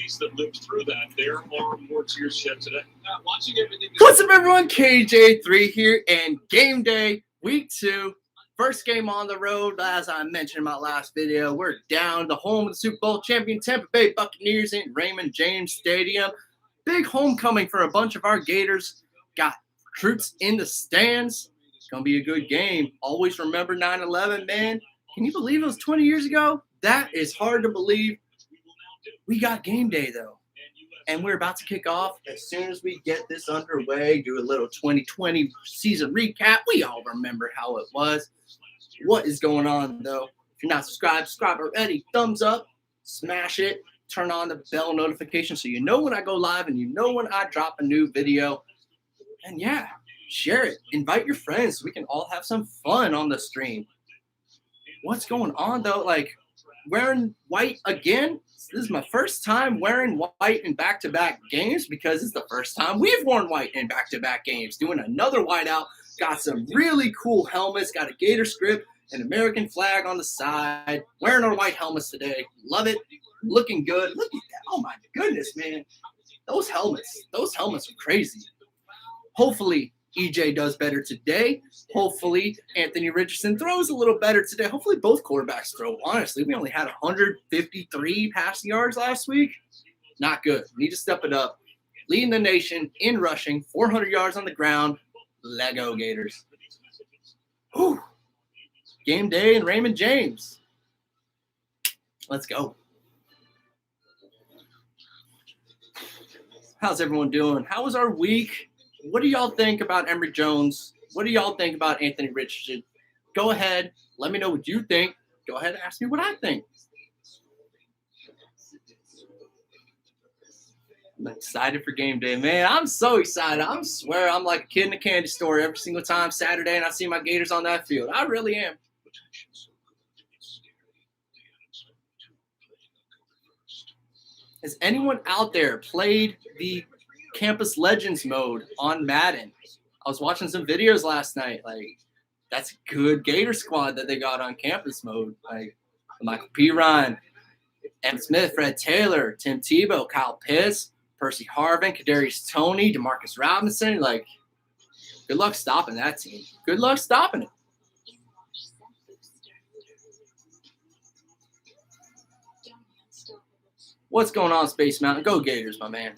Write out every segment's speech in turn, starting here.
families that lived through that. There are more tears shed today. Watching everything. What's up, everyone? KJ3 here, and game day, week 2. First game on the road. As I mentioned in my last video, we're down the home of the Super Bowl champion Tampa Bay Buccaneers in Raymond James Stadium. Big homecoming for a bunch of our Gators. Got troops in the stands. It's going to be a good game. Always remember 9/11, man. Can you believe it was 20 years ago? That is hard to believe. We got game day, though. And we're about to kick off. As soon as we get this underway, do a little 2020 season recap. We all remember how it was. What is going on, though? If you're not subscribed, subscribe already. Thumbs up. Smash it. Turn on the bell notification so you know when I go live and you know when I drop a new video. And yeah, share it. Invite your friends so we can all have some fun on the stream. What's going on, though? Like, wearing white again? This is my first time wearing white in back-to-back games because it's the first time we've worn white in back-to-back games. Doing another whiteout. Got some really cool helmets. Got a Gator script, an American flag on the side. Wearing our white helmets today. Love it. Looking good. Look at that. Oh, my goodness, man. Those helmets are crazy. Hopefully, EJ does better today. Hopefully, Anthony Richardson throws a little better today. Hopefully, both quarterbacks throw. Honestly, we only had 153 passing yards last week. Not good. We need to step it up. Leading the nation in rushing, 400 yards on the ground. Lego Gators. Whew. Game day in Raymond James. Let's go. How's everyone doing? How was our week? What do y'all think about Emory Jones? What do y'all think about Anthony Richardson? Go ahead. Let me know what you think. Go ahead and ask me what I think. I'm excited for game day, man. I'm so excited. I swear I'm like a kid in a candy store every single time Saturday and I see my Gators on that field. I really am. Has anyone out there played the Campus Legends mode on Madden? I was watching some videos last night. Like, that's a good Gator squad that they got on campus mode. Like Michael P. Ryan, Em Smith, Fred Taylor, Tim Tebow, Kyle Pitts, Percy Harvin, Kadarius Toney, Demarcus Robinson. Like, good luck stopping that team. Good luck stopping it. What's going on, Space Mountain? Go Gators, my man.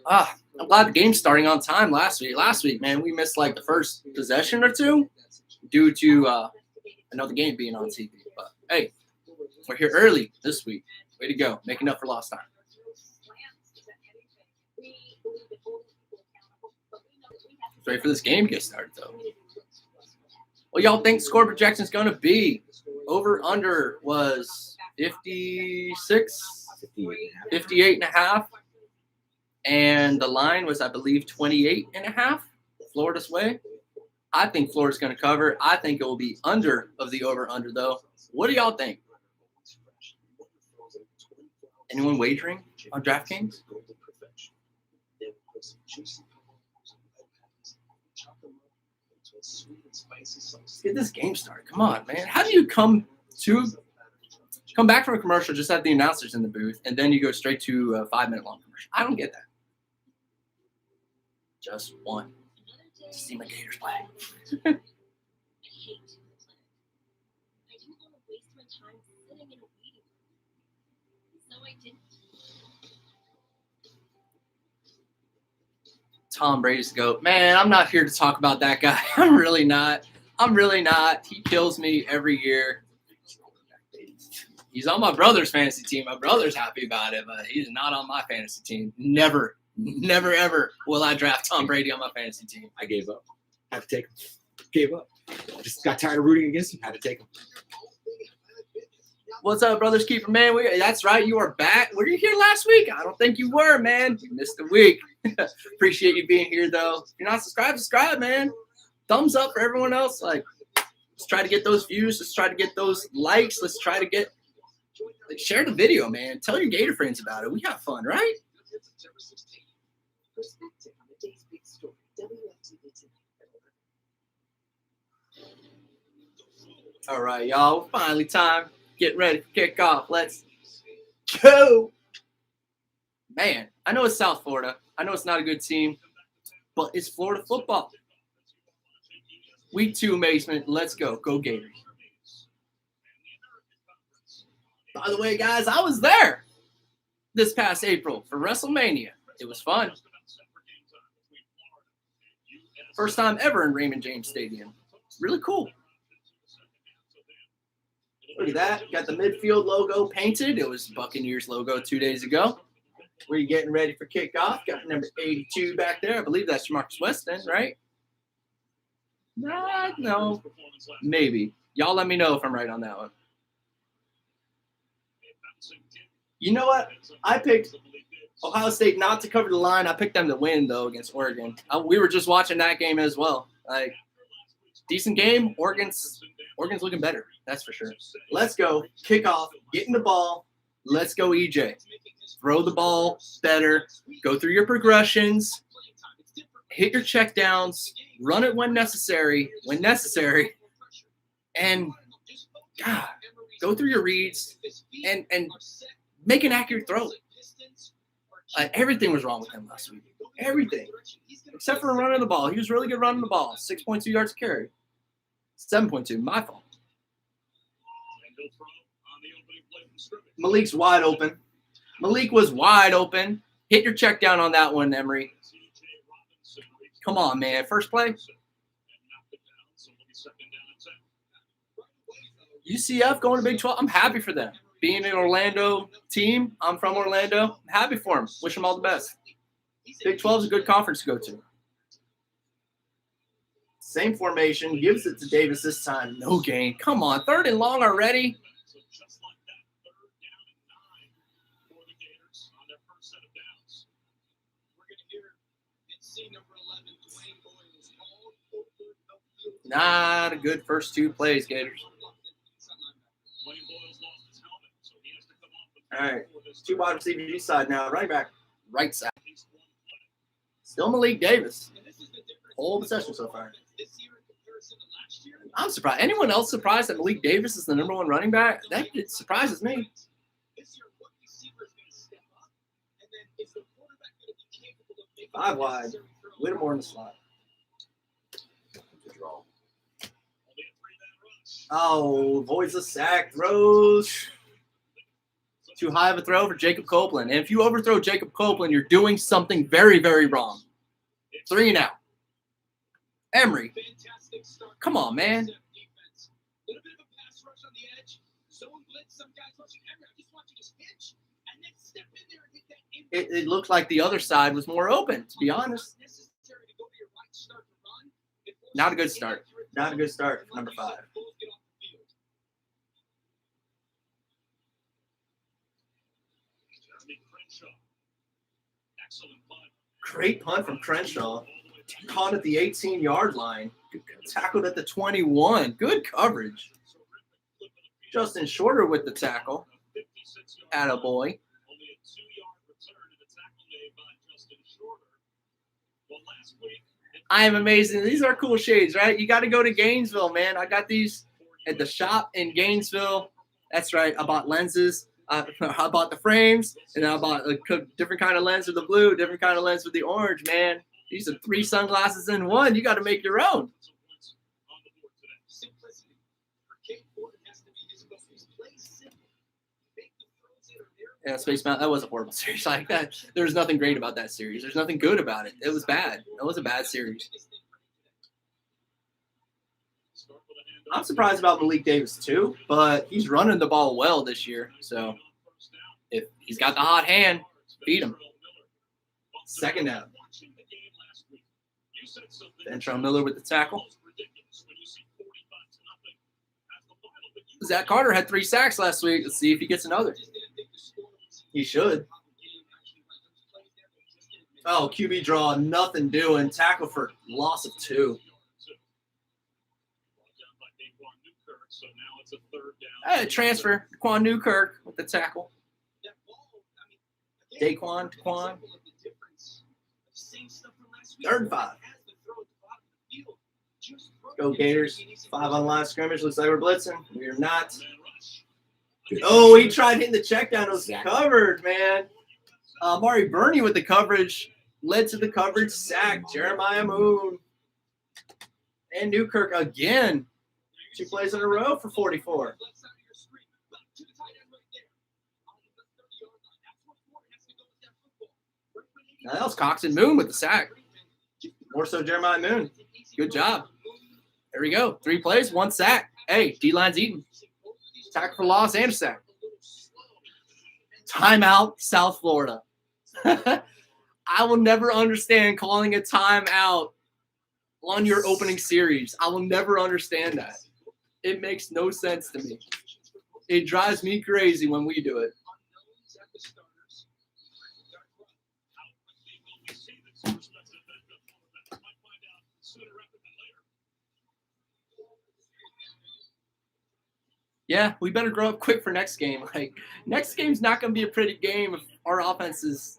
I'm glad the game's starting on time last week. Last week, man, we missed like the first possession or two due to another game being on TV. But hey, we're here early this week. Way to go. Making up for lost time. Ready for this game to get started, though. What y'all think score projection's going to be? Over under was 56, 58.5. And the line was, I believe, 28.5. Florida's way. I think Florida's going to cover. I think it will be under of the over-under, though. What do y'all think? Anyone wagering on DraftKings? Let's get this game started. Come on, man. How do you come back from a commercial, just have the announcers in the booth, and then you go straight to a 5-minute long commercial? I don't get that. Just one. To see my Gators play. Tom Brady's the GOAT. Man, I'm not here to talk about that guy. I'm really not. He kills me every year. He's on my brother's fantasy team. My brother's happy about it, but he's not on my fantasy team. Never, ever will I draft Tom Brady on my fantasy team. I gave up. Had to take him. Gave up. Just got tired of rooting against him. Had to take him. What's up, Brothers Keeper, man? That's right. You are back. Were you here last week? I don't think you were, man. You missed a week. Appreciate you being here, though. If you're not subscribed, subscribe, man. Thumbs up for everyone else. Like, let's try to get those views. Let's try to get those likes. Let's try to get share the video, man. Tell your Gator friends about it. We have fun, right? Perspective on the day's big story. WFTV tonight. All right, y'all. Finally time. Get ready for kickoff. Let's go. Man, I know it's South Florida. I know it's not a good team, but it's Florida football. Week 2 amazement. Let's go. Go Gators. By the way, guys, I was there this past April for WrestleMania. It was fun. First time ever in Raymond James Stadium. Really cool. Look at that. Got the midfield logo painted. It was Buccaneers logo 2 days ago. We're getting ready for kickoff. Got number 82 back there. I believe that's Marcus Weston, right? No. Maybe. Y'all let me know if I'm right on that one. You know what? I picked Ohio State not to cover the line. I picked them to win, though, against Oregon. We were just watching that game as well. Like, decent game. Oregon's looking better. That's for sure. Let's go. Kickoff. Get in the ball. Let's go, EJ. Throw the ball better. Go through your progressions. Hit your checkdowns. Run it when necessary. And, God, go through your reads and make an accurate throw. Everything was wrong with him last week. Everything. Except for running the ball. He was really good running the ball. 6.2 yards carry. 7.2. My fault. Malik's wide open. Malik was wide open. Hit your check down on that one, Emory. Come on, man. First play. UCF going to Big 12. I'm happy for them. Being an Orlando team, I'm from Orlando. I'm happy for them. Wish them all the best. Big 12 is a good conference to go to. Same formation. Gives it to Davis this time. No gain. Come on. 3rd and long already. Not a good first 2 plays, Gators. All right. 2 wide receiver G side now. Right back. Right side. Still Malik Davis. Whole possession so far. I'm surprised. Anyone else surprised that Malik Davis is the number 1 running back? That it surprises me. 5 wide. Whittemore in the slot. Oh, avoids the sack. Throws. Too high of a throw for Jacob Copeland. And if you overthrow Jacob Copeland, you're doing something very, very wrong. 3 and out. Emory. Come on, man. It looked like the other side was more open, to be honest. Not a good start. Not a good start for number 5. Great punt from Crenshaw. Caught at the 18-yard line. Tackled at the 21. Good coverage. Justin Shorter with the tackle. Attaboy. I am amazing. These are cool shades, right? You got to go to Gainesville, man. I got these at the shop in Gainesville. That's right. I bought lenses. I bought the frames, and I bought a different kind of lens with the blue, different kind of lens with the orange, man. These are 3 sunglasses in one. You got to make your own. Yeah, Space Mountain, that was a horrible series like that. There was nothing great about that series. There's nothing good about it. It was bad. It was a bad series. I'm surprised about Malik Davis too, but he's running the ball well this year. So if he's got the hot hand, feed him. 2nd down. Ventrell Miller with the tackle. Zach Carter had 3 sacks last week. Let's see if he gets another. He should. Oh, QB draw, nothing doing. Tackle for loss of 2. Hey, transfer. Quan Newkirk with the tackle. Daquan. 3rd and 5. Go Gators. 5 on line scrimmage. Looks like we're blitzing. We're not. Oh, he tried hitting the check down. It was covered, man. Amari Burney with the coverage. Led to the coverage sack. Jeremiah Moon. And Newkirk again. 2 plays in a row for 44. Now that was Cox and Moon with the sack. More so Jeremiah Moon. Good job. There we go. 3 plays, 1 sack. Hey, D-line's eating. Tackle for loss and a sack. Timeout, South Florida. I will never understand calling a timeout on your opening series. I will never understand that. It makes no sense to me. It drives me crazy when we do it. Yeah, we better grow up quick for next game. Like, next game's not going to be a pretty game if our offense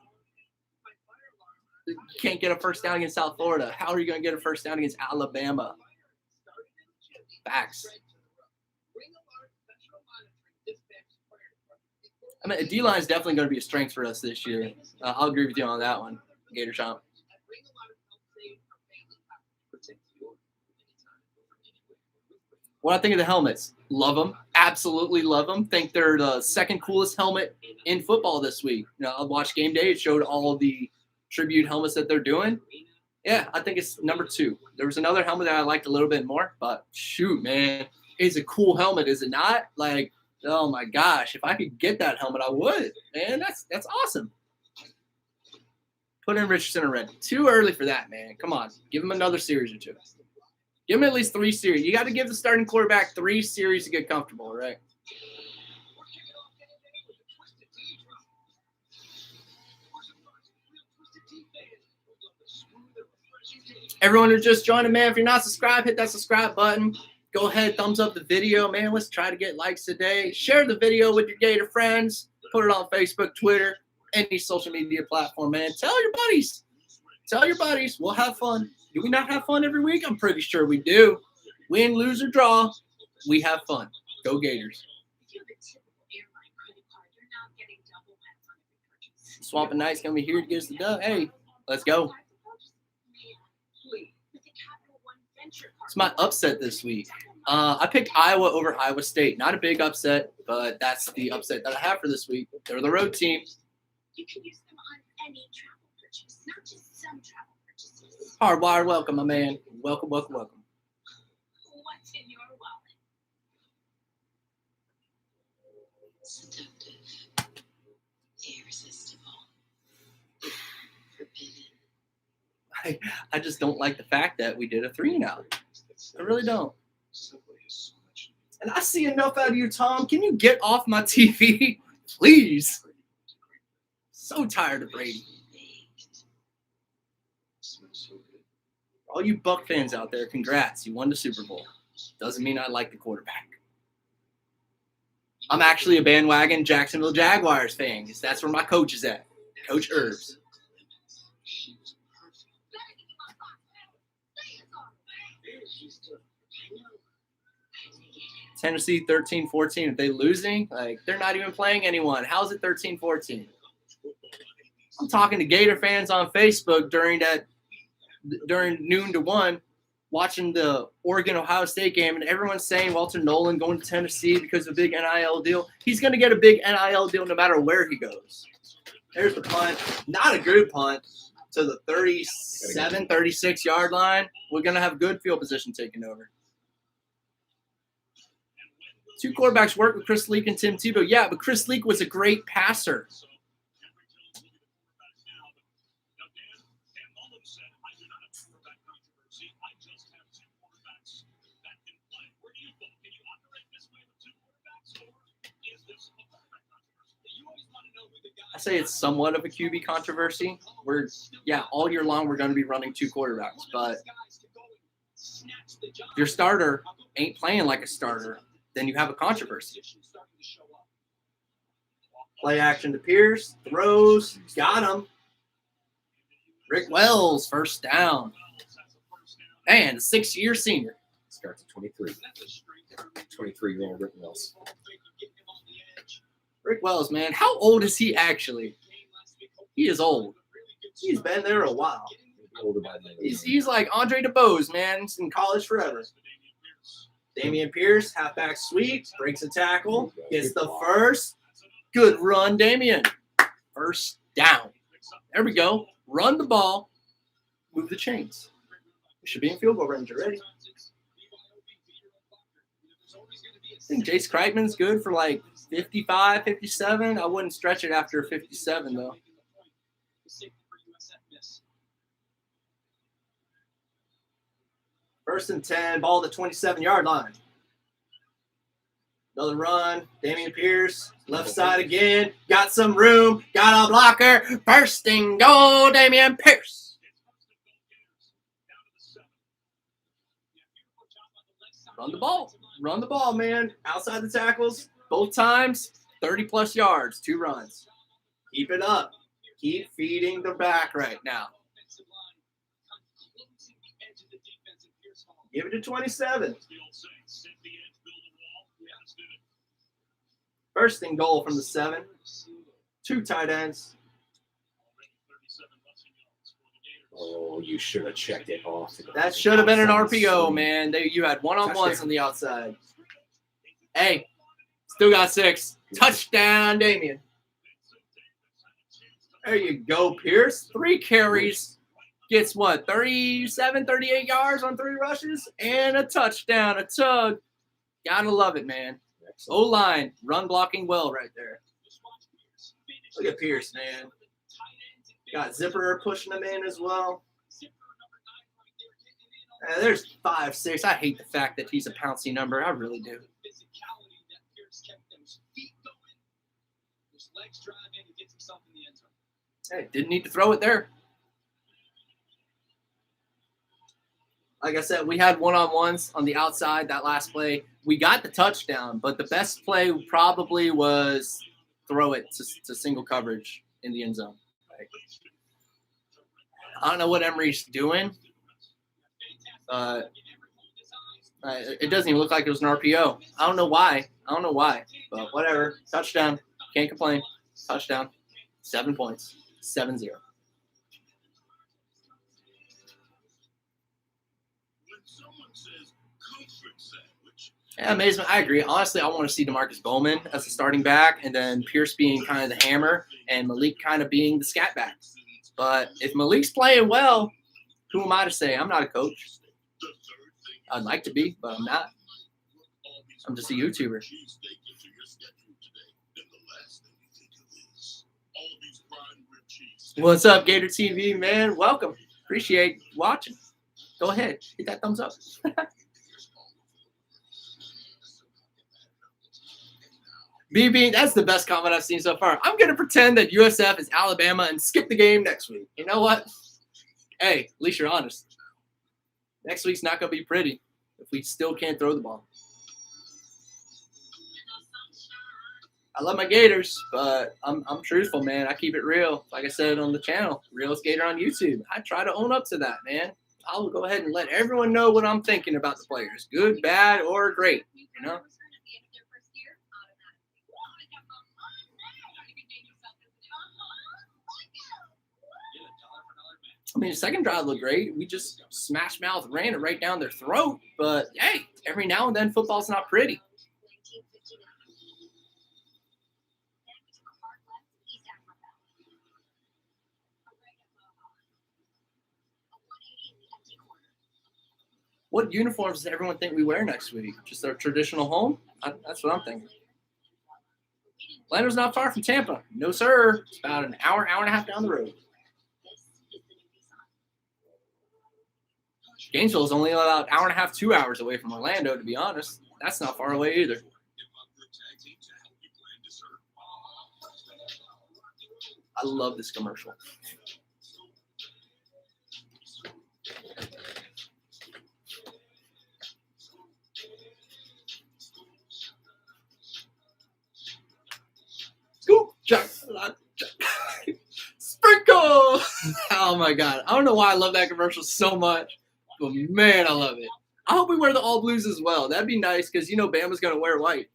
can't get a first down against South Florida. How are you going to get a first down against Alabama? Facts. I mean, D-line is definitely going to be a strength for us this year. I'll agree with you on that one, Gator Chomp. What I think of the helmets? Love them. Absolutely love them. Think they're the 2nd coolest helmet in football this week. You know, I watched Game Day. It showed all the tribute helmets that they're doing. Yeah, I think it's number 2. There was another helmet that I liked a little bit more, but shoot, man, it's a cool helmet, is it not? Like, oh my gosh, if I could get that helmet, I would. Man, that's awesome. Put in Richardson already. Too early for that, man. Come on, give him another series or 2. Give him at least 3 series. You got to give the starting quarterback 3 series to get comfortable, right? Everyone who just joined, man, if you're not subscribed, hit that subscribe button. Go ahead, thumbs up the video, man. Let's try to get likes today. Share the video with your Gator friends. Put it on Facebook, Twitter, any social media platform, man. Tell your buddies. Tell your buddies. We'll have fun. Do we not have fun every week? I'm pretty sure we do. Win, lose, or draw, we have fun. Go Gators. Swamp and Knight's going to be here to get us the dub. Hey, let's go. It's my upset this week. I picked Iowa over Iowa State. Not a big upset, but that's the upset that I have for this week. They're the road team. You can use them on any travel purchase, not just some travel purchases. Hardwire, welcome, my man. Welcome, welcome, welcome. What's in your wallet? Seductive, irresistible, forbidden. I just don't like the fact that we did a 3-and-out. I really don't. And I see enough out of you, Tom. Can you get off my TV? Please. So tired of Brady. All you Buck fans out there, congrats. You won the Super Bowl. Doesn't mean I like the quarterback. I'm actually a bandwagon Jacksonville Jaguars fan because that's where my coach is at. Coach Herbs. Tennessee 13-14. If they losing, like they're not even playing anyone. How's it 13-14? I'm talking to Gator fans on Facebook during noon to 1, watching the Oregon-Ohio State game, and everyone's saying Walter Nolan going to Tennessee because of a big NIL deal. He's going to get a big NIL deal no matter where he goes. There's the punt. Not a good punt to the 37, 36-yard line. We're going to have good field position taken over. 2 quarterbacks work with Chris Leak and Tim Tebow. Yeah, but Chris Leak was a great passer. I say it's somewhat of a QB controversy. All year long we're going to be running 2 quarterbacks, but if your starter ain't playing like a starter, then you have a controversy. Play action to Pierce, throws, got him. Rick Wells, first down. And a 6-year senior. Starts at 23. 23-year-old Rick Wells. Rick Wells, man. How old is he actually? He is old. He's been there a while. Older by then. He's like Andre DeBose, man. He's in college forever. Damian Pierce, halfback sweep, breaks a tackle, gets the first. Good run, Damian. First down. There we go. Run the ball. Move the chains. We should be in field goal range already. I think Jace Kreitman's good for like 55, 57. I wouldn't stretch it after 57, though. First and 10, ball at the 27-yard line. Another run. Damian Pierce, left side again. Got some room. Got a blocker. First and goal, Damian Pierce. Run the ball. Run the ball, man. Outside the tackles. Both times, 30-plus yards. 2 runs. Keep it up. Keep feeding the back right now. Give it to 27. First and goal from the 7. 2 tight ends. Oh, you should have checked it off. That should have been an RPO, man. You had one-on-ones on the outside. Hey, still got 6. Touchdown, Damian. There you go, Pierce. 3 carries. Gets what, 37, 38 yards on 3 rushes? And a touchdown, a tug. Gotta love it, man. O-line, run blocking well right there. Look at Pierce, man. Got Zipper pushing him in as well. There's 5'6". I hate the fact that he's a pouncy number. I really do. Hey, didn't need to throw it there. Like I said, we had one-on-ones on the outside that last play. We got the touchdown, but the best play probably was throw it to single coverage in the end zone. I don't know what Emery's doing. It doesn't even look like it was an RPO. I don't know why. But whatever. Touchdown. Can't complain. Touchdown. 7 points. 7-0. Yeah, amazing. I agree. Honestly, I want to see DeMarcus Bowman as the starting back, and then Pierce being kind of the hammer, and Malik kind of being the scat back. But if Malik's playing well, who am I to say? I'm not a coach. I'd like to be, but I'm not. I'm just a YouTuber. What's up, Gator TV, man? Welcome. Appreciate watching. Go ahead. Hit that thumbs up. BB, that's the best comment I've seen so far. I'm going to pretend that USF is Alabama and skip the game next week. You know what? Hey, at least you're honest. Next week's not going to be pretty if we still can't throw the ball. I love my Gators, but I'm truthful, man. I keep it real. Like I said on the channel, Realest Gator on YouTube. I try to own up to that, man. I'll go ahead and let everyone know what I'm thinking about the players. Good, bad, or great, you know? I mean, the second drive looked great. We just smash mouth ran it right down their throat. But, hey, every now and then football's not pretty. What uniforms does everyone think we wear next week? Just our traditional home? That's what I'm thinking. Orlando's not far from Tampa. No, sir. It's about an hour and a half down the road. Gainesville is only about an hour and a half, 2 hours away from Orlando, to be honest. That's not far away either. I love this commercial. Scoop, Jack, sprinkle. Oh my my God. I don't know why I love that commercial so much, but man, I love it. I hope we wear the all blues as well. That'd be nice because, you know, Bama's going to wear white.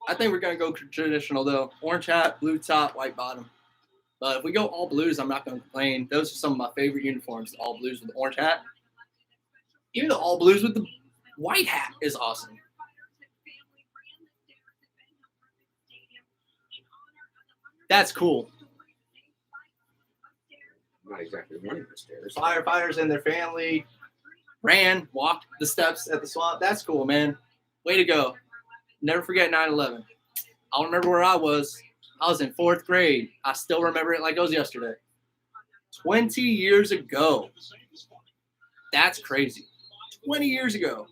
I think we're going to go traditional, though. Orange hat, blue top, white bottom. But if we go all blues, I'm not going to complain. Those are some of my favorite uniforms, the all blues with the orange hat. Even the all blues with the white hat is awesome. That's cool. Not exactly running the stairs. Firefighters and their family walked the steps at the swamp. That's cool, man. Way to go. Never forget 9/11. I'll remember where I was. I was in 4th grade. I still remember it like it was yesterday. 20 years ago. That's crazy. 20 years ago.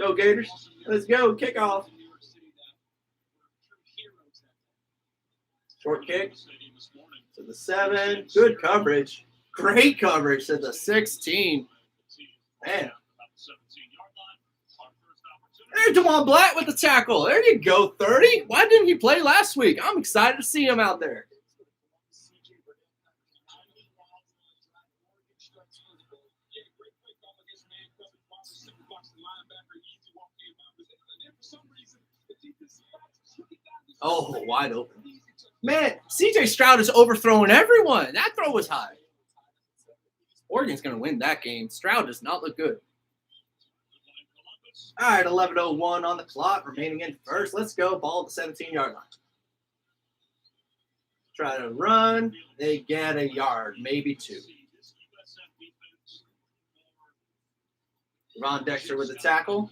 Go Gators. Let's go. Kickoff. Short kick to the 7. Good coverage. Great coverage to the 16. Man. There's Devon Black with the tackle. There you go, 30. Why didn't he play last week? I'm excited to see him out there. Oh, wide open. Man, CJ Stroud is overthrowing everyone. That throw was high. Oregon's going to win that game. Stroud does not look good. All right, 11:01 on the clock, remaining in first. Let's go. Ball at the 17-yard line. Try to run. They get a yard, maybe 2. Ron Dexter with the tackle.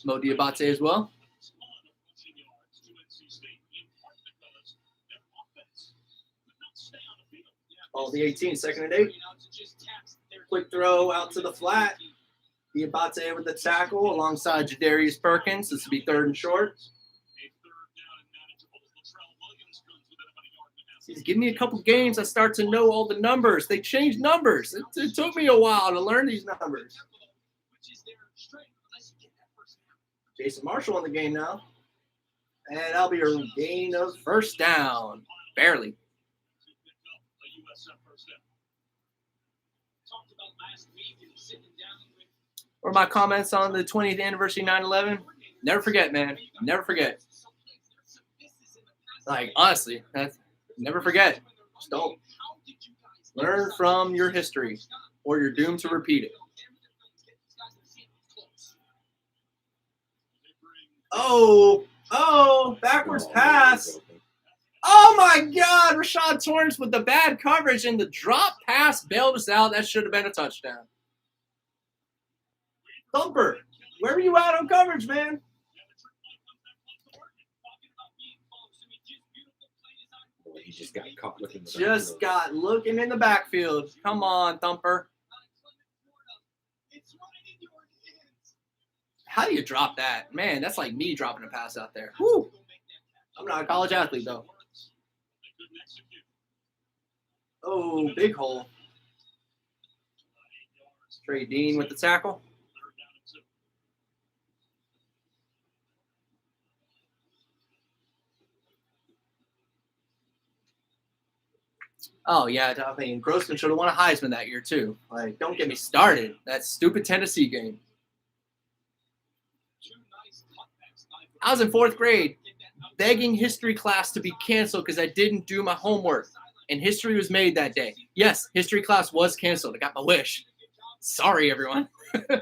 Mo Diabate as well. Ball the 18, 2nd and 8. Quick throw out to the flat. Diabate with the tackle alongside Jadarius Perkins. This will be 3rd and short. Just give me a couple games. I start to know all the numbers. They changed numbers. It took me a while to learn these numbers. Jason Marshall in the game now. And that'll be a gain of 1st down. Barely. Or my comments on the 20th anniversary 9/11. Never forget, man. Never forget. Like, honestly, never forget. Just don't. Learn from your history, or you're doomed to repeat it. Oh, backwards pass. Oh, my God. Rashad Torrance with the bad coverage, and the drop pass bailed us out. That should have been a touchdown. Thumper, where were you at on coverage, man? He just got caught looking. Looking in the backfield. Come on, Thumper. How do you drop that? Man, that's like me dropping a pass out there. Woo. I'm not a college athlete, though. Oh, big hole. Trey Dean with the tackle. Oh, yeah, I mean, Grossman should have won a Heisman that year, too. Like, don't get me started. That stupid Tennessee game. I was in 4th grade begging history class to be canceled because I didn't do my homework. And history was made that day. Yes, history class was canceled. I got my wish. Sorry, everyone. All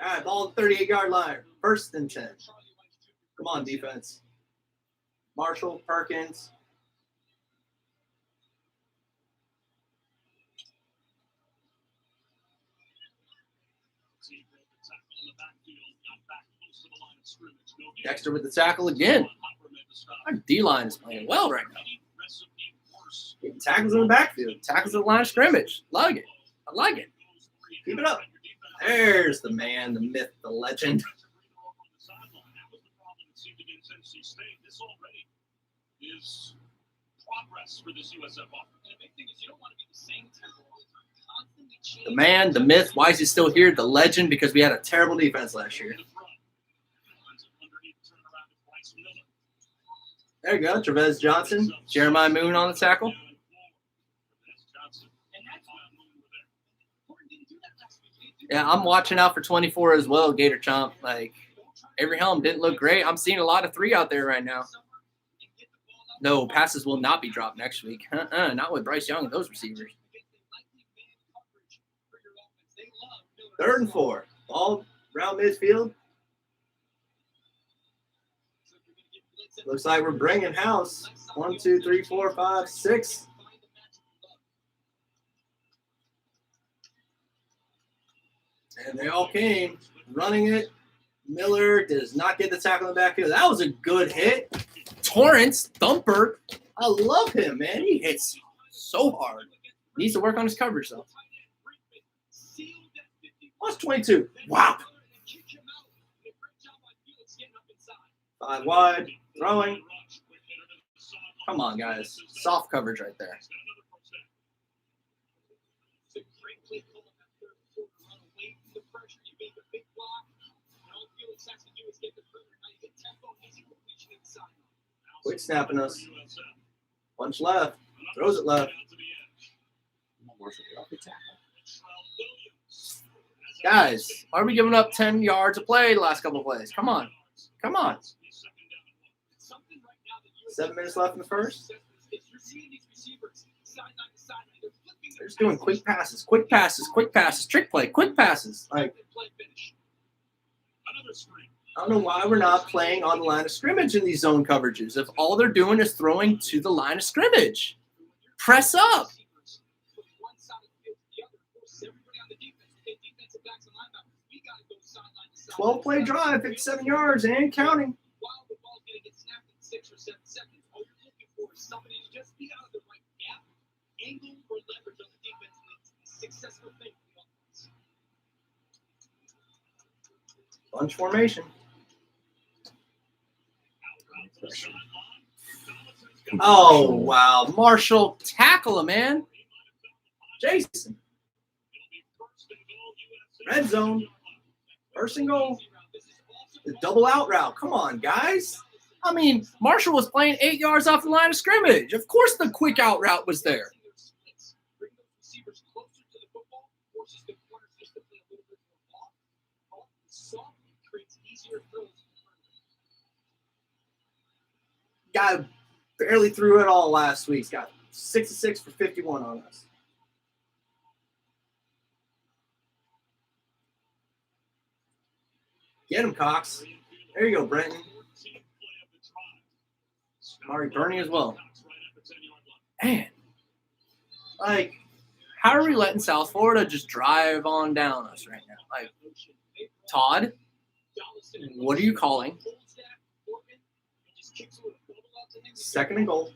right, ball 38-yard line. 1st and 10. Come on, defense. Marshall, Perkins. Dexter with the tackle again. Our D-line is playing well right now. Getting tackles in the backfield. Tackles at the line of scrimmage. Like it. I like it. Keep it up. There's the man, the myth, the legend. Is progress for this USF offense. And the big thing is you don't want to be the same tempo all the time. The man, the myth, why is he still here? The legend, because we had a terrible defense last year. There you go, Trevez Johnson, Jeremiah Moon on the tackle. Yeah, I'm watching out for 24 as well, Gator Chomp. Like, Avery Helm didn't look great. I'm seeing a lot of 3 out there right now. No, passes will not be dropped next week. Not with Bryce Young and those receivers. 3rd and 4. Ball around midfield. Looks like we're bringing house. 1, 2, 3, 4, 5, 6. And they all came running it. Miller does not get the tackle in the backfield. That was a good hit. Torrance, thumper. I love him, man. He hits so hard. Needs to work on his coverage, though. What's 22? Wow. 5 wide. Throwing. Come on, guys. Soft coverage right there. Quick snapping us. Punch left. Throws it left. Guys, are we giving up 10 yards of play the last couple of plays? Come on. Come on. 7 minutes left in the first. They're just doing quick passes, quick passes, quick passes, trick play, quick passes. Like, I don't know why we're not playing on the line of scrimmage in these zone coverages if all they're doing is throwing to the line of scrimmage. Press up. 12-play drive, 57 yards and counting. Bunch formation. Oh, wow. Marshall, tackle him, man. Jason. Red zone. 1st and goal. The double out route. Come on, guys. I mean, Marshall was playing 8 yards off the line of scrimmage. Of course the quick out route was there. Guy barely threw it all last week. Got 6 of 6 for 51 on us. Get him, Cox. There you go, Brenton. Mari Burney as well. Man, like, how are we letting South Florida just drive on down us right now? Like, Todd, what are you calling? 2nd and goal.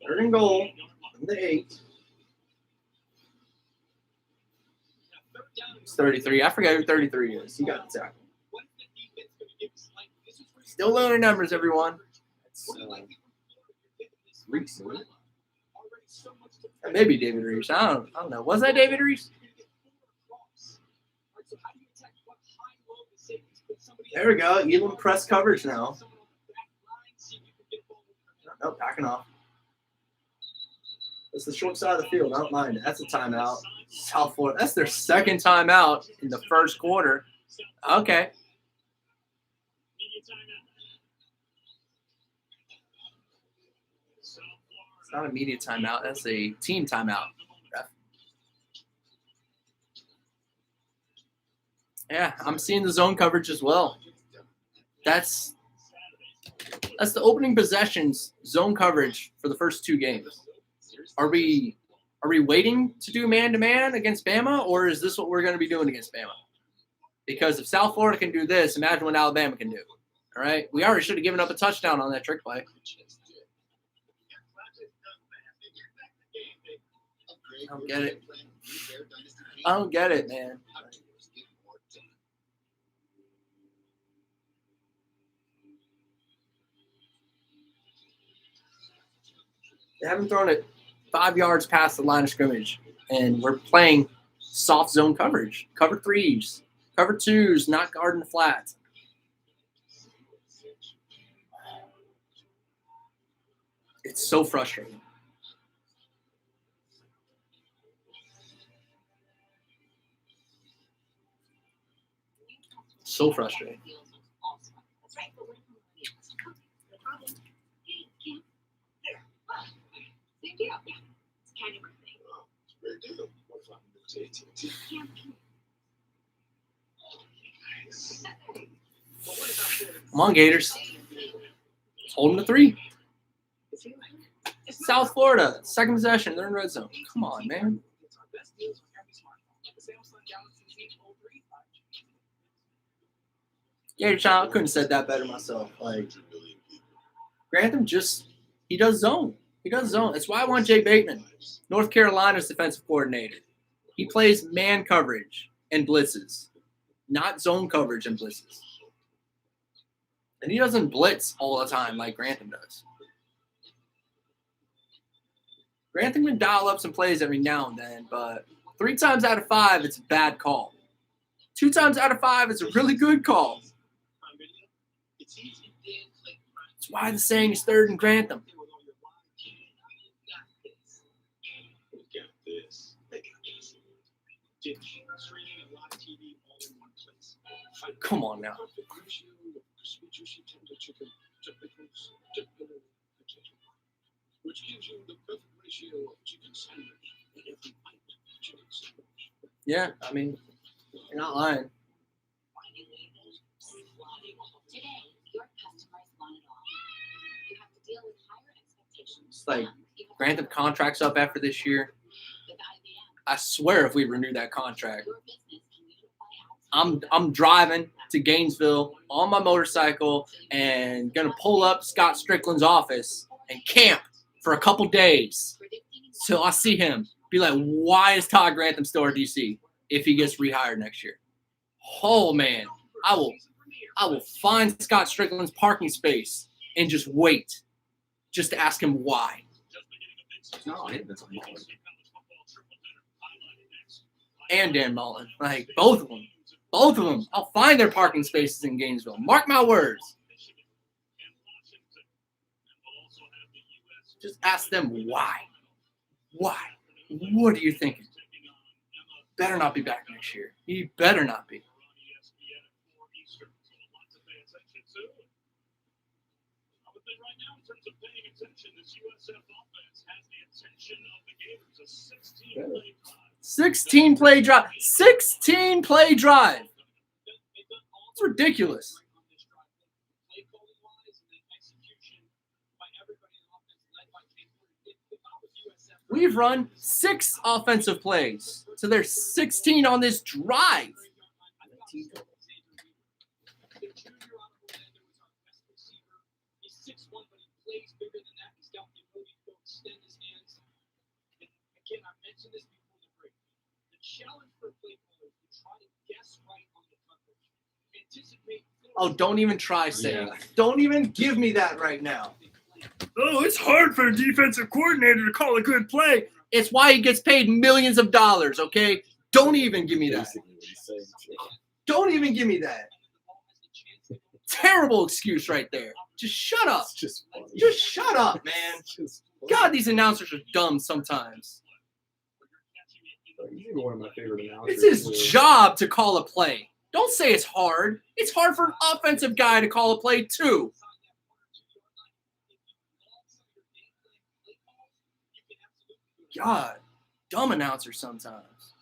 Third and goal. The 8. It's 33. I forget who 33 is. He got the tackle. Still learning numbers, everyone. Reese, maybe David Reese. I don't know. Was that David Reese? There we go. Elam press coverage now. No, backing off. It's the short side of the field. I don't mind it. That's a timeout. South Florida. That's their 2nd timeout in the 1st quarter. Okay. It's not a media timeout. That's a team timeout. Yeah, I'm seeing the zone coverage as well. That's the opening possessions zone coverage for the first 2 games. Are we waiting to do man-to-man against Bama, or is this what we're going to be doing against Bama? Because if South Florida can do this, imagine what Alabama can do. All right? We already should have given up a touchdown on that trick play. I don't get it. I don't get it, man. They haven't thrown it 5 yards past the line of scrimmage, and we're playing soft zone coverage, cover 3s, cover 2s, not guarding the flats. It's so frustrating. So frustrating. Come on, Gators. Hold them to 3. South Florida, second possession. They're in red zone. Come on, man. Gator Child, I couldn't have said that better myself. Like, Grantham he does zone. He does zone. That's why I want Jay Bateman, North Carolina's defensive coordinator. He plays man coverage and blitzes, not zone coverage and blitzes. And he doesn't blitz all the time like Grantham does. Grantham can dial up some plays every now and then, but 3 times out of 5, it's a bad call. 2 times out of 5, it's a really good call. That's why the saying is 3rd and Grantham. Come on now. Yeah, I mean, you're not lying. Today, your customers want it all. You have to deal with higher expectations. It's like Grantham contract's up after this year. I swear if we renew that contract, I'm driving to Gainesville on my motorcycle and gonna pull up Scott Strickland's office and camp for a couple days till I see him. Be like, why is Todd Grantham still our DC if he gets rehired next year? Oh man, I will find Scott Strickland's parking space and just wait, just to ask him why. No, I think that's a Mullen. And Dan Mullen, like both of them. I'll find their parking spaces in Gainesville. Mark my words. Just ask them why. Why? What are you thinking? Better not be back next year. He better not be. terms of paying attention, this USF offense has the attention of the Gators. A 16-play drive. 16-play drive. 16-play drive. It's ridiculous. We've run 6 offensive plays, so there's 16 on this drive. Oh, don't even try saying that. Don't even give me that right now. Oh, it's hard for a defensive coordinator to call a good play. It's why he gets paid millions of dollars, okay? Don't even give me that. Don't even give me that. Terrible excuse right there. Just shut up. Just shut up, man. God, these announcers are dumb sometimes. He's one of my favorite announcers. It's his job to call a play. Don't say it's hard. It's hard for an offensive guy to call a play, too. God, dumb announcer sometimes.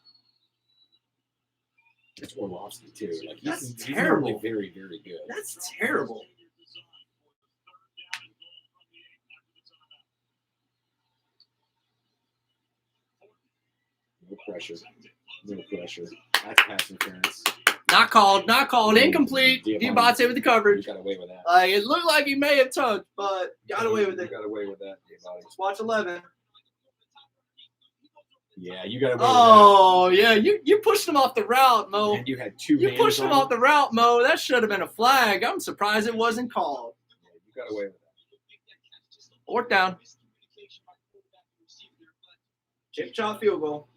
It's Orlovsky, too. Like, That's he's terrible. Really very, very good. That's terrible. No pressure. No pressure. That's pass interference. Not called. Incomplete. Diabate with the coverage. You got away with that. It looked like he may have tugged, but got away with it. You got away with that, Diabate. Let's watch 11. Yeah, you got away with that. Oh, yeah. You pushed him off the route, Mo. And you had 2 You hands pushed him on off the route, Mo. That should have been a flag. I'm surprised it wasn't called. Yeah, you got away with that. Fourth down. Chip shot field goal.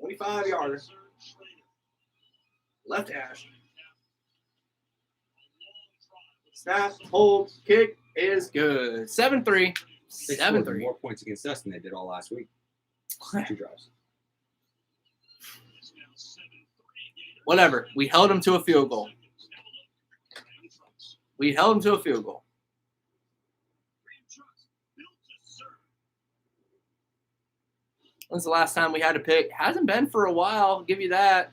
25-yarder. Left hash. Snap, hold, kick is good. 7-3. They scored 7-3. more points against us than they did all last week. 2 drives. Whatever. We held him to a field goal. We held him to a field goal. When's the last time we had a pick? Hasn't been for a while. I'll give you that.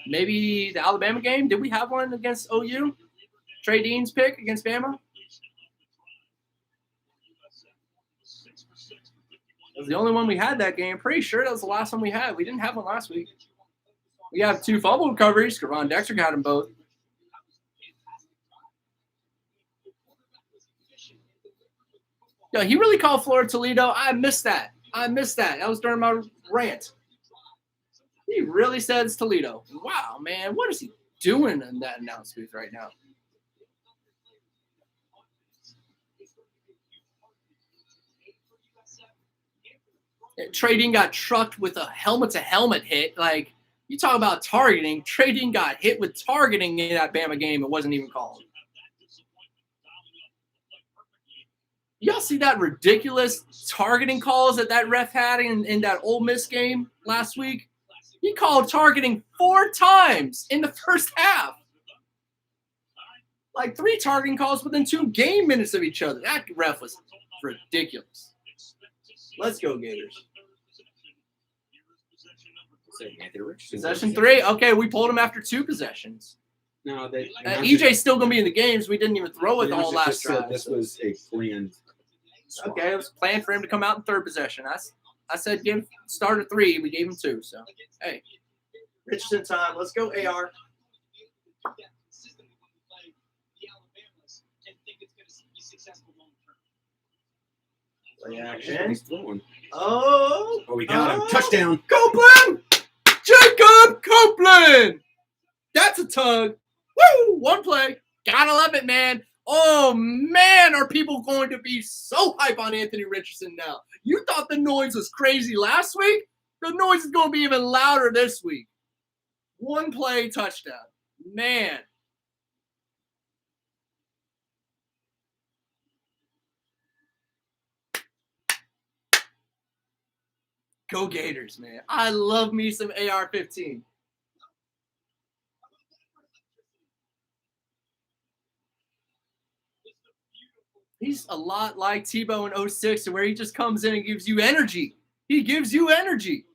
Maybe the Alabama game. Did we have one against OU? Trey Dean's pick against Bama? That was the only one we had that game. Pretty sure that was the last one we had. We didn't have one last week. We have 2 fumble recoveries. Kevon Dexter got them both. Yo, he really called Florida Toledo. I missed that. That was during my rant. He really said it's Toledo. Wow, man. What is he doing in that announce booth right now? Trey Dean got trucked with a helmet-to-helmet hit. Like, you talk about targeting. Trey Dean got hit with targeting in that Bama game. It wasn't even called. Y'all see that ridiculous targeting calls that ref had in that Ole Miss game last week? He called targeting 4 times in the first half. Like 3 targeting calls within 2 game minutes of each other. That ref was ridiculous. Let's go, Gators. Possession 3. Okay, we pulled him after 2 possessions. No, EJ's still going to be in the games. We didn't even throw it all last drive. This was a planned swap. Okay, it was planned for him to come out in 3rd possession. I said give him starter 3. We gave him 2. So, hey. Richardson time. Let's go, AR. Play action. He's throwing. Oh, we got him. Touchdown. Copeland! Jacob Copeland! That's a tug. Woo! 1 play. Gotta love it, man. Oh, man, are people going to be so hype on Anthony Richardson now? You thought the noise was crazy last week? The noise is going to be even louder this week. 1 play, touchdown. Man. Go Gators, man. I love me some AR-15. He's a lot like Tebow in 06, where he just comes in and gives you energy. He gives you energy.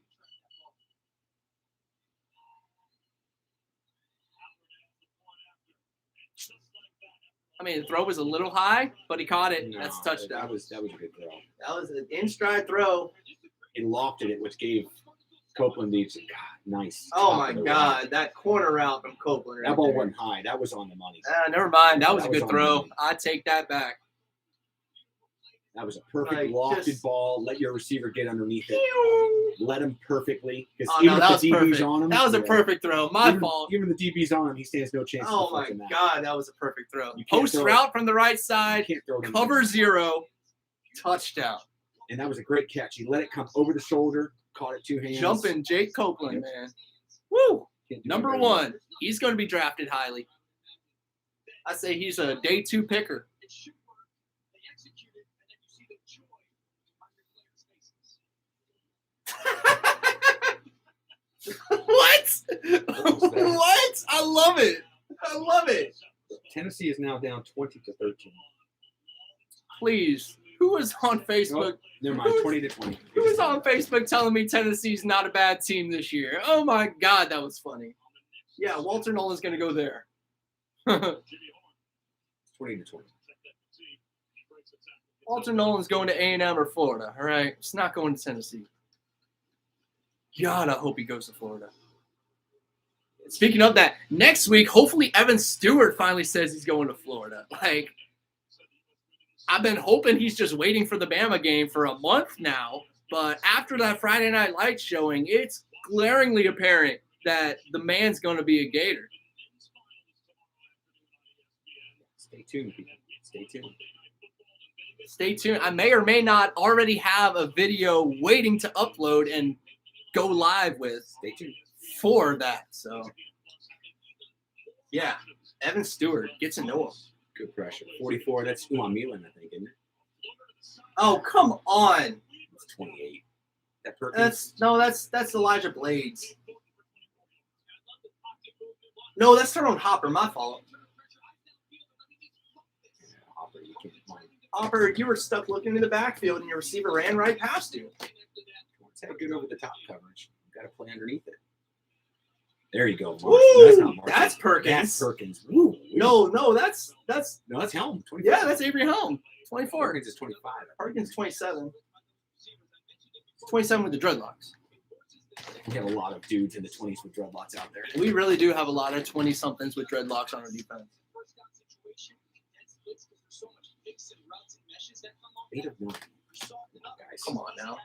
I mean, the throw was a little high, but he caught it. No, That's a touchdown. That was a good throw. That was an in-stride throw. He lofted it, which gave Copeland the nice. Oh, my God. That corner route from Copeland. That ball wasn't high. That was on the money. Never mind. That was a was good on throw. money. I take that back. That was a perfect Like, lofted just- ball. Let your receiver get underneath it. Let him perfectly. Because Oh, even no, that if was the DB's perfect. on him. That was a yeah. perfect throw. My fault. Even the DB's on him, he stands no chance. Oh, of my deflecting that. God. That was a perfect throw. You can't Post throw it. route from the right side. You can't throw it in Cover there. 0. Touchdown. And that was a great catch. He let it come over the shoulder, caught it 2 hands. Jumping Jake Copeland, Yep. man. Woo. Can't do Number anything. 1. He's going to be drafted highly. I say he's a day 2 picker. What? What? I love it. I love it. Tennessee is now down 20-13. Please. Who was on Facebook? Never mind, 20-20. Who was on Facebook telling me Tennessee's not a bad team this year? Oh my God, that was funny. Yeah, Walter Nolan's going to go there. 20-20. Walter Nolan's going to A&M or Florida, all right? It's not going to Tennessee. God, I hope he goes to Florida. Speaking of that, next week, hopefully Evan Stewart finally says he's going to Florida. Like, I've been hoping he's just waiting for the Bama game for a month now, but after that Friday Night Lights showing, it's glaringly apparent that the man's going to be a Gator. Stay tuned, people. Stay tuned. Stay tuned. I may or may not already have a video waiting to upload and go live with. Stay tuned. For that. So, yeah, Evan Stewart, get to know him. Good pressure. 44. That's Uman Milan, I think, isn't it? Oh, come on. It's 28. That Perkins. That's Elijah Blades. No, that's Tyrone Hopper. My fault. Hopper, you can't mind. Hopper, you were stuck looking in the backfield and your receiver ran right past you. It's had good over the top coverage. You got to play underneath it. There you go. Mark. Woo! No, that's not Mark. That's Perkins. That's Perkins. Woo. No, that's No, that's Helm. 25. yeah, that's Avery Helm. 24. Perkins is 25. Perkins 27. 27 with the dreadlocks. We have a lot of dudes in the 20s with dreadlocks out there. We really do have a lot of 20-somethings with dreadlocks on our defense. 8 of 9. Guys. Come on now.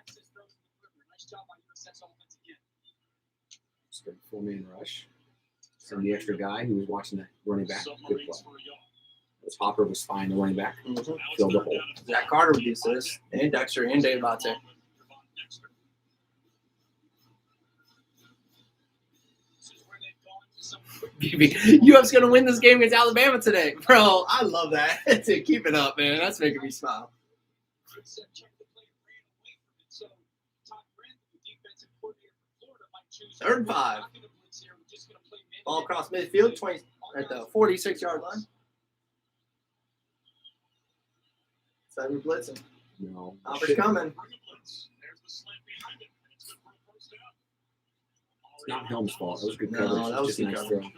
Straight 4-man rush. Send the extra guy who was watching the running back. Good play. As Hopper was spying the running back. Filled the hole. Zach Carter with the assist, and Dexter, and Dave Bate. UF's going to win this game against Alabama today. Bro, I love that. Keep it up, man. That's making me smile. Third and 5. Ball across midfield, 20 at the 46-yard line. Seven blitzing. No. Hopper's coming. It's not Helm's fault. That was good No, coverage. that was Just a good nice coverage. throw.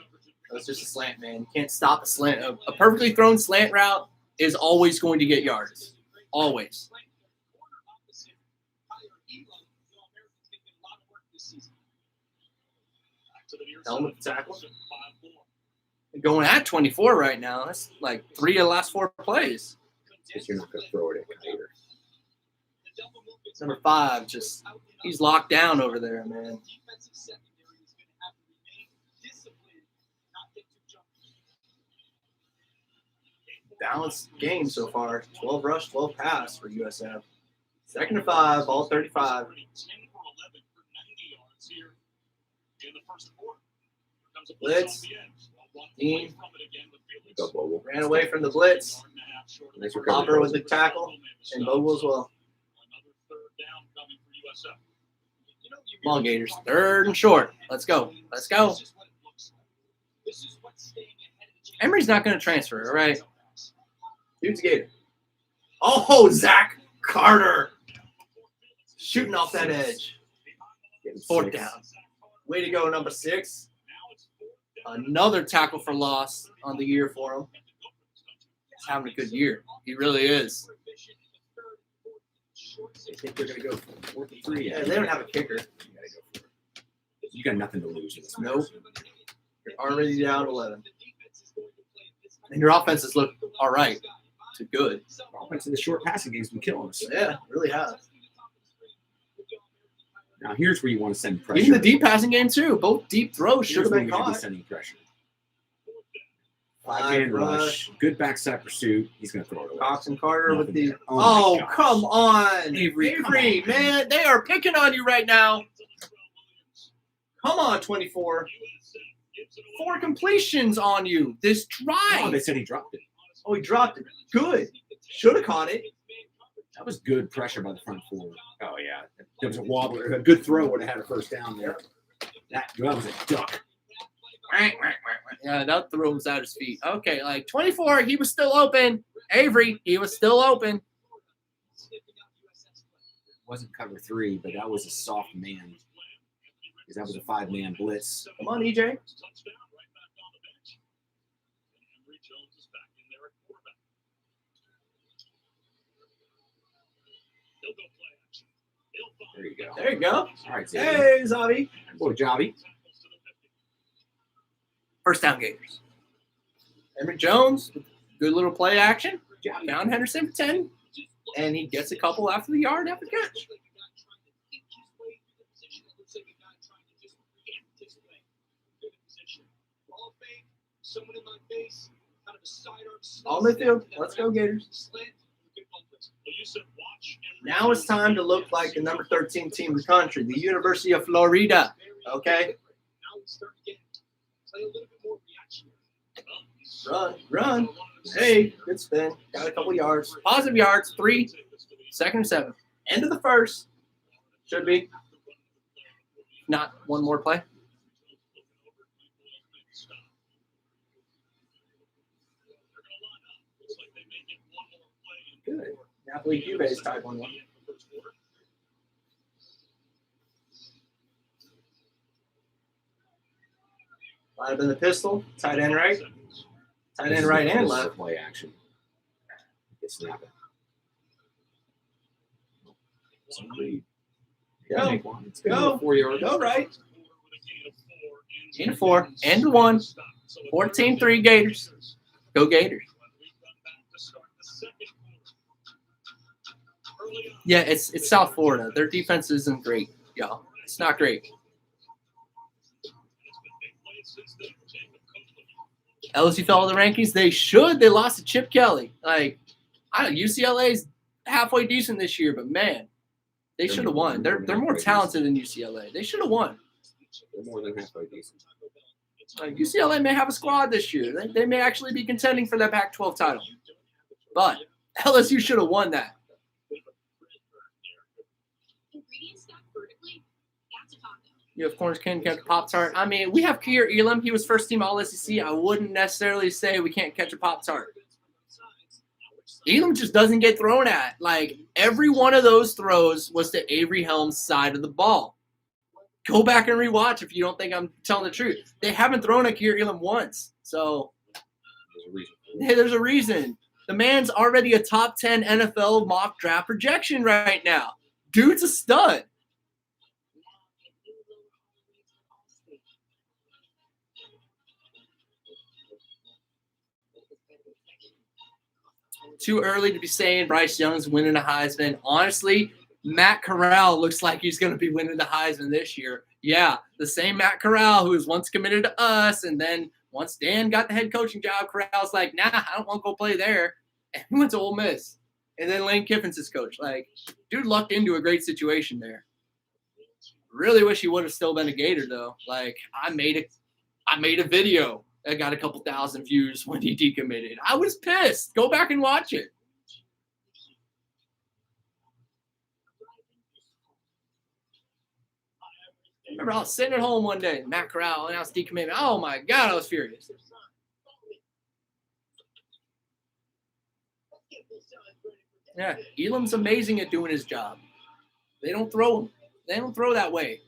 That was just a slant, man. You can't stop a slant. A perfectly thrown slant route is always going to get yards. Always. Helm with the tackle. Going at 24 right now. That's like 3 of the last 4 plays. Because you're not going to throw it at Gator. Number 5, just he's locked down over there, man. Balanced game so far. 12 rush, 12 pass for USF. Second and 5, ball 35. Blitz. Dean Go Bogle. ran away from the blitz. Nice recovery. Hopper with the tackle, and Bogle as well. Come on, Gators. 3rd and short. Let's go. Let's go. Emory's not going to transfer, all right? Dude's Gator. Oh, Zach Carter. Shooting off that edge. 4th down. Way to go, number 6. Another tackle for loss on the year for him. He's having a good year. He really is. I think they're going to go for 4th and 3. Yeah, they don't have a kicker. You gotta go for it. You got nothing to lose in this. Nope. You're already down 11. And your offenses look all right to good. Offense in the short passing game's been killing us. Yeah, really have. Now here's where you want to send pressure. Even the deep passing game, too. Both deep throws should Here's have where been you should be caught. sending pressure. 5-man 5-man rush. Good backside pursuit. He's going to throw it away. Cox and Carter with the. Nothing. Oh, Oh, my gosh. come on. Avery, come on, man. They are picking on you right now. Come on, 24. 4 completions on you this drive. Oh, they said he dropped it. Oh, he dropped it. Good. Should have caught it. That was good pressure by the front 4. Oh, yeah. There was a wobbler. A good throw would have had a first down there. That was a duck. Yeah, that threw him out his feet. Okay, like 24, he was still open. Avery, he was still open. Wasn't cover 3, but that was a soft man. Because that was a 5-man blitz. Come on, EJ. There you go. There you go. All right, Xavier. Hey, Zavi. Boy, Jobby. First down Gators. Emory Jones, good little play action. Down Henderson for 10. And he gets a couple after the yard after catch. All midfield. Let's go, Gators. Now it's time to look like the number 13 team in the country, the University of Florida. Okay? Run. Hey, good spin. Got a couple yards. Positive yards. 3. Second and 7. End of the first. Should be. Not one more play. Good. Napoli Cubase type 1-1. Line up in the pistol. Tight end right. Tight end right and left. Play action. Snap it. Go. It's Go. 4 yards. Go right. Gain of 4. End of 1. 14-3 Gators. Go Gators. Yeah, it's South Florida. Their defense isn't great, y'all. It's not great. LSU fell in the rankings. They should. They lost to Chip Kelly. Like, I don't know. UCLA's halfway decent this year, but man, they should have won. They're more talented than UCLA. They should have won. They're more than halfway decent. Like, UCLA may have a squad this year. They may actually be contending for that Pac-12 title. But LSU should have won that. You have corners, can catch a Pop-Tart. I mean, we have Kier Elam. He was first team All-SEC. I wouldn't necessarily say we can't catch a Pop-Tart. Elam just doesn't get thrown at. Like, every one of those throws was to Avery Helms' side of the ball. Go back and rewatch if you don't think I'm telling the truth. They haven't thrown at Kier Elam once. So, there's a reason. The man's already a top 10 NFL mock draft projection right now. Dude's a stud. Too early to be saying Bryce Young's winning a Heisman. Honestly, Matt Corral looks like he's going to be winning the Heisman this year. Yeah, the same Matt Corral who was once committed to us, and then once Dan got the head coaching job, Corral's like, nah, I don't want to go play there. And he went to Ole Miss. And then Lane Kiffin's his coach. Like, dude lucked into a great situation there. Really wish he would have still been a Gator, though. Like, I made a video. I got a couple thousand views when he decommitted. I was pissed. Go back and watch it. Remember, I was sitting at home one day. Matt Corral announced decommitment. Oh, my God, I was furious. Yeah, Elam's amazing at doing his job. They don't throw him. They don't throw that way.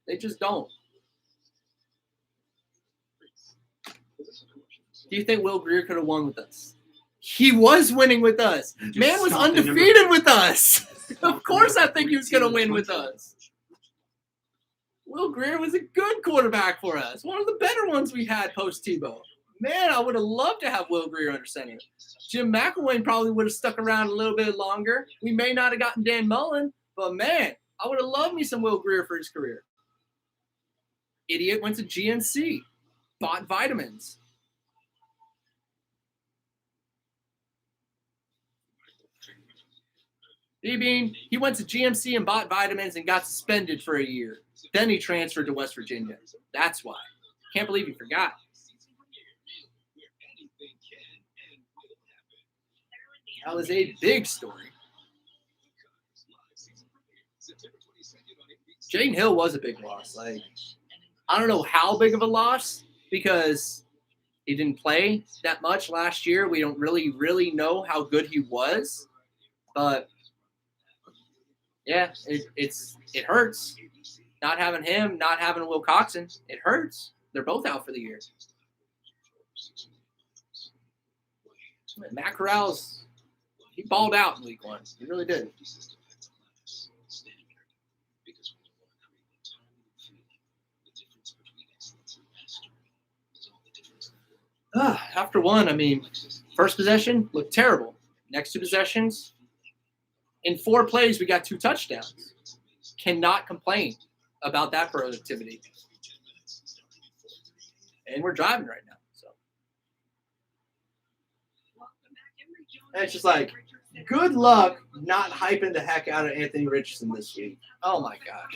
They just don't. Do you think Will Grier could have won with us? He was winning with us. Man was undefeated with us. Of course I think he was going to win with us. Will Grier was a good quarterback for us. One of the better ones we had post-Tebow. Man, I would have loved to have Will Grier under center. Jim McElwain probably would have stuck around a little bit longer. We may not have gotten Dan Mullen, but man, I would have loved me some Will Grier for his career. Idiot went to GNC. Bought vitamins. D-Bean, he went to GMC and bought vitamins and got suspended for a year. Then he transferred to West Virginia. That's why. Can't believe he forgot. That was a big story. Jaden Hill was a big loss. Like, I don't know how big of a loss because he didn't play that much last year. We don't really know how good he was. But yeah, it hurts. Not having him, not having Will Coxon, it hurts. They're both out for the year. Matt Corral's, he balled out in week 1. He really did. After 1, I mean, first possession looked terrible. Next 2 possessions, in 4 plays, we got 2 touchdowns. Cannot complain about that productivity. And we're driving right now. So and it's just like Good luck not hyping the heck out of Anthony Richardson this week. Oh my gosh.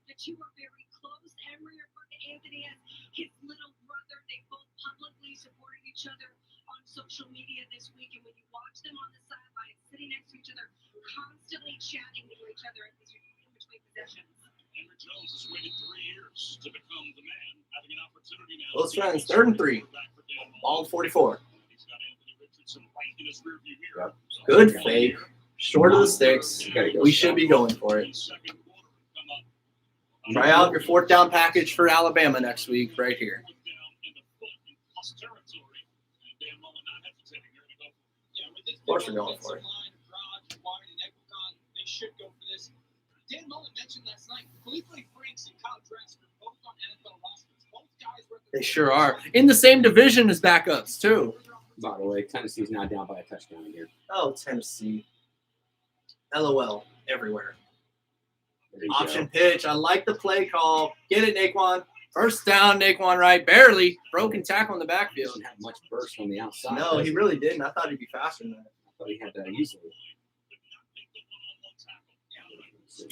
That you were very close. Emery referred to Anthony as his little brother. They both publicly supported each other on social media this week. And when you watch them on the sidelines, sitting next to each other, constantly chatting to each other in between possessions. Henry Jones has waited 3 years to become the man, having an opportunity now. Close friends, 3rd and 3. Ball 44. He's got Anthony Richardson right in his rearview mirror. Good fake. Short of the sticks. We should be going for it. Try out your 4th down package for Alabama next week right here. Of course we're going for it. They should go for this. Dan Mullen mentioned last night, Cleveland Franks in contrast are both on NFL rosters. Both guys were They sure are. In the same division as backups, too. By the way, Tennessee's now down by a touchdown here. Oh, Tennessee. LOL everywhere. There you Option go. pitch. I like the play call. Get it, Naquan. First down, Naquan Wright. Barely. Broken tackle in the backfield. Doesn't have much burst on the outside. No, he really didn't. I thought he'd be faster than that. I thought he had that easily.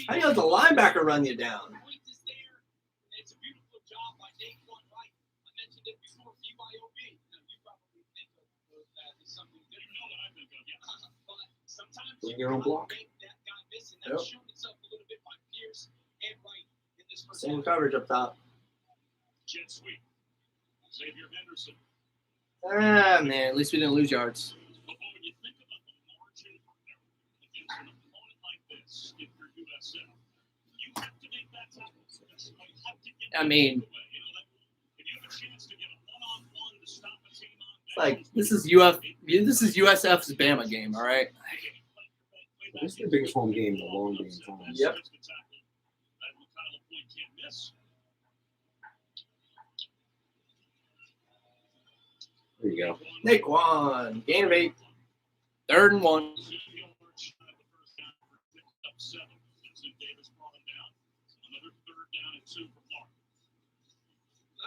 How do you let the linebacker run you down? point is there. It's a beautiful job by Daquan Wright. I mentioned it before, BYOB. Now, you probably think of that as something different. You know what I think of, yeah. But sometimes Bring your own block. make that guy miss, and that's Yep. shown itself a little bit by Pierce and Wright in this first Same half. coverage up top. Jet sweep. Xavier Henderson. Ah, man. At least we didn't lose yards. But when you think about the margin for error against an opponent like this, if you're USF, you have to make that tackle. You have to get I mean, that away. You know, if you have a chance to get a one-on-one to stop a team on it's like this is USF's Bama game, all right? This is the biggest home game in a long game time. Yep. There you go. Naquan. Gain of 8. 3rd and 1. Not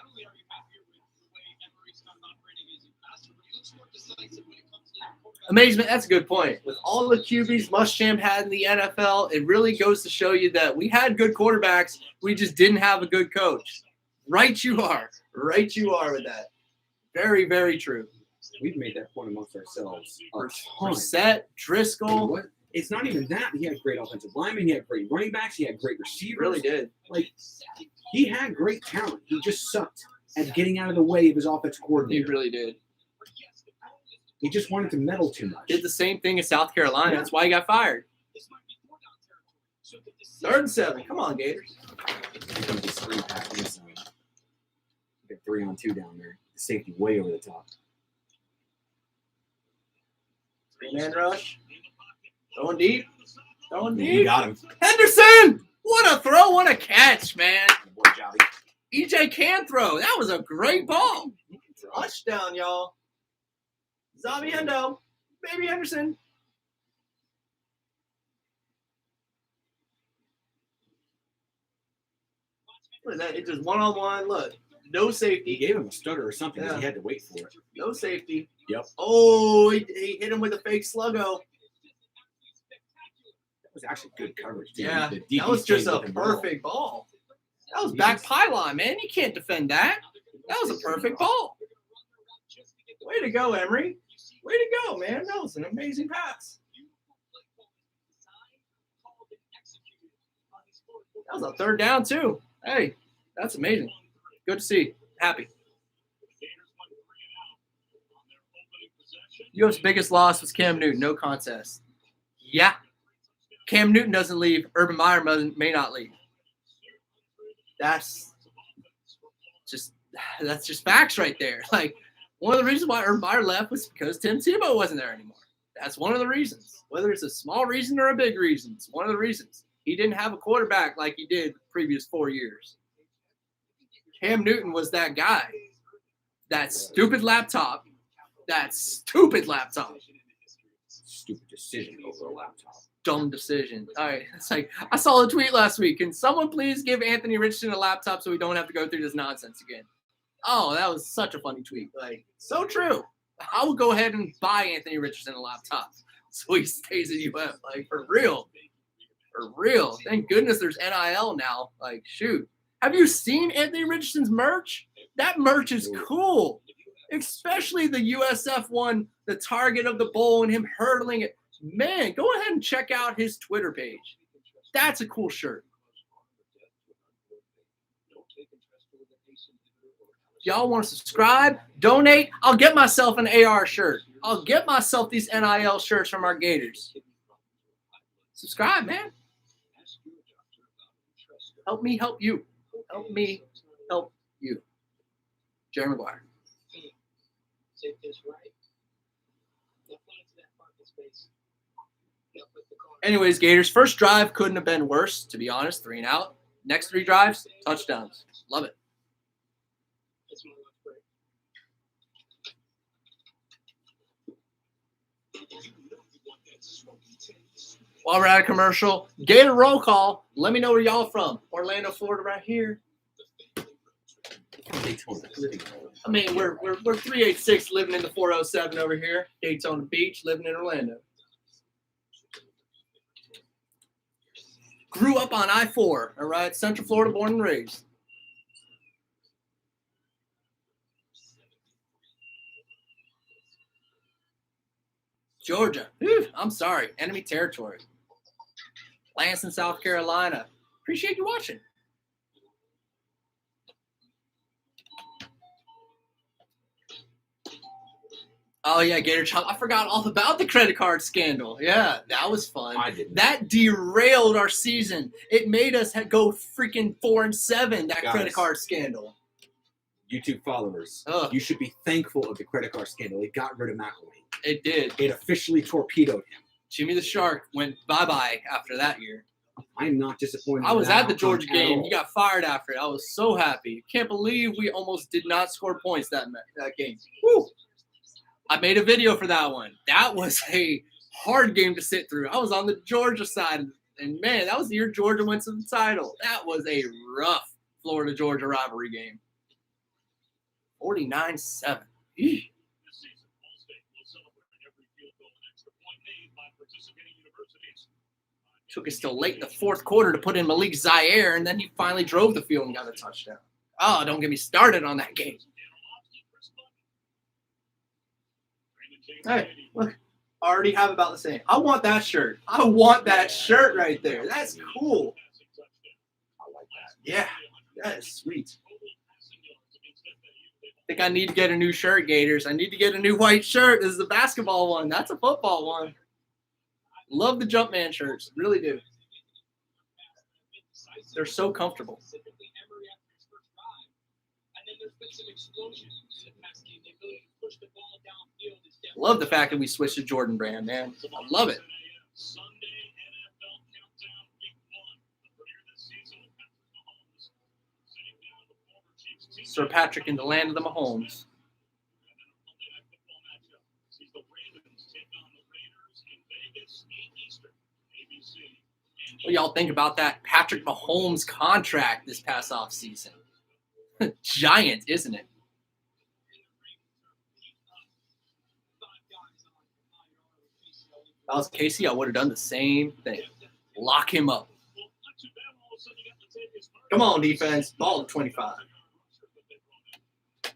only are you happier with the way Emery's not operating as a passer, but he looks more decisive when it comes to the quarterback. Amazement. That's a good point. With all the QBs Muschamp had in the NFL, it really goes to show you that we had good quarterbacks. We just didn't have a good coach. Right you are. Right you are with that. Very, very true. We've made that point amongst ourselves a ton. Brissett, Driscoll. What? It's not even that. He had great offensive linemen. He had great running backs. He had great receivers. Really did. Like, he had great talent. He just sucked at getting out of the way of his offensive He coordinator. really did. He just wanted to meddle too much. Did the same thing in South Carolina. That's why he got fired. This might be 4 down territory. So the decision 3rd and 7. Come on, Gators. This 3-pack inside. You got 3-on-2 down there. The safety way over the top. 3-man rush. Throwing deep. Throwing You deep. got him. Henderson! What a throw. What a catch, man. Good boy, Jolly. EJ can throw. That was a great ball. Touchdown, y'all. Zabiendo. Baby Henderson. Look at that. It's just one-on-one. Look. No He safety. gave him a stutter or something because Yeah. he had to wait for it. No safety. Yep. Oh, he hit him with a fake sluggo. That was actually good coverage, too. Yeah, The that was DB just stayed a with him well. perfect ball. That was back pylon, man. You can't defend that. That was a perfect ball. Way to go, Emery. Way to go, man. That was an amazing pass. That was a 3rd down, too. Hey, that's amazing. Good to see. Happy. UF's biggest loss was Cam Newton. No contest. Yeah. Cam Newton doesn't leave. Urban Meyer may not leave. That's just facts right there. Like, one of the reasons why Urban Meyer left was because Tim Tebow wasn't there anymore. That's one of the reasons. Whether it's a small reason or a big reason, it's one of the reasons. He didn't have a quarterback like he did the previous 4 years. Cam Newton was that guy. That stupid laptop. Stupid decision over a laptop. Dumb decision. All right. It's like, I saw a tweet last week. Can someone please give Anthony Richardson a laptop so we don't have to go through this nonsense again? Oh, that was such a funny tweet. Like, so true. I would go ahead and buy Anthony Richardson a laptop. so he stays at UF. Like, for real. For real. Thank goodness there's NIL now. Like, shoot. Have you seen Anthony Richardson's merch? That merch is cool. Especially the USF one, the target of the bowl and him hurdling it. Man, go ahead and check out his Twitter page. That's a cool shirt. Y'all want to subscribe, donate, I'll get myself an AR shirt. I'll get myself these NIL shirts from our Gators. Subscribe, man. Help me help you. Help me help you. Jerry Maguire. Anyways, Gators, first drive couldn't have been worse, to be honest. 3 and out. Next 3 drives, touchdowns. Love it. While we're at a commercial, Gator roll call. Let me know where y'all from. Orlando, Florida, right here. I mean, we're 386 living in the 407 over here. Daytona Beach, living in Orlando. Grew up on I-4, all right? Central Florida, born and raised. Georgia. Whew, I'm sorry. Enemy territory. Lansing, South Carolina. Appreciate you watching. Oh, yeah, Gator Chop. I forgot all about the credit card scandal. Yeah, that was fun. I didn't. That derailed our season. It made us go freaking 4-7, that Guys. credit card scandal. YouTube followers, Ugh. you should be thankful of the credit card scandal. It got rid of McElwain. It did. It officially torpedoed him. Jimmy the Shark went bye-bye after that year. I'm not disappointed. I in was that at the outcome Georgia at game. all. He got fired after it. I was so happy. Can't believe we almost did not score points that game. Woo! I made a video for that one. That was a hard game to sit through. I was on the Georgia side, and man, that was the year Georgia went to the title. That was a rough Florida-Georgia rivalry game. 49-7. Eesh. This season, Ball State will celebrate every field goal and extra point made by participating universities. Took us till late in the fourth quarter to put in Malik Zaire, and then he finally drove the field and got a touchdown. Oh, don't get me started on that game. Hey, look, I already have about the same. I want that shirt. I want that shirt right there. That's cool. I like that. Yeah, that is sweet. I think I need to get a new shirt, Gators. I need to get a new white shirt. This is the basketball one. That's a football one. Love the Jumpman shirts. Really do. They're so comfortable. Love the fact that we switched to Jordan Brand, man. I love it. Sunday NFL countdown week 1. The premiere this season with Patrick Mahomes sitting down with former Chiefs teammate Sir Patrick in the land of the Mahomes. And then a Monday Night Football matchup sees the Ravens take on the Raiders in Vegas, 8 Eastern, ABC. What do y'all think about that Patrick Mahomes contract this past offseason? Giant, isn't it? If I was Casey, I would have done the same thing. Lock him up. Come on, defense. Ball to 25.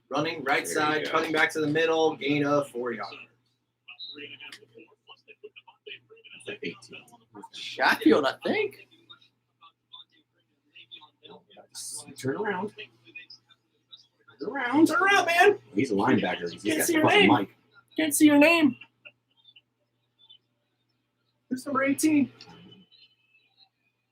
Running right There side, you go. cutting back to the middle, gain of 4 yards. Like 18. Sheffield, I think. Turn around. Turn around, man. He's a linebacker. He's Can't got see the your fucking name. mic. Can't see your name. Who's number 18?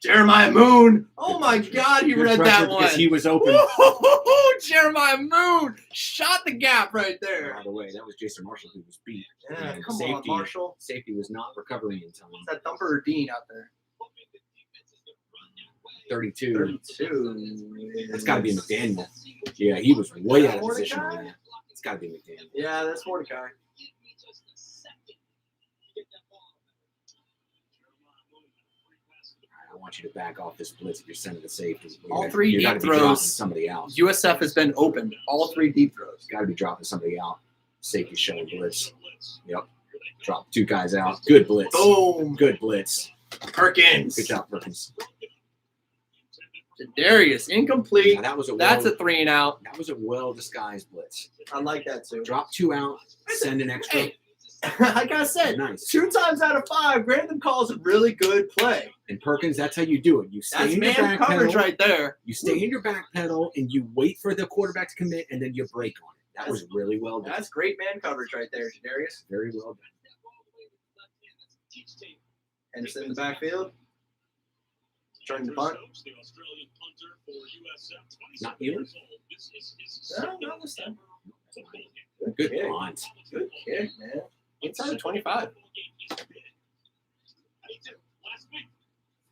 Jeremiah Moon. Oh my God, he Good read pressure that one. because he was open. Woo-hoo-hoo-hoo, Jeremiah Moon shot the gap right there. By the way, that was Jason Marshall who was beat. Yeah, And come safety, on, Marshall. Safety was not recovering in time. Is that Thumper or Dean out there? 32. 32. That's got to be McDaniel. Yeah, he was way out of Mordecai? position right now. It's got to be McDaniel. Yeah, that's Mordecai. I want you to back off this blitz if you're sending the safety. All three you deep gotta be dropping throws. somebody out. USF has been open. All 3 deep throws. Got to be dropping somebody out. Safety showing blitz. Yep. Drop 2 guys out. Good blitz. Boom. Good blitz. Perkins. Good job, Perkins. Darius, incomplete. Now, that was a That's a 3 and out. That was a well-disguised blitz. I like that too. Drop 2 out. Send an extra. Hey, like I said, Nice. 2 times out of 5, Grantham calls a really good play. And Perkins, that's how you do it. You stay That's in your man back coverage pedal. right there. You stay in your back pedal and you wait for the quarterback to commit, and then you break on it. That was really well done. That's great man coverage right there, Darius. Very well done. Henderson in the backfield. Trying to punt. The Australian punter for USF. Not you. No, not this time. Good kick. punt. Good kick, man. Inside of 25. Last week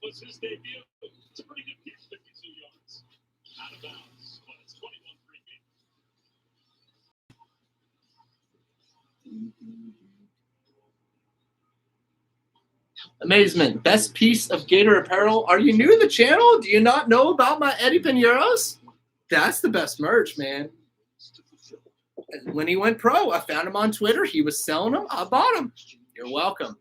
was his debut. It's a pretty good kick, 52 yards. Out of bounds, but it's 21-3 game. Amazement. Best piece of Gator apparel. Are you new to the channel? Do you not know about my Eddie Pineros? That's the best merch, man. When he went pro, I found him on Twitter. He was selling them. I bought them. You're welcome.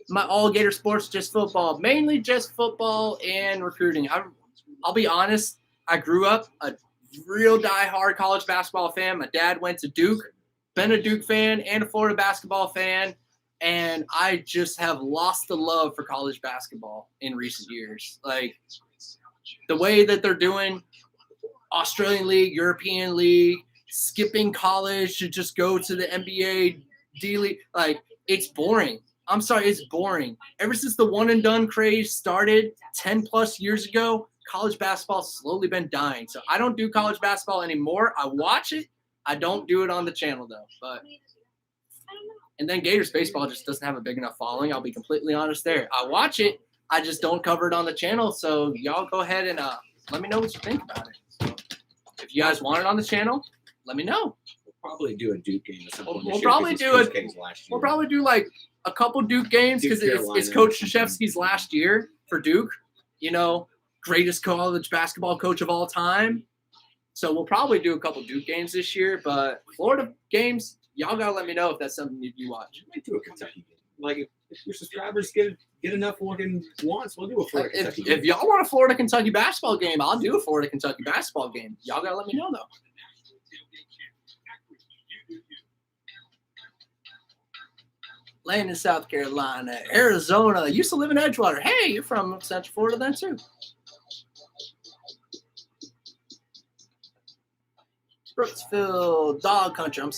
My all Gator sports, just football. Mainly just football and recruiting. I'll be honest. I grew up a real diehard college basketball fan. My dad went to Duke. Been a Duke fan and a Florida basketball fan, and I just have lost the love for college basketball in recent years. Like the way that they're doing Australian League, European League, skipping college to just go to the NBA D League, like it's boring. I'm sorry, it's boring. Ever since the one and done craze started 10 plus years ago, college basketball's slowly been dying. So I don't do college basketball anymore. I watch it. I don't do it on the channel though, and then Gators baseball just doesn't have a big enough following. I'll be completely honest there. I watch it. I just don't cover it on the channel. So y'all go ahead and let me know what you think about it. So if you guys want it on the channel, let me know. We'll probably do a Duke game or something. We'll probably do it. We'll probably do like a couple Duke games because it's Coach Krzyzewski's last year for Duke. You know, greatest college basketball coach of all time. So we'll probably do a couple Duke games this year, but Florida games, y'all gotta let me know if that's something you watch. We might do a Kentucky game. Like if your subscribers get enough fucking wants, we'll do a Florida Kentucky game. If y'all want a Florida Kentucky basketball game, I'll do a Florida Kentucky basketball game. Y'all gotta let me know though. Landon, South Carolina, Arizona. Used to live in Edgewater. Hey, you're from Central Florida then too. Brooksville, dog country. I'm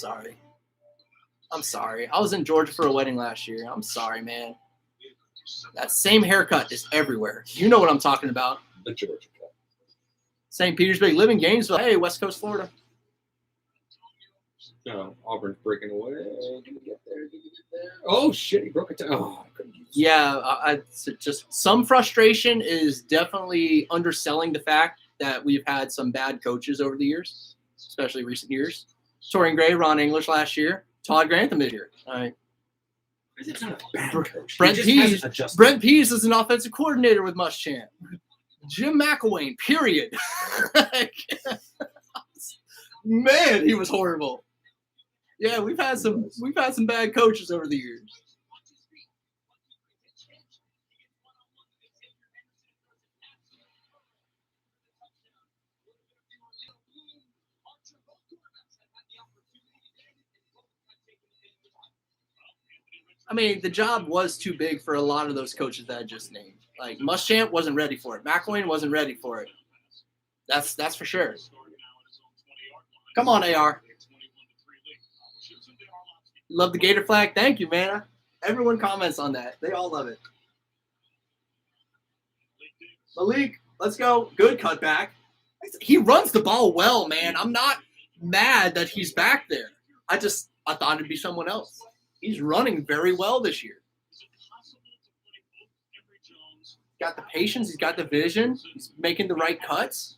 sorry. I was in Georgia for a wedding last year. I'm sorry, man. That same haircut is everywhere. You know what I'm talking about. The Georgia cut. St. Petersburg, live in Gainesville. Hey, West Coast Florida. No, Auburn's breaking away. Did we get there? Oh, shit. He broke it down. Oh, I couldn't use it. Yeah, just some frustration is definitely underselling the fact that we've had some bad coaches over the years, especially recent years. Torian Gray, Ron English last year, Todd Grantham this year. All right. It's not a bad coach. Brent Pease is an offensive coordinator with Muschamp. Jim McElwain, period. Man, he was horrible. Yeah, we've had some bad coaches over the years. I mean, the job was too big for a lot of those coaches that I just named. Like Muschamp wasn't ready for it. McElwain wasn't ready for it. That's for sure. Come on, AR. Love the Gator flag. Thank you, man. Everyone comments on that. They all love it. Malik, let's go. Good cutback. He runs the ball well, man. I'm not mad that he's back there. I thought it'd be someone else. He's running very well this year. Got the patience. He's got the vision. He's making the right cuts.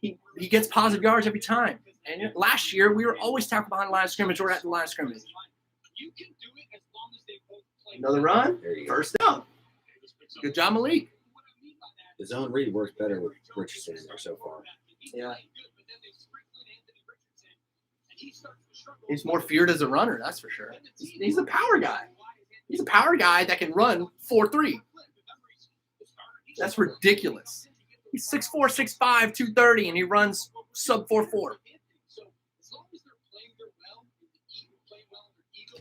He gets positive yards every time. And last year, we were always tackled behind the line of scrimmage or at the line of scrimmage. Another run. First down. Good job, Malik. The zone read works better with Richardson in there so far. Yeah. He's more feared as a runner, that's for sure. He's a power guy. He's a power guy that can run 4.3. That's ridiculous. He's 6'4", 6'5", 230, and he runs sub 4.4.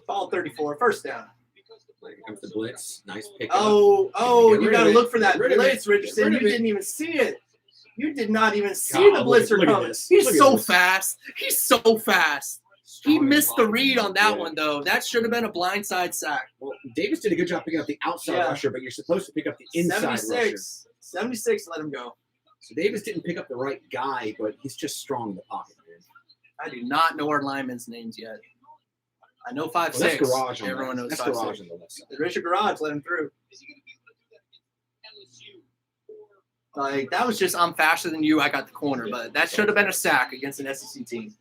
Ball 34, first down. Here comes the blitz. Nice pick. Oh, Get you rid got to of it. look for that Get rid of blitz, it. Richardson. Get rid You of it. didn't even see it. You did not even see God, the look blitzer at coming. this. He's Look at so this. fast. He's so fast. He missed the read on that one, though. That should have been a blindside sack. Well, Davis did a good job picking up the outside Yeah. rusher, but you're supposed to pick up the inside rusher. 76, let him go. So Davis didn't pick up the right guy, but he's just strong in the pocket, man. I do not know our linemen's names yet. I know 5'6". Well, that's Garage on Everyone the, knows that's 5'6". Garage on the left side. Richard Garage let him through. Is he going to be able to do that against LSU? Like, that was just, I'm faster than you, I got the corner. But that should have been a sack against an SEC team.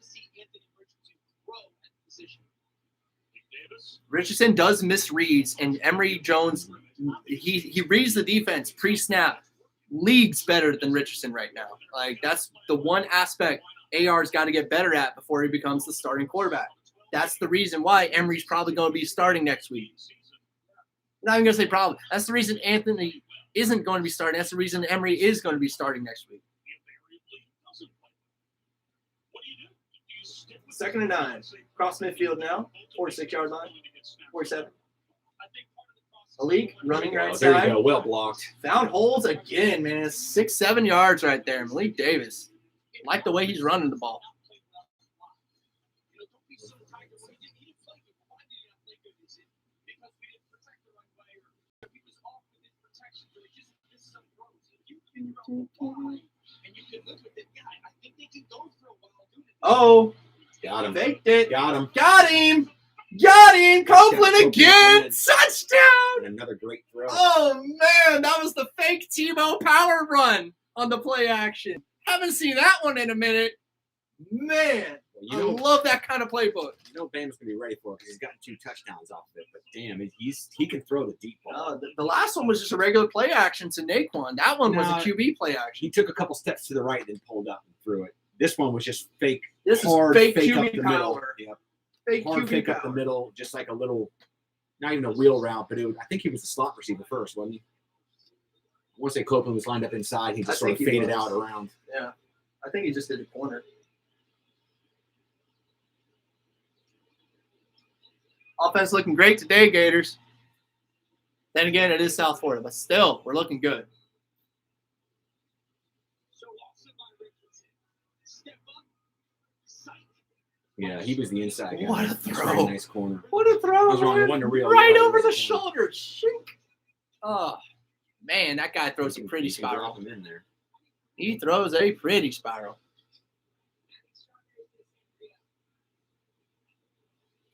Richardson does miss reads, and Emory Jones, he reads the defense pre-snap. Leagues better than Richardson right now. Like, that's the one aspect AR's got to get better at before he becomes the starting quarterback. That's the reason why Emory's probably going to be starting next week. I'm not even going to say probably. That's the reason Anthony isn't going to be starting. That's the reason Emory is going to be starting next week. 2nd and 9. Cross midfield now. 46-yard line. 47. Malik running right Oh, there you side. go. Well blocked. Found holes again, man. It's 6-7 yards right there. Malik Davis. Like the way he's running the ball. Oh, Got him. faked it. Got him. Got him. Got him. Copeland Copeland again. again. Touchdown. And another great throw. Oh, man. That was the fake Tebow power run on the play action. Haven't seen that one in a minute. Man, Well, you know, I love that kind of playbook. you know Bama's gonna be ready for it because he's gotten 2 touchdowns off of it. But damn, he can throw the deep ball. The last one was just a regular play action to Naquan. That one was a No. QB play action. He took a couple steps to the right, then pulled up and threw it. This one was just fake. This is hard fake fake up QB the middle. power. Yep. Fake Hard QB fake up the power. middle, just like a little, not even a wheel route, but I think he was the slot receiver first, wasn't he? I want to say Copeland was lined up inside. He I just sort of think he faded was. out around. Yeah. I think he just did a corner. Offense looking great today, Gators. Then again, it is South Florida, but still, we're looking good. Yeah, he was the inside guy. What a That's throw. very nice corner. What a throw. I was wrong. It man. wasn't a real. Right yeah, it over was the a corner. shoulder. Shink. Oh, man, that guy throws a pretty You can drop spiral. him in there. He throws a pretty spiral.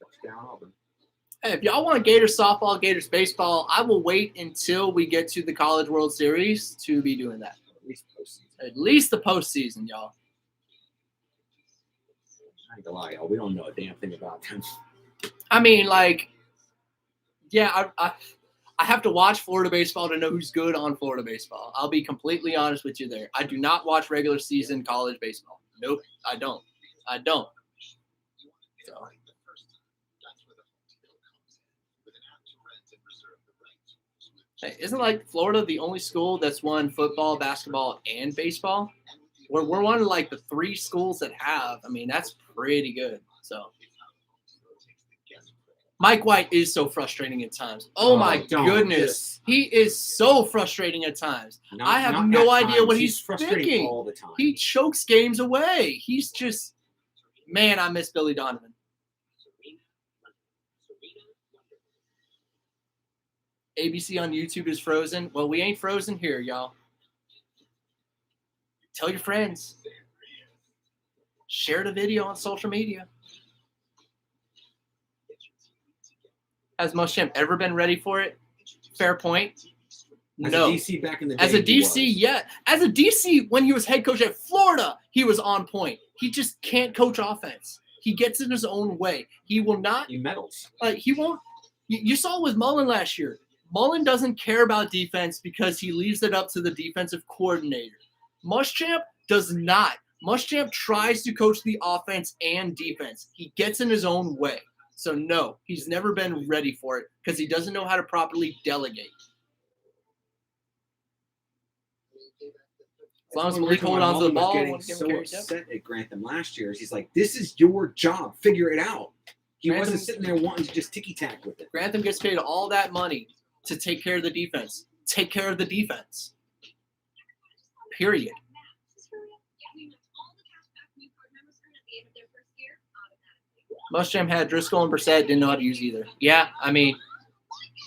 Touchdown Auburn. Hey, if y'all want Gators softball, Gators baseball, I will wait until we get to the College World Series to be doing that. At least postseason. At least the postseason, y'all. I ain't gonna lie, y'all. We don't know a damn thing about them. I mean, like, yeah, I have to watch Florida baseball to know who's good on Florida baseball. I'll be completely honest with you there. I do not watch regular season college baseball. Nope, I don't. So. Hey, isn't like Florida the only school that's won football, basketball, and baseball? We're one of like the 3 schools that have. I mean, that's pretty good. So Mike White is so frustrating at times. Oh my don't. goodness. He is so frustrating at times. I have Not no at idea times. what he's frustrating thinking. all the time. He chokes games away. He's just, man, I miss Billy Donovan. ABC on YouTube is frozen. Well, we ain't frozen here, y'all. Tell your friends. Share the video on social media. Has Muschamp ever been ready for it? Fair point. As No. a DC back in the day. As a he DC, was. yeah. As a DC, when he was head coach at Florida, he was on point. He just can't coach offense. He gets in his own way. He will not. He medals. He won't. You saw with Mullen last year. Mullen doesn't care about defense because he leaves it up to the defensive coordinator. Muschamp does not. Muschamp tries to coach the offense and defense. He gets in his own way. So, no, he's never been ready for it because he doesn't know how to properly delegate. As long as Malik holds on to the ball, getting so upset at Grantham last year is he's like, this is your job. Figure it out. He wasn't sitting there wanting to just ticky-tack with it. Grantham gets paid all that money to take care of the defense. Take care of the defense. Period. Muschamp had Driscoll and Brissett, didn't know how to use either. Yeah, I mean,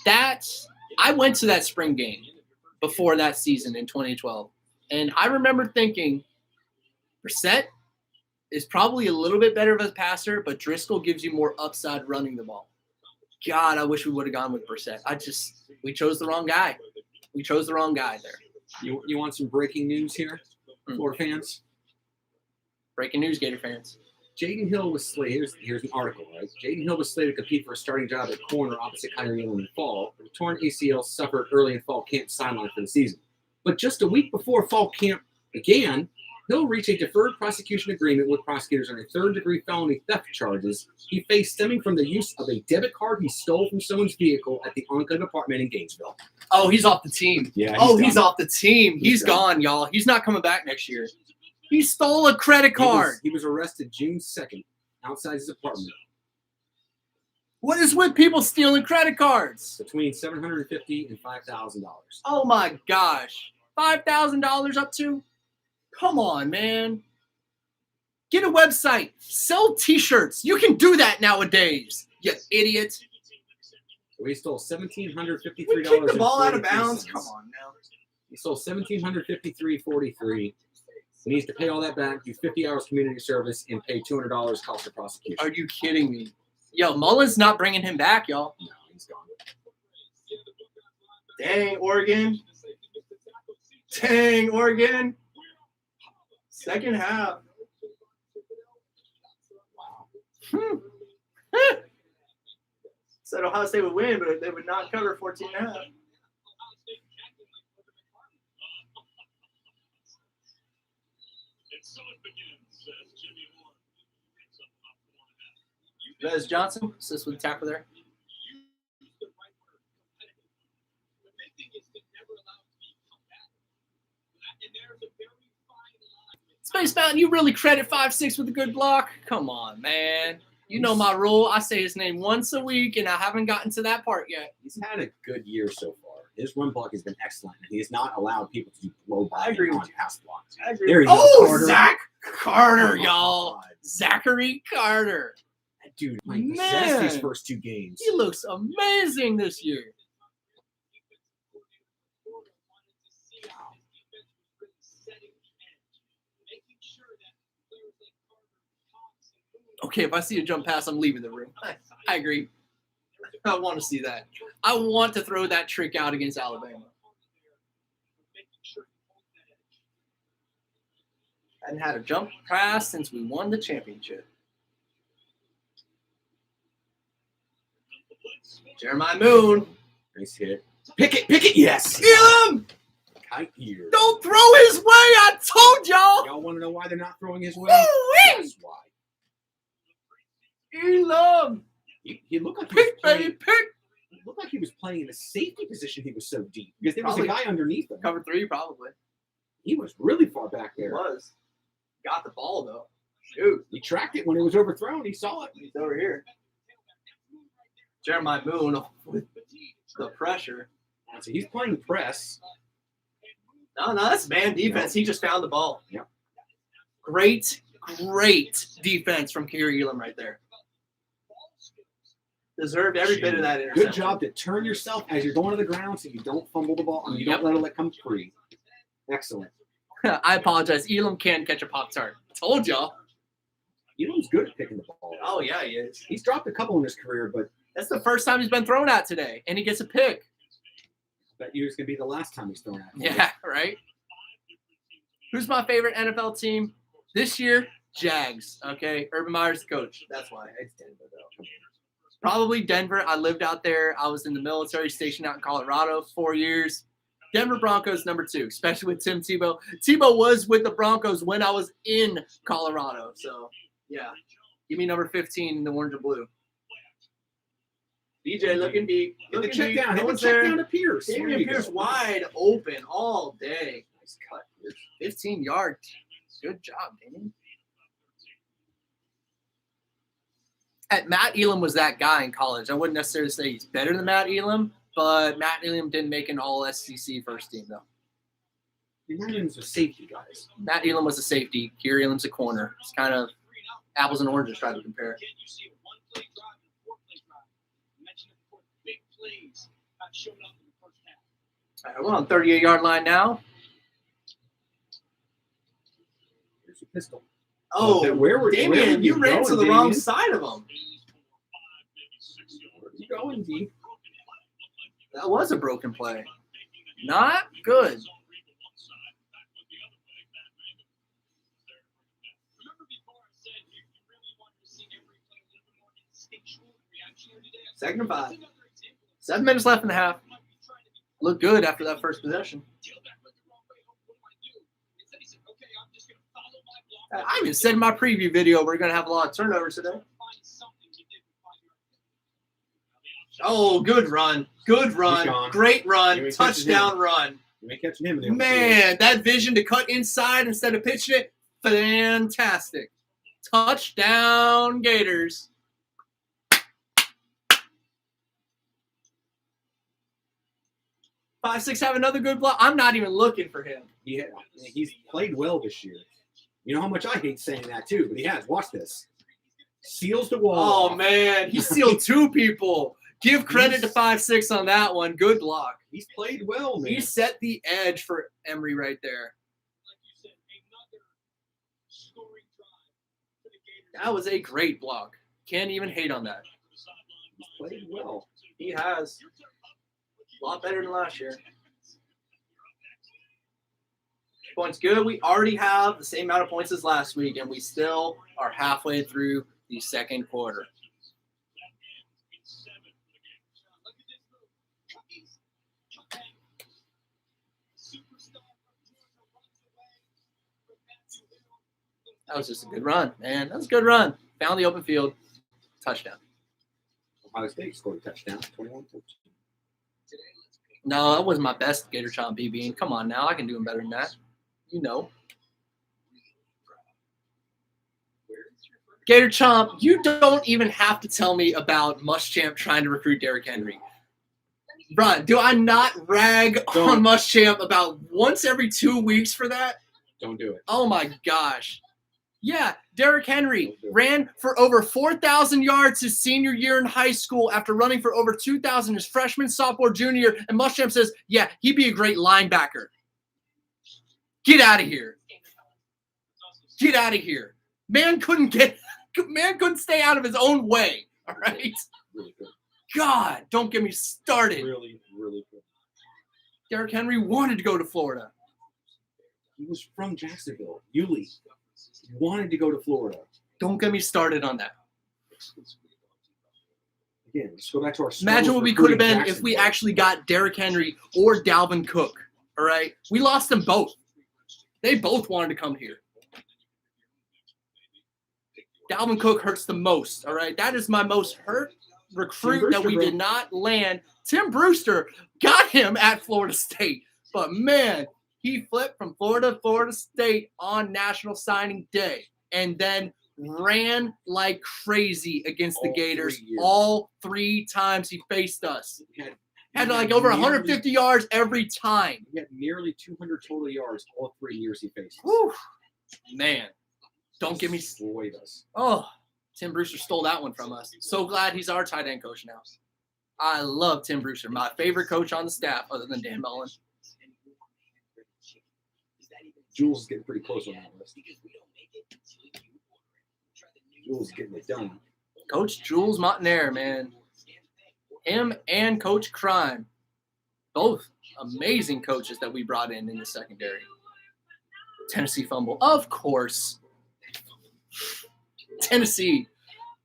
I went to that spring game before that season in 2012, and I remember thinking, Brissett is probably a little bit better of a passer, but Driscoll gives you more upside running the ball. God, I wish we would have gone with Brissett. We chose the wrong guy. We chose the wrong guy there. You want some breaking news here, Florida fans? Breaking news, Gator fans. Jaden Hill was slated. Here's an article, right? Jaden Hill was slated to compete for a starting job at corner opposite Kyrie Elam in fall. The torn ACL suffered early in fall camp sideline for the season. But just a week before fall camp began, Hill reached a deferred prosecution agreement with prosecutors on a third-degree felony theft charges he faced stemming from the use of a debit card he stole from someone's vehicle at the Enclave apartment in Gainesville. Oh, he's off the team. Yeah. He's off the team. He's gone, y'all. He's not coming back next year. He stole a credit card. He was arrested June 2nd outside his apartment. What is with people stealing credit cards? Between $750 and $5,000. Oh my gosh. $5,000 up to? Come on, man. Get a website. Sell t-shirts. You can do that nowadays, you idiot. So he stole $1,753. We kicked the ball out of bounds. Come on now. He stole $1,753.43. He needs to pay all that back, do 50 hours community service, and pay $200 cost of prosecution. Are you kidding me? Yo, Mullen's not bringing him back, y'all. No, he's gone. Dang, Oregon. Dang, Oregon. Second half. Wow. Said Ohio State would win, but they would not cover 14 and a half. So it begins, says Jimmy Moore. Picks up about 4.5. That is Johnson. Assist with the tackle there. Use the right word, competitive. The big thing is to never allow it to be combative. And there's a very fine line. Space Mountain, you really credit 5'6" with a good block? Come on, man. You know my rule. I say his name once a week, and I haven't gotten to that part yet. He's had a good year so far. His run block has been excellent, and he has not allowed people to blow by I agree him with on you. pass blocks. I agree. There he goes, Oh, Carter. Zach Carter, Oh, my y'all. God. Zachary Carter. That dude might Man. possess these first two games. He looks amazing this year. Okay, if I see a jump pass, I'm leaving the room. I agree. I want to see that. I want to throw that trick out against Alabama. Hadn't had a jump pass since we won the championship. Jeremiah Moon. Nice hit. Pick it, yes. Get him! Kite ear. Don't throw his way. I told y'all. Y'all want to know why they're not throwing his way? Woo-wee! That's why. Elam. He looked like he was Pick, playing. baby, pick. He looked like he was playing in a safety position. He was so deep because there was Probably. a guy underneath him. Cover 3, probably. He was really far back He there. was. Got the ball, though. Shoot. He tracked it when it was overthrown. He saw it. He's over here. Jeremiah Moon with the pressure. So he's playing press. No, that's man defense. He just found the ball. Yep. Great defense from Kyrie Elam right there. Deserved every bit of that interception. Good job to turn yourself as you're going to the ground so you don't fumble the ball and you don't let it come free. Excellent. I apologize. Elam can catch a Pop-Tart. Told y'all. Elam's good at picking the ball. Oh, yeah, he is. He's dropped a couple in his career, but That's the first time he's been thrown at today, and he gets a pick. that year's going to be the last time he's thrown at. Yeah, right? Who's my favorite NFL team this year? Jags, okay? Urban Meyer's the coach. That's why. It's Denver, though. Probably Denver. I lived out there. I was in the military station out in Colorado 4 years. Denver Broncos number 2, especially with Tim Tebow. Tebow was with the Broncos when I was in Colorado. So, yeah. Give me number 15 in the orange and blue. DJ looking deep. Hit the Looking check deep. down. No Hit the one's check there. down to Pierce. There Damian you Pierce go. wide open all day. Nice cut, Pierce. 15 yards. Good job, Damian. Matt Elam was that guy in college. I wouldn't necessarily say he's better than Matt Elam, but Matt Elam didn't make an all-SEC first team, though. Matt Elam's a safety, guys. Matt Elam was a safety. Kiri Elam's a corner. It's kind of apples and oranges trying to compare. Again, you see a one-play drive and a four-play drive. I mentioned it before. Big plays showed up in the first half. All right, we're on 38-yard line now. Here's your pistol. Oh, where were Damian, you ran to the going, wrong Damian? side of him. Where are you going, D? That was a broken play. Not good. Remember before I said you really wanted to see every play a little bit more instinctual and reactionary today? Second and 5. That's another example of 7 minutes left in the half. might be trying to be Looked good after that first possession. deal that with the wrong way. What do I do? Instead, he said, okay, I'm just going to follow my block. I even said in my preview video we're going to have a lot of turnovers today. Find something he did with 5 yards. Oh, good run. Good run. gone. Great run. You ain't catching Touchdown run. You ain't catching him in the open field. Man, that vision to cut inside instead of pitching it, fantastic. Touchdown, Gators. Five, six, have another good block. I'm not even looking for him. He's played well this year. You know how much I hate saying that too, but he has. Watch this. Seals the wall. Oh, man. He sealed 2 people. Give credit to 5'6" on that one. Good block. He's played well, man. He set the edge for Emory right there. Like you said, another scoring drive for the Gators. That was a great block. Can't even hate on that. He's played well. He has. A lot better than last year. Points good. We already have the same amount of points as last week, and we still are halfway through the second quarter. Look at this move. Chucky's Chucky. Superstar from Georgia runs away from Matthew Hill. That was just a good run, man. That was a good run. Found the open field. Touchdown. Ohio State scored a touchdown, 21-14. No, that wasn't my best Gator Chomp BB. Come on now. I can do him better than that. You know. Gator Chomp, you don't even have to tell me about Muschamp trying to recruit Derrick Henry. Bruh, do I not rag on Muschamp about once every 2 weeks for that? Don't do it. Oh my gosh. Yeah, Derrick Henry ran for over 4,000 yards his senior year in high school after running for over 2,000 his freshman, sophomore, junior, and Muschamp says, yeah, he'd be a great linebacker. Get out of here. Get out of here. Man couldn't stay out of his own way. All right. Really good. God, don't get me started. Really, really good. Derrick Henry wanted to go to Florida. He was from Jacksonville. Yulee wanted to go to Florida. Don't get me started on that. Again, let's go back to our Imagine what we could have been if we Jacksonville. actually got Derrick Henry or Dalvin Cook. All right. We lost them both. They both wanted to come here. Dalvin Cook hurts the most. All right. That is my most hurt recruit that we did not land. Tim Brewster got him at Florida State. But man, he flipped from Florida to Florida State on National Signing Day and then ran like crazy against the All Gators 3 years. all 3 times he faced us. He Had like over 150 yards every time. He had nearly 200 total yards all 3 years he faced. Whew. Man, don't get me. Destroyed us. Oh, Tim Brewster stole that one from us. So glad he's our tight end coach now. I love Tim Brewster, my favorite coach on the staff other than Dan Mullen. Jules is getting pretty close on that list. Jules is getting it done. Coach Jules Montaner, man. Him and Coach Crime. Both amazing coaches that we brought in the secondary. Tennessee fumble. Of course. Tennessee.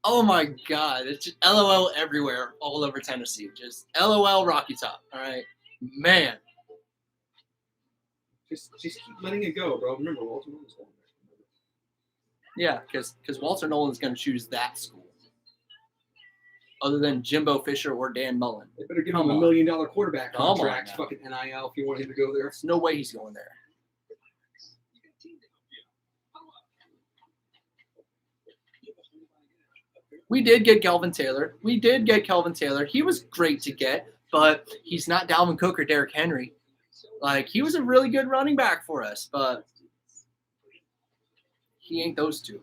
Oh, my God. It's just LOL everywhere all over Tennessee. Just LOL Rocky Top. All right. Man. Just keep letting it go, bro. Remember, Walter Nolan's going there. Yeah, because Walter Nolan's going to choose that school. Other than Jimbo Fisher or Dan Mullen. They better give Come him on. $1 million quarterback Come on contract, now. fucking NIL, if you want him to go there. There's no way he's going there. We did get Kelvin Taylor. He was great to get, but he's not Dalvin Cook or Derrick Henry. Like, he was a really good running back for us, but he ain't those two.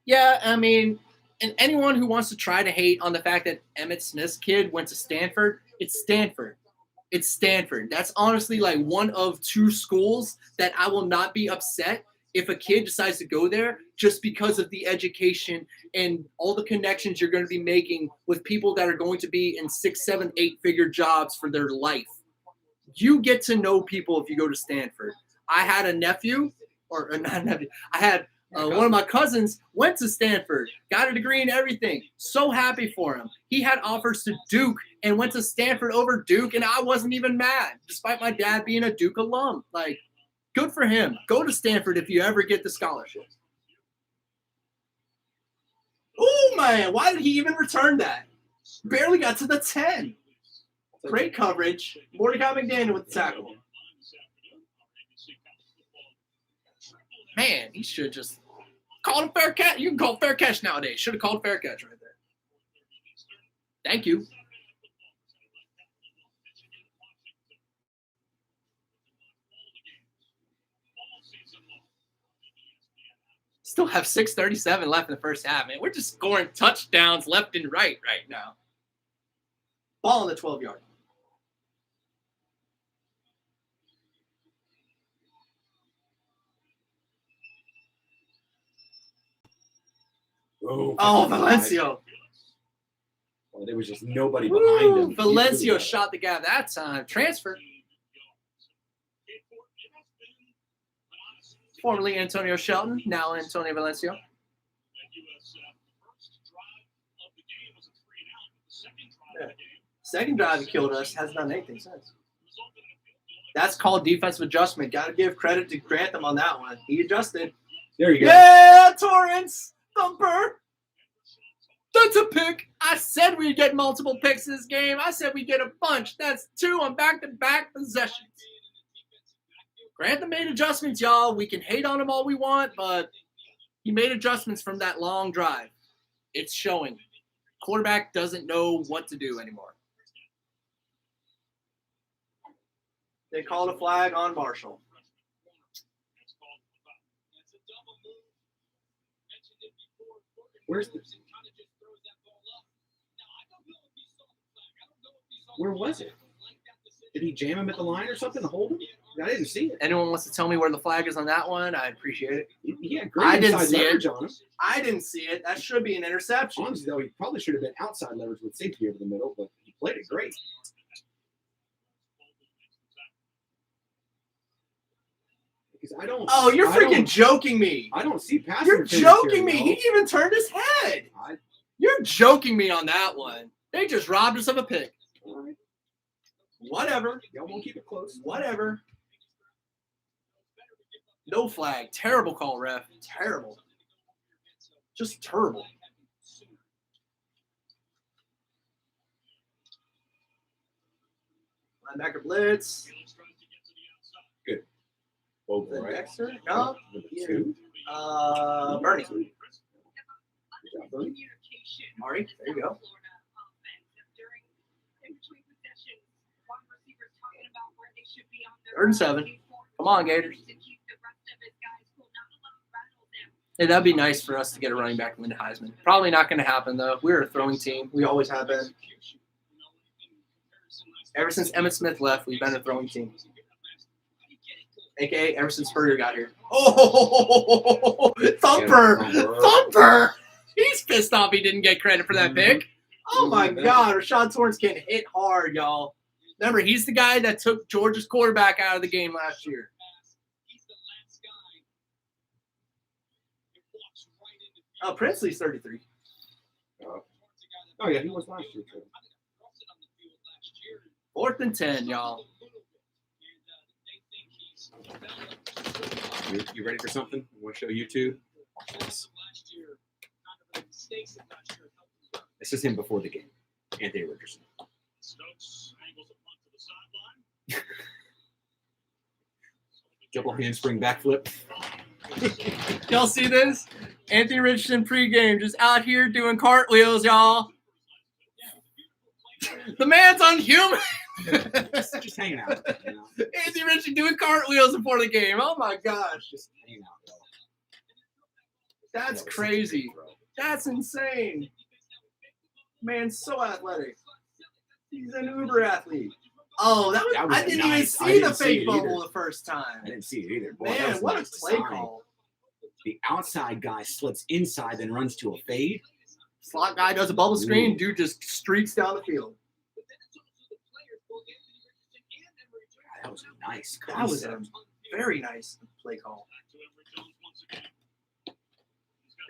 Yeah, I mean, and anyone who wants to try to hate on the fact that Emmitt Smith's kid went to Stanford, it's Stanford. It's Stanford. That's honestly like one of two schools that I will not be upset if a kid decides to go there just because of the education and all the connections you're going to be making with people that are going to be in 6, 7, 8-figure jobs for their life. You get to know people if you go to Stanford. I had a nephew, or not a nephew, I had one of my cousins went to Stanford, got a degree in everything. So happy for him. He had offers to Duke and went to Stanford over Duke, and I wasn't even mad, despite my dad being a Duke alum. Like, good for him. Go to Stanford if you ever get the scholarship. Oh, man, why did he even return that? Barely got to the 10. Great coverage. Mordecai McDaniel with the tackle. Man, he should just call a fair catch. You can call fair catch nowadays. Should have called fair catch right there. Thank you. Still have 6:37 left in the first half, man. We're just scoring touchdowns left and right now. Ball on the 12-yard. Oh, Valencia. Well, there was just nobody behind him. Valencia shot the guy that time. Transfer. Formerly Antonio Shelton, now Antonio Valencia. Yeah. Second drive he killed us. Hasn't done anything since. That's called defensive adjustment. Got to give credit to Grantham on that one. He adjusted. There you go. Yeah, Torrance. Thumper. That's a pick. I said we'd get multiple picks this game. I said we'd get a bunch. That's 2 on back-to-back possessions. Grantham made adjustments, y'all. We can hate on him all we want, but he made adjustments from that long drive. It's showing. Quarterback doesn't know what to do anymore. They called a flag on Marshall. Where was it? Did he jam him at the line or something to hold him? I didn't see it. Anyone wants to tell me where the flag is on that one? I appreciate it. He had great I didn't inside see leverage it. on him. I didn't see it. That should be an interception. Honestly, though, he probably should have been outside leverage with safety over the middle, but he played it great. Because I don't. Oh, you're I freaking don't- joking me. I don't see pass. You're interference joking me. here, He no. even turned his head. You're joking me on that one. They just robbed us of a pick. All right. Whatever. Y'all won't keep it close. Whatever. No flag. Terrible call, ref. Terrible. Just terrible. Linebacker blitz. Good. Bogle, The right? Dexter? No. Number 2. Bernie. Good job, Bernie. Ari, there you go. Third and 7. Come on, Gators. Hey, that'd be nice for us to get a running back win the Heisman. Probably not going to happen, though. We're a throwing team. We always have been. Ever since Emmitt Smith left, we've been a throwing team. AKA ever since Spurrier got here. Oh, Thumper! Thumper! He's pissed off he didn't get credit for that pick. Oh, my God. Rashad Torrance can hit hard, y'all. Remember, he's the guy that took Georgia's quarterback out of the game last year. Oh, Princely's 33. Oh, yeah, he was last year, too. 4th and 10, y'all. You ready for something? I want to show YouTube. Watch this. This is him before the game. Anthony Richardson. Stokes angles a punt to the sideline. Double handspring backflip. Y'all see this? Anthony Richardson pregame just out here doing cartwheels, y'all. The man's unhuman. Just hanging out. You know? Anthony Richardson doing cartwheels before the game. Oh my gosh. Just hanging out, though. That's crazy. That's insane. Man's so athletic. He's an uber athlete. Oh, that was I didn't even see the fake bubble the first time. I didn't see it either. Boy, Man, what a play design. call. The outside guy slips inside, then runs to a fade. Slot guy does a bubble screen. Dude just streaks down the field. That was nice. That was a very nice play call.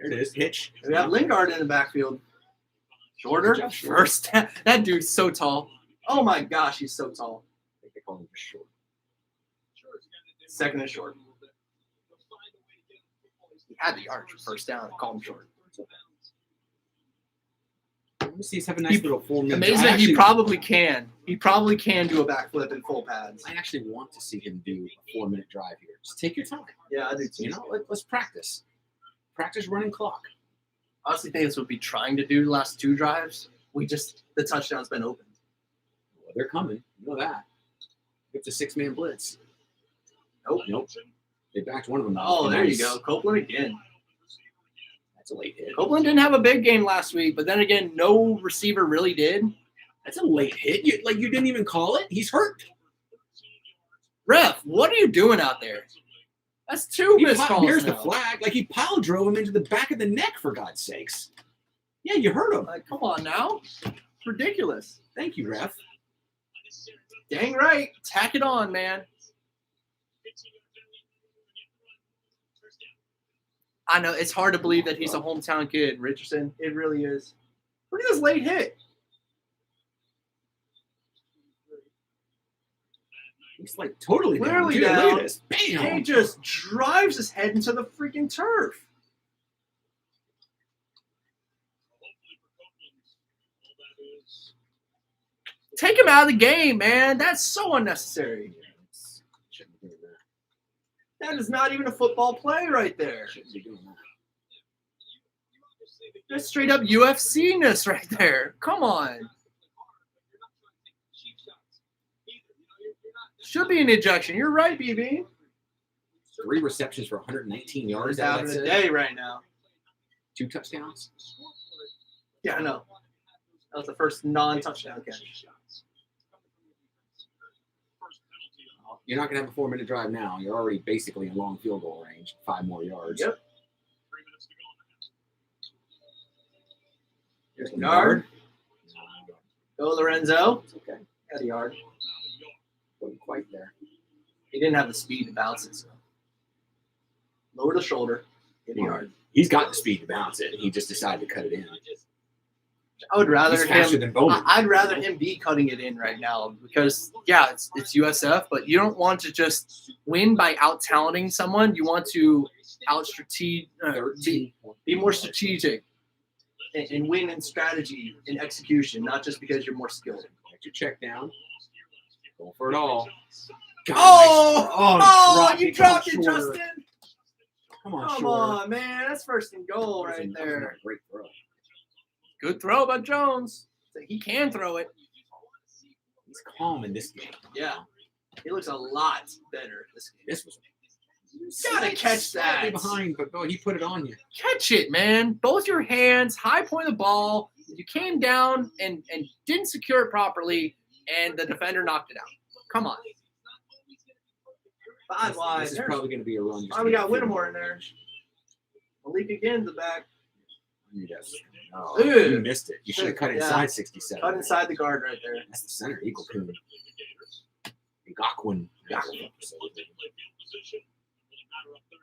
There it is. Hitch. We have Lingard in the backfield. Shorter. First. That dude's so tall. Oh my gosh, he's so tall. I think they call him just short. Second and short. He had the yardage for first down. Call him short. Let me see. He's having a nice little 4 minutes. Amazing. He probably can. He probably can do a backflip in full pads. I actually want to see him do a 4-minute drive here. Just take your time. Yeah, I do too. You know, let's practice. Practice running clock. Honestly, think that's what we're trying to do the last 2 drives. The touchdown's been opened. Well, they're coming. You know that. It's a 6-man blitz. Nope. They backed one of them out. Oh, there you go. Copeland again. That's a late hit. Copeland didn't have a big game last week, but then again, no receiver really did. That's a late hit. You didn't even call it. He's hurt. Ref, what are you doing out there? That's 2 missed calls. Here's the now. flag. Like he pile drove him into the back of the neck, for God's sakes. Yeah, you hurt him. Like, come on now. It's ridiculous. Thank you, ref. Dang right. Tack it on, man. I know it's hard to believe that he's a hometown kid, Richardson. It really is. Look at this late hit. He's like totally Clearly down. Dude, down. look at this. Bam! He just drives his head into the freaking turf. Take him out of the game, man. That's so unnecessary. Shouldn't be doing that. That is not even a football play right there. Shouldn't be doing that. That's straight up UFC-ness right there. Come on. Should be an ejection. You're right, BB. 3 receptions for 119 yards. He's having a day right now. 2 touchdowns. Yeah, I know. That was the first non-touchdown catch. You're not going to have a 4-minute drive now. You're already basically in long field goal range. 5 more yards. Yep. Here's the Yard. Go Lorenzo. It's okay. Got a yard. Wasn't quite there. He didn't have the speed to bounce it, so. Lower the shoulder. Get a yard. He's got the speed to bounce it. He just decided to cut it in. I would rather He's faster than Bowman. I'd rather him be cutting it in right now because, yeah, it's USF, but you don't want to just win by out-talenting someone. You want to be more strategic and win in strategy and execution, not just because you're more skilled. Get your check down. Go for it all. God, Oh, you dropped it, shorter. Justin. Come on, Come shorter. on, man. That's first and goal That was right a there. Great throw. Good throw by Jones. He can throw it. He's calm in this game. Yeah. He looks a lot better this game. This was Gotta catch that. slightly behind, but he put it on you. Catch it, man. Both your hands, high point of the ball. You came down and didn't secure it properly, and the defender knocked it out. Come on. 5 wide. This is probably going to be a run. Oh, we got Whittemore in there. Malik again in the back. Yes. Ooh. Oh, you missed it. You should have cut Yeah. inside 67. Cut inside the guard right there. That's the center. Eagle Coon. Gakwan.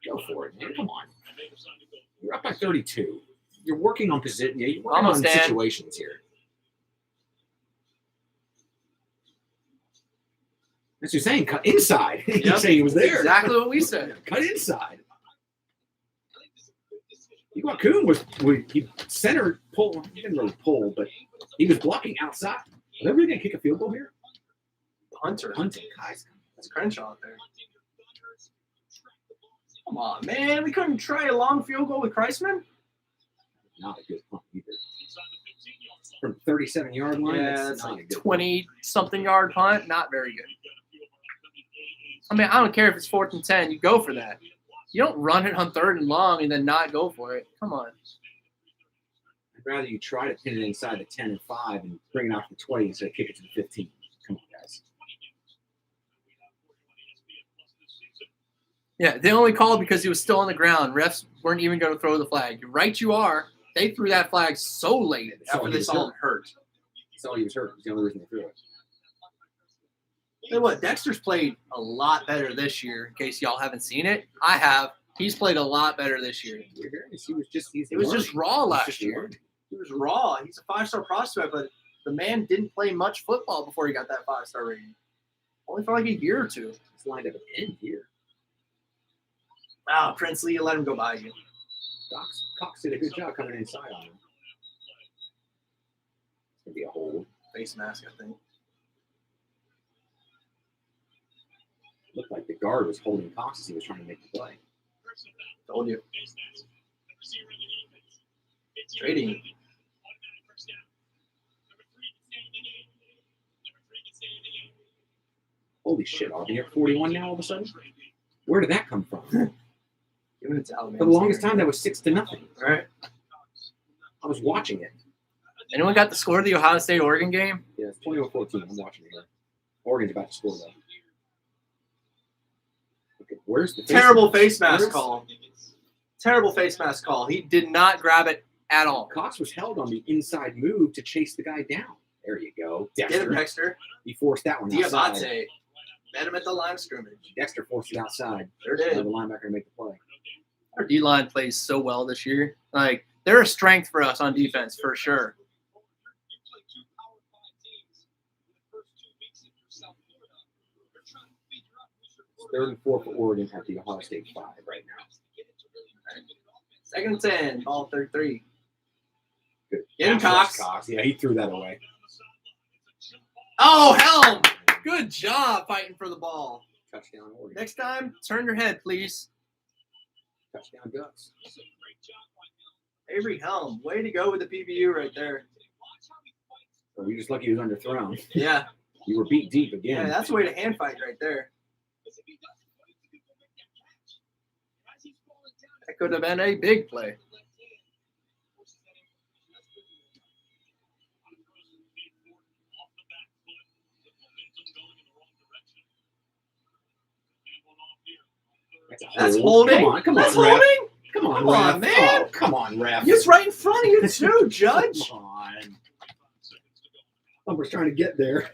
Go for it, man. Come on. You're up by 32. You're working on position. You're working Almost, on Dan. situations here. That's what you're saying. Cut inside. You're Yep. saying he was there. Exactly what we said. Cut inside. Coon he center pull. He didn't really pull, but he was blocking outside. Are they really gonna kick a field goal here? Hunter. Hunting, guys. That's Crenshaw out there. Come on, man. We couldn't try a long field goal with Kreisman? Not a good punt either. From 37-yard line. Yeah, that's it's not like a good 20-something yard punt. Not very good. I mean, I don't care if it's 4th and 10. You go for that. You don't run it on 3rd and long and then not go for it. Come on. I'd rather you try to pin it inside the 10 and 5 and bring it out to the 20 instead of kick it to the 15. Come on, guys. Yeah, they only called because he was still on the ground. Refs weren't even going to throw the flag. You're right, you are. They threw that flag so late after they saw him hurt. That's all he was hurt. That's the only reason they threw it. Hey, what? Dexter's played a lot better this year. In case y'all haven't seen it, I have. He's played a lot better this year. He was just raw last just year. learning. He was raw. He's a 5-star prospect, but the man didn't play much football before he got that 5-star rating. Only for like a year or two. He's lined up at end here. Wow, Princely, you let him go by you. Cox did a good job coming inside on him. It's gonna be a hold. Face mask, I think. Looked like the guard was holding Cox as he was trying to make the play. Told you. Trading. Holy shit, Auburn, you're at 41 now all of a sudden? Where did that come from? Giving it to Alabama. For the longest time, that was 6-0. All right. I was watching it. Anyone got the score of the Ohio State-Oregon game? Yeah, it's 21-14. I'm watching it here. Oregon's about to score, though. Okay, where's the Terrible face mask call. Terrible face mask call. He did not grab it at all. Cox was held on the inside move to chase the guy down. There you go. Get him, Dexter. He forced that one outside. Diabate. Met him at the line of scrimmage. Dexter forced it outside. Sure The did. linebacker to make the play. Our D-line plays so well this year. Like, they're a strength for us on defense, for sure. It's 3rd and 4 for Oregon at the Ohio State 5 right now. 2nd and 10. Ball 33. Good. Get him, Cox. Yeah, he threw that away. Oh, Helm! Good job fighting for the ball. Touchdown, Oregon. Next time, turn your head, please. Touchdown, Ducks. Avery Helm, way to go with the PBU right there. So we just lucky he was underthrown. Yeah. You were beat deep Yeah, again. that's a way to hand fight right there. That could have been a big play. That's holding. Come on, That's ref. holding. Come on, Come on, ref. man. Oh, come on, ref. He's right in front of you, too, Judge. Come on. Humber's trying to get there.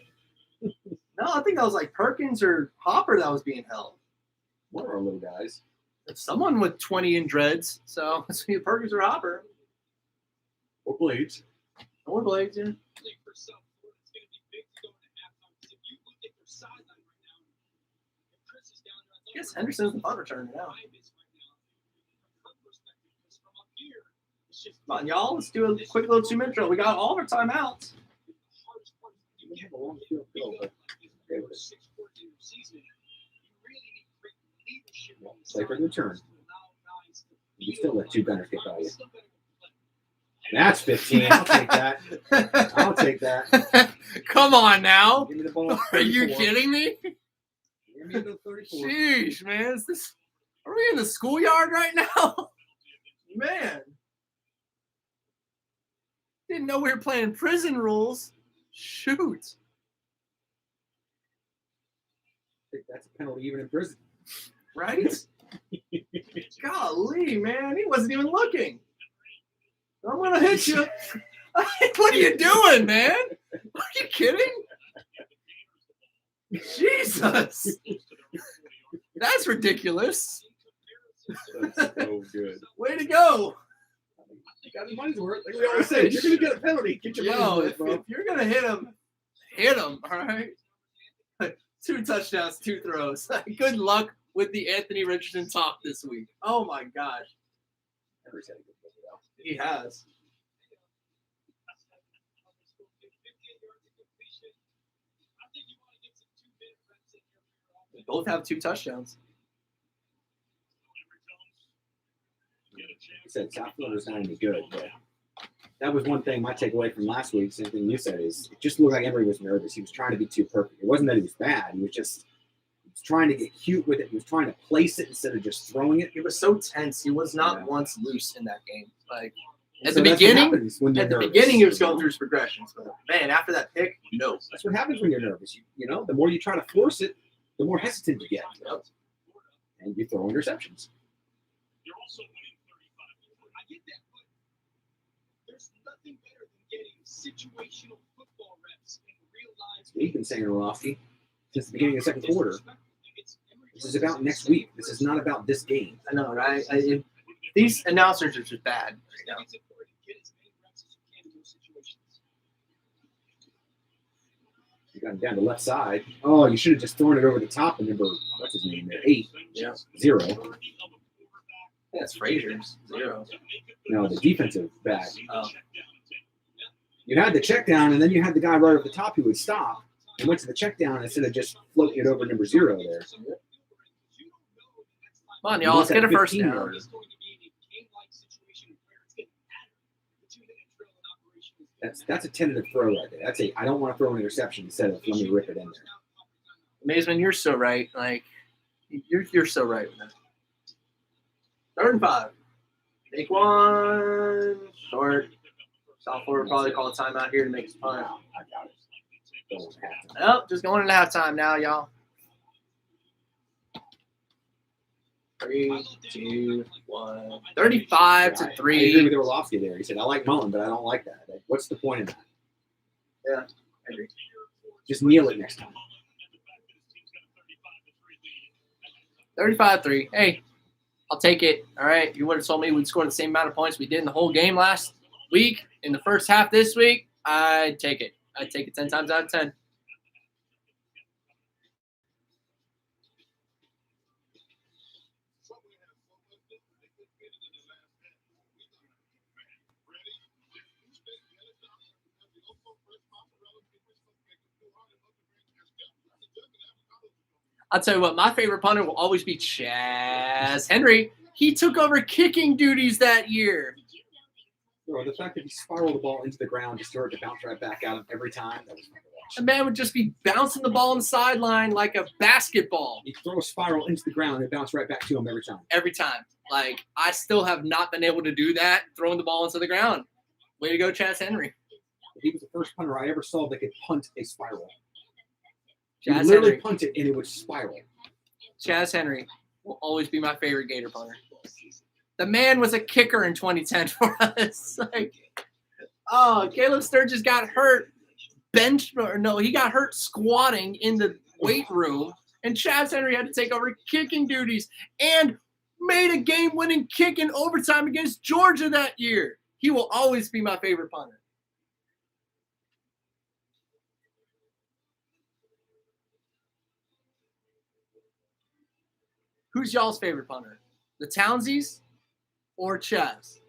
No, I think that was like Perkins or Hopper that was being held. One of our little guys. Someone with 20 in dreads. So it's either Perkins or Hopper. Or Blades. Or Blades, yeah. I guess Henderson's the punt returner now. Come on, y'all. Let's do a quick little 2-minute drill. We got all of our timeouts. We have a long field goal, but okay with it. Play for the return. You still let 2 gunners get by you. That's 15. I'll take that. I'll take that. Come on now. Give me the ball. Are you 34. kidding me? Give me the 34. Sheesh, man. Are we in the schoolyard right now? Man. Didn't know we were playing prison rules. Shoot. I think that's a penalty even in prison. Right? Golly, man. He wasn't even looking. I'm going to hit you. What are you doing, man? Are you kidding? Jesus. That's ridiculous. That's so good. Way to go. You got your money's worth. Like we always say, you're going to get a penalty. Get your Yo, money's worth, if bro. you're going to hit him, all right? 2 touchdowns, 2 throws. Good luck with the Anthony Richardson talk this week. Oh my gosh. Henry's had a good game, though. He has. They both have 2 touchdowns. He said South Florida's not any good, but that was one thing my takeaway from last week. Same thing you said is it just looked like Emory was nervous. He was trying to be too perfect. It wasn't that he was bad. He was trying to get cute with it. He was trying to place it instead of just throwing it. He was so tense. He was not once loose in that game. Like at So the that's what beginning, happens when you're nervous. he was going through his progressions. But man, after that pick, no. That's what happens when you're nervous. You know, the more you try to force it, the more hesitant you get. And you throw interceptions. You're also winning 35. I get that, but there's nothing better than getting situational football reps in real life. We've been saying Orlovsky since the beginning of the second quarter. This is about next week. This is not about this game. I know, right? These announcers are just bad. I think it's important to get as many reps as you can in those situations. You got him down the left side. Oh, you should have just thrown it over the top and number, what's his name there? 8. Yeah. 0. That's Frazier's 0. No, the defensive back. Oh. You had the check down, and then you had the guy right over the top who would stop and went to the check down instead of just floating it over number 0 there. Come on, y'all. Let's get a first 15 down. yarder. That's a tentative throw right there. That's I don't want to throw an interception instead of let me rip it in there. Mazeman, you're so right. Like you're so right with that. 3rd and 5. Take one. Short. South Florida probably call a timeout here to make his punt. I got it. Going halftime. Nope, just going into halftime now, y'all. 3, 2, 1. 35-3. I agree with Orlovsky there. He said, I like Mullen, but I don't like that. Like, what's the point in that? Yeah, I agree. Just kneel it next time. 35-3. Hey, I'll take it. All right. You would have told me we'd score the same amount of points we did in the whole game last week in the first half this week. I'd take it. I'd take it 10 times out of 10. I'll tell you what, my favorite punter will always be Chaz Henry. He took over kicking duties that year. Bro, the fact that he spiraled the ball into the ground just for it to bounce right back out of every time, that was fun to watch. The man would just be bouncing the ball on the sideline like a basketball He'd throw a spiral into the ground and bounce right back to him every time. every time. Like, I still have not been able to do that, throwing the ball into the ground. Way to go, Chaz Henry. He was the first punter I ever saw that could punt a spiral. He Chaz would literally Henry. punt it and it would spiral. Chaz Henry will always be my favorite Gator punter. The man was a kicker in 2010 for us. Like, oh, Caleb Sturgis got hurt he got hurt squatting in the weight room, and Chaz Henry had to take over kicking duties and made a game-winning kick in overtime against Georgia that year. He will always be my favorite punter. Who's y'all's favorite punter? The Townsies or Chaz?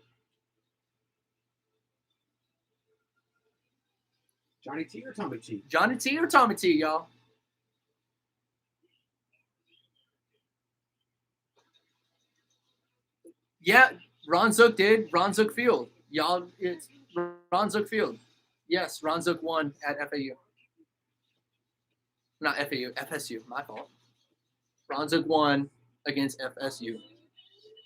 Johnny T or Tommy T? Johnny T or Tommy T, y'all? Yeah, Ron Zook did. Ron Zook Field. Y'all, it's Ron Zook Field. Yes, Ron Zook won at FAU. Not FAU, FSU, my fault. Ron Zook won against FSU.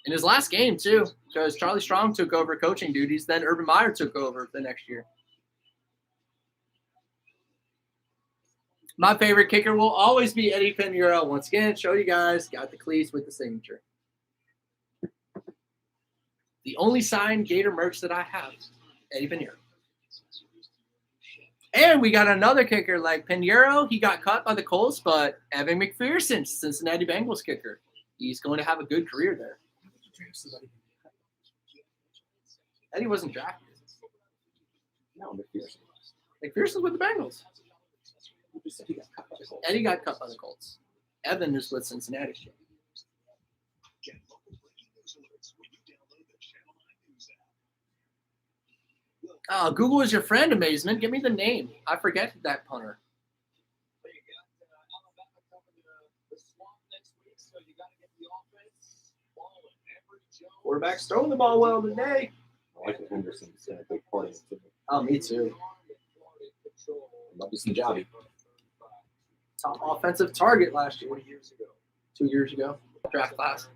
In his last game, too, because Charlie Strong took over coaching duties, then Urban Meyer took over the next year. My favorite kicker will always be Eddie Pinheiro. Once again, show you guys, got the cleats with the signature. The only signed Gator merch that I have, Eddie Pinheiro. And we got another kicker like Pinheiro. He got cut by the Colts, but Evan McPherson, Cincinnati Bengals kicker. He's going to have a good career there. Eddie wasn't drafted. No, McPherson. McPherson's with the Bengals. Who just said he got cut by the Colts? Eddie got cut by the Colts. Evan is with Cincinnati. Get local breaking news alerts when you download the Channel 9 News app. Oh, Google is your friend, Amazement. Give me the name. I forget that punter. But you got Alabama coming to the swamp next week, so you got to get the offense balling. Emory Jones. Quarterback's throwing the ball well today. I like that Henderson's a big part of it, too. Oh, me too. Love to see Jobby. Top offensive target last year. 2 years ago. Draft class.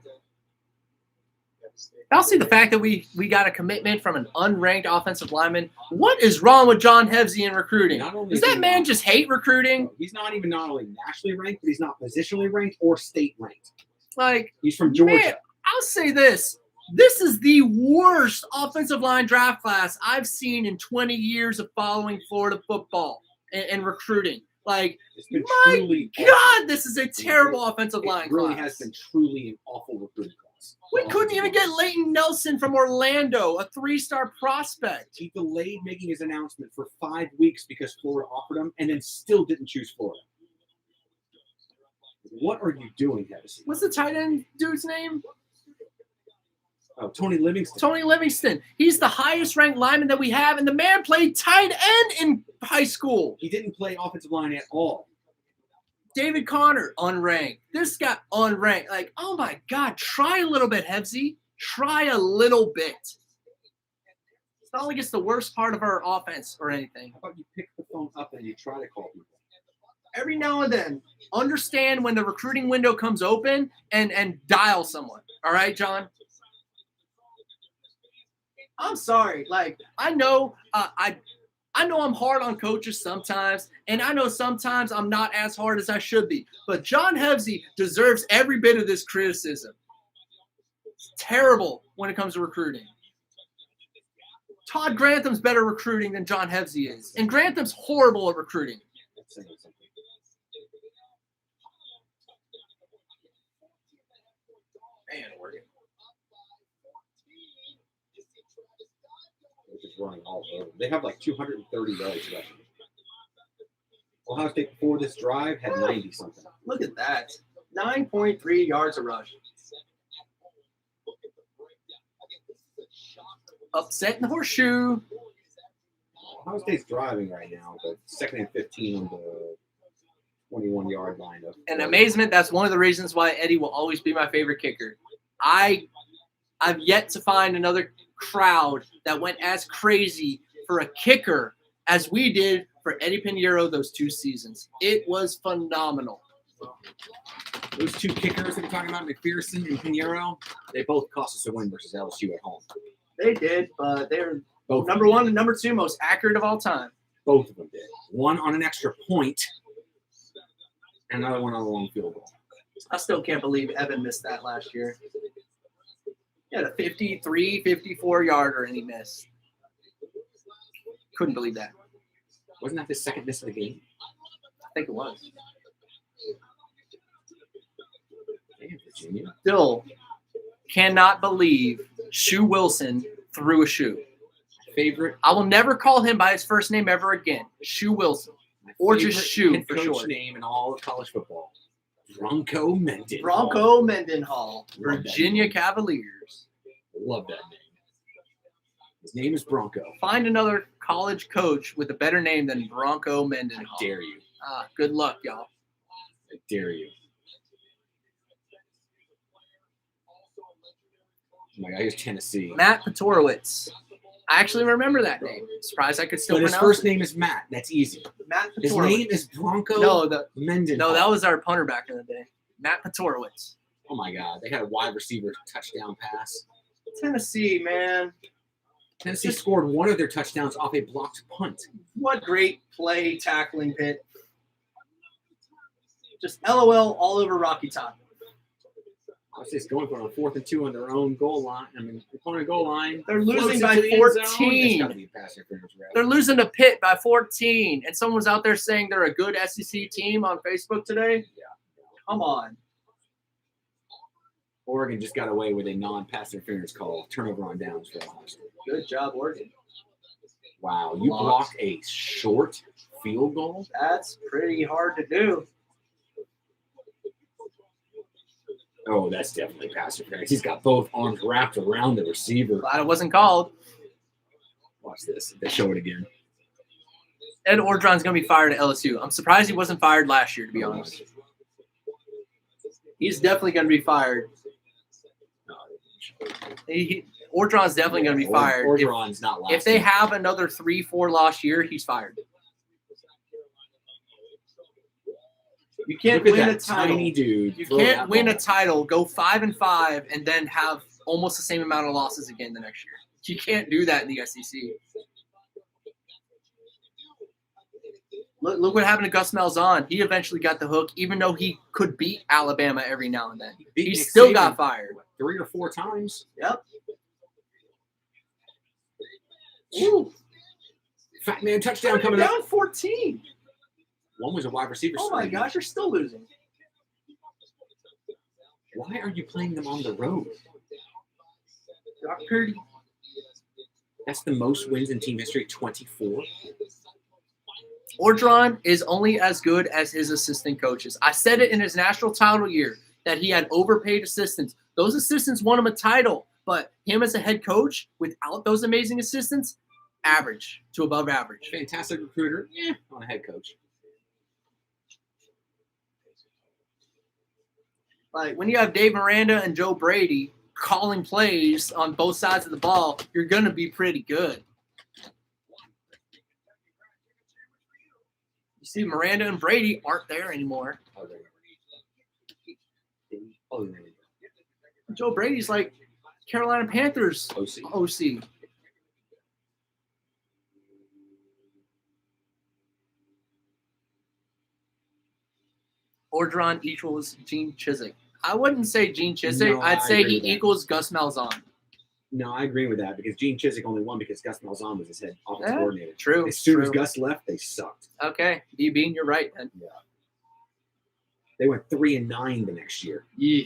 I also see the fact that we got a commitment from an unranked offensive lineman. What is wrong with John Hevsey in recruiting? Not only Does is he that man not- just hate recruiting? He's not only nationally ranked, but he's not positionally ranked or state ranked. Like, He's from Georgia. man, I'll say this. This is the worst offensive line draft class I've seen in 20 years of following Florida football and recruiting. Like, It's been my truly God, this is a terrible offensive line It really class. has been truly an awful recruiting class. We couldn't even get Leighton Nelson from Orlando, a 3-star prospect. He delayed making his announcement for 5 weeks because Florida offered him, and then still didn't choose Florida. What are you doing, Hevsey? What's the tight end dude's name? Oh, Tony Livingston. Tony Livingston. He's the highest ranked lineman that we have, and the man played tight end in high school. He didn't play offensive line at all. David Connor, unranked. This guy, unranked. Like, oh my God, try a little bit, Hevsey. Try a little bit. It's not like it's the worst part of our offense or anything. How about you pick the phone up and you try to call people? Every now and then, understand when the recruiting window comes open and dial someone. All right, John? I'm sorry. Like, I know I know I'm hard on coaches sometimes, and I know sometimes I'm not as hard as I should be. But John Hevsey deserves every bit of this criticism. It's terrible when it comes to recruiting. Todd Grantham's better recruiting than John Hevsey is. And Grantham's horrible at recruiting. That's saying something. Man, Oregon. They're just running all over. They have like 230 yards rushing. Ohio State before this drive had 90 something. Look at that. 9.3 yards a rush. Upset in the horseshoe. Ohio State's driving right now, but second and 15 on the 21-yard line. And amazement, that's one of the reasons why Eddie will always be my favorite kicker. I've yet to find another crowd that went as crazy for a kicker as we did for Eddie Pinheiro those 2 seasons. It was phenomenal. Those 2 kickers that we're talking about, McPherson and Pinheiro, they both cost us a win versus LSU at home. They did, but they're Both number 1 and number 2 most accurate of all time. Both of them did. One on an extra point, and another one on a long field goal. I still can't believe Evan missed that last year. He had a 53, 54-yarder, and he missed. Couldn't believe that. Wasn't that the second miss of the game? I think it was. Damn, Virginia. Still cannot believe Shoe Wilson threw a shoe. Favorite I will never call him by his first name ever again. Shoe Wilson. Or just favorite Shoe head for coach short. name in all of college football. Bronco Mendenhall. Bronco Mendenhall, Love that Virginia name. Cavaliers. Love that name. His name is Bronco. Find another college coach with a better name than Bronco I Mendenhall. dare you. Good luck, y'all. I dare you. Oh my God, here's Tennessee. Matt Petorowitz. I actually remember that name. Surprised I could still But his pronounce first it. name is Matt. That's easy. Matt His Petorowitz. name is Bronco No, Mendenhall. that was our punter back in the day. Matt Petorowitz. Oh my God, they had a wide receiver touchdown pass. Tennessee, man. Tennessee scored one of their touchdowns off a blocked punt. What great play tackling pit. Just LOL all over Rocky Top. I was just going for it on 4th and 2 on their own goal line. I mean, opponent goal line. They're losing Floats by into the end zone. 14. That's gotta be a pass interference, right? They're losing to Pitt by 14. And someone was out there saying they're a good SEC team on Facebook today. Yeah. Come on. Oregon just got away with a non-pass interference call. Turnover on downs for Ohio State. Good job, Oregon. Wow, you Lost. blocked a short field goal. That's pretty hard to do. Oh, that's definitely pass interference. He's got both arms wrapped around the receiver. Glad it wasn't called. Watch this. They show it again. Ed Orgeron's going to be fired at LSU. I'm surprised he wasn't fired last year, to be honest. He's definitely going to be fired. Orgeron's definitely going to be fired. Orgeron's not lasting. If they have another 3-4 loss year, he's fired. You can't Look at win a that title. tiny dude. You throw can't that win a ball. title, go 5-5, and then have almost the same amount of losses again the next year. You can't do that in the SEC. Look what happened to Gus Malzahn. He eventually got the hook, even though he could beat Alabama every now and then. Beat He Nick still Saban got fired. 3 or 4 times. Yep. Ooh. Fat man touchdown coming up. Down 14. One was a wide receiver. Oh my screen. gosh, you're still losing. Why are you playing them on the road? Brock Purdy. That's the most wins in team history, 24. Orgeron is only as good as his assistant coaches. I said it in his national title year that he had overpaid assistants. Those assistants won him a title, but him as a head coach without those amazing assistants, average to above average. Fantastic recruiter. Yeah, on a head coach. Like when you have Dave Miranda and Joe Brady calling plays on both sides of the ball, you're going to be pretty good. You see, Miranda and Brady aren't there anymore. Joe Brady's like Carolina Panthers OC. Orgeron equals Gene Chizik. I wouldn't say Gene Chizik. No, I'd I say agree he with that. equals Gus Malzahn. No, I agree with that because Gene Chizik only won because Gus Malzahn was his head offensive coordinator. True. As soon as true. Gus left, they sucked. Okay, Bean, you're right, man. They went 3-9 the next year. Yeah.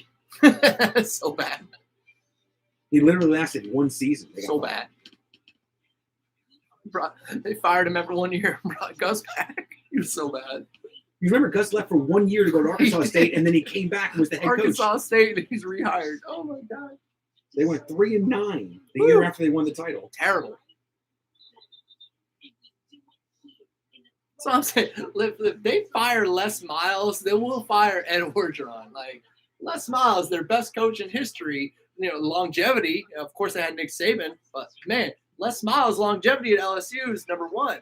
So bad. He literally lasted one season. They got So fired. bad. They fired him after 1 year and brought Gus back. He was so bad. You remember Gus left for 1 year to go to Arkansas State, and then he came back and was the head coach. Arkansas State, and he's rehired. Oh my God. They went 3-9 the Woo. year after they won the title. Terrible. So I'm saying, if they fire Les Miles, they will fire Ed Orgeron. Like Les Miles, their best coach in history. You know, longevity. Of course, they had Nick Saban, but man, Les Miles' longevity at LSU is number one.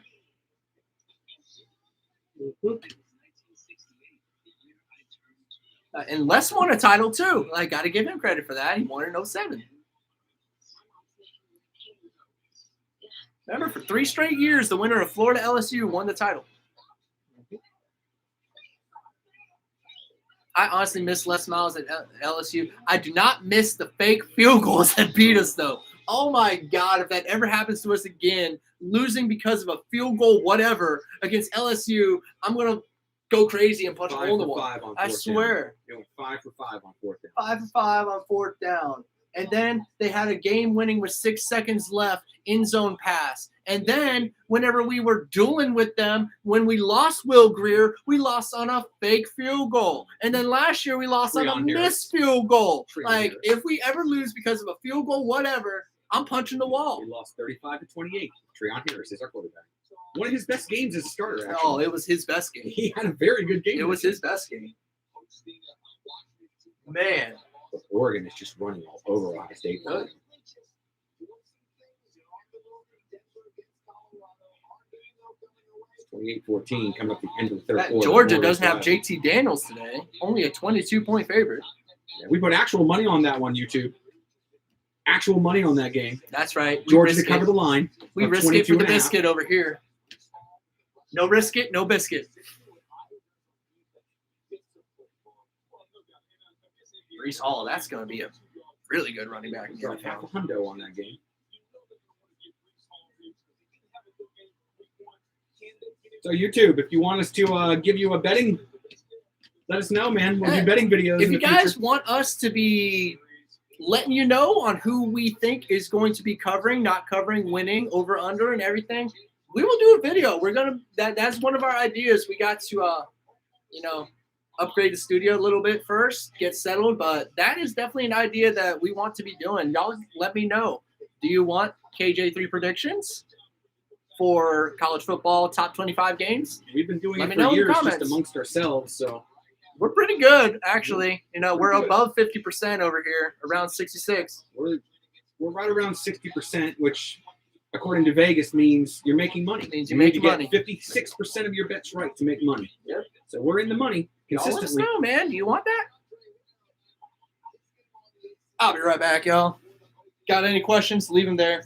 And Les won a title too. I got to give him credit for that. He won in 07. Remember, for 3 straight years, the winner of Florida LSU won the title. I honestly miss Les Miles at LSU. I do not miss the fake field goals that beat us, though. Oh, my God, if that ever happens to us again, losing because of a field goal whatever against LSU, I'm going to go crazy and punch a hole in the wall. I swear. They went 5 for 5 on 4th down. 5 for 5 on 4th down. And then they had a game winning with 6 seconds left, end zone pass. And then whenever we were dueling with them, when we lost Will Greer, we lost on a fake field goal. And then last year we lost on a missed field goal. Like, if we ever lose because of a field goal, whatever, I'm punching the wall. We lost 35-28. Treon Harris is our quarterback. One of his best games as a starter, actually. Oh, it was his best game. He had a very good game. It was his best game. Man. But Oregon is just running all over Ohio State. Good. It's 28-14 coming up the end of the third quarter. Georgia doesn't have JT Daniels today. Only a 22-point favorite. Yeah, we put actual money on that one, YouTube. Actual money on that game. That's right. Georgia to cover the line. We risk it for the biscuit over here. No risk it, no biscuit. Breece Hall, that's going to be a really good running back. We got half a hundo on that game. So YouTube, if you want us to give you a betting, let us know, man. We'll do betting videos. If you guys want us to be letting you know on who we think is going to be covering, not covering, winning, over, under, and everything, We will do a video. We're gonna that's one of our ideas. We got to upgrade the studio a little bit first, get settled, but that is definitely an idea that we want to be doing. Y'all let me know. Do you want KJ3 predictions for college football top 25 games? We've been doing Let it me know for in the years just comments. amongst ourselves, so We're pretty good, actually. We're above 50% over here, around 66. we're right around 60%, which according to Vegas means you're making money. Means you you're need to making get 56% of your bets right to make money. Yep. So we're in the money Y'all let us consistently. know, man. Do you want that? I'll be right back, y'all. Got any questions? Leave them there.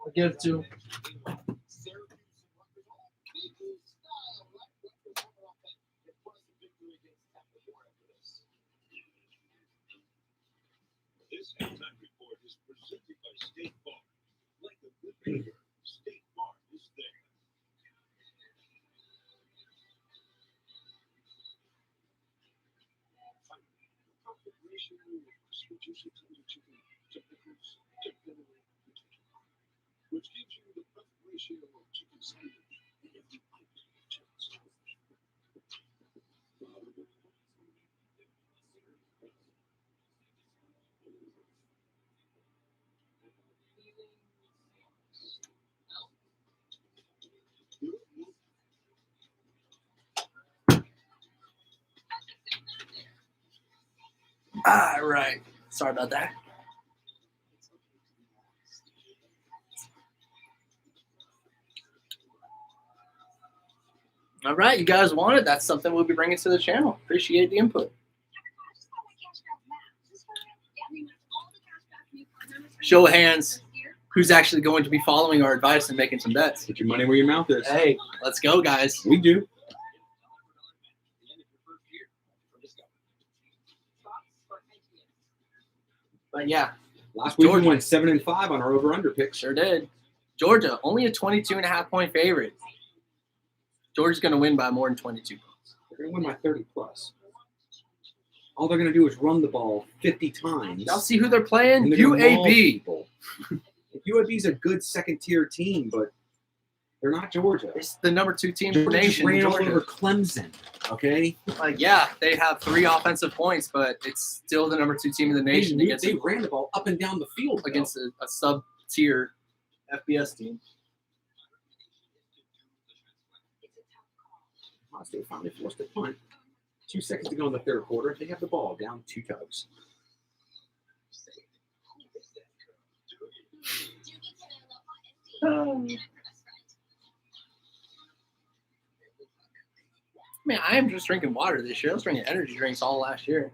I'll get it to. This halftime report is presented by State Farm. Like a good neighbor, State Farm is there. Profit ratio reduces technicals, which gives you the profit ratio of chicken sandwich in every bite of chicken sandwich. All right. Sorry about that. All right, you guys want it? That's something we'll be bringing to the channel. Appreciate the input. Show of hands. Who's actually going to be following our advice and making some bets? Put your money where your mouth is. Hey, let's go, guys. We do. But yeah, Last week Georgia. we went 7-5 on our over/under picks. sure did. Georgia, only a 22.5-point favorite. Georgia's going to win by more than 22 points. They're going to win by 30 plus. All they're going to do is run the ball 50 times. Y'all see who they're playing? and they're gonna maul UAB. people. UAB's a good second-tier team, but they're not Georgia. It's the number 2 team in the Georgia just nation. ran all Georgia. over Clemson. Okay, Like, yeah, they have 3 offensive points, but it's still the number 2 team in the nation they against ran the ball up and down the field against a sub-tier FBS team. Ohio State finally forced a punt. 2 seconds to go in the third quarter. They have the ball down 2 tugs. Man, I am just drinking water this year. I was drinking energy drinks all last year.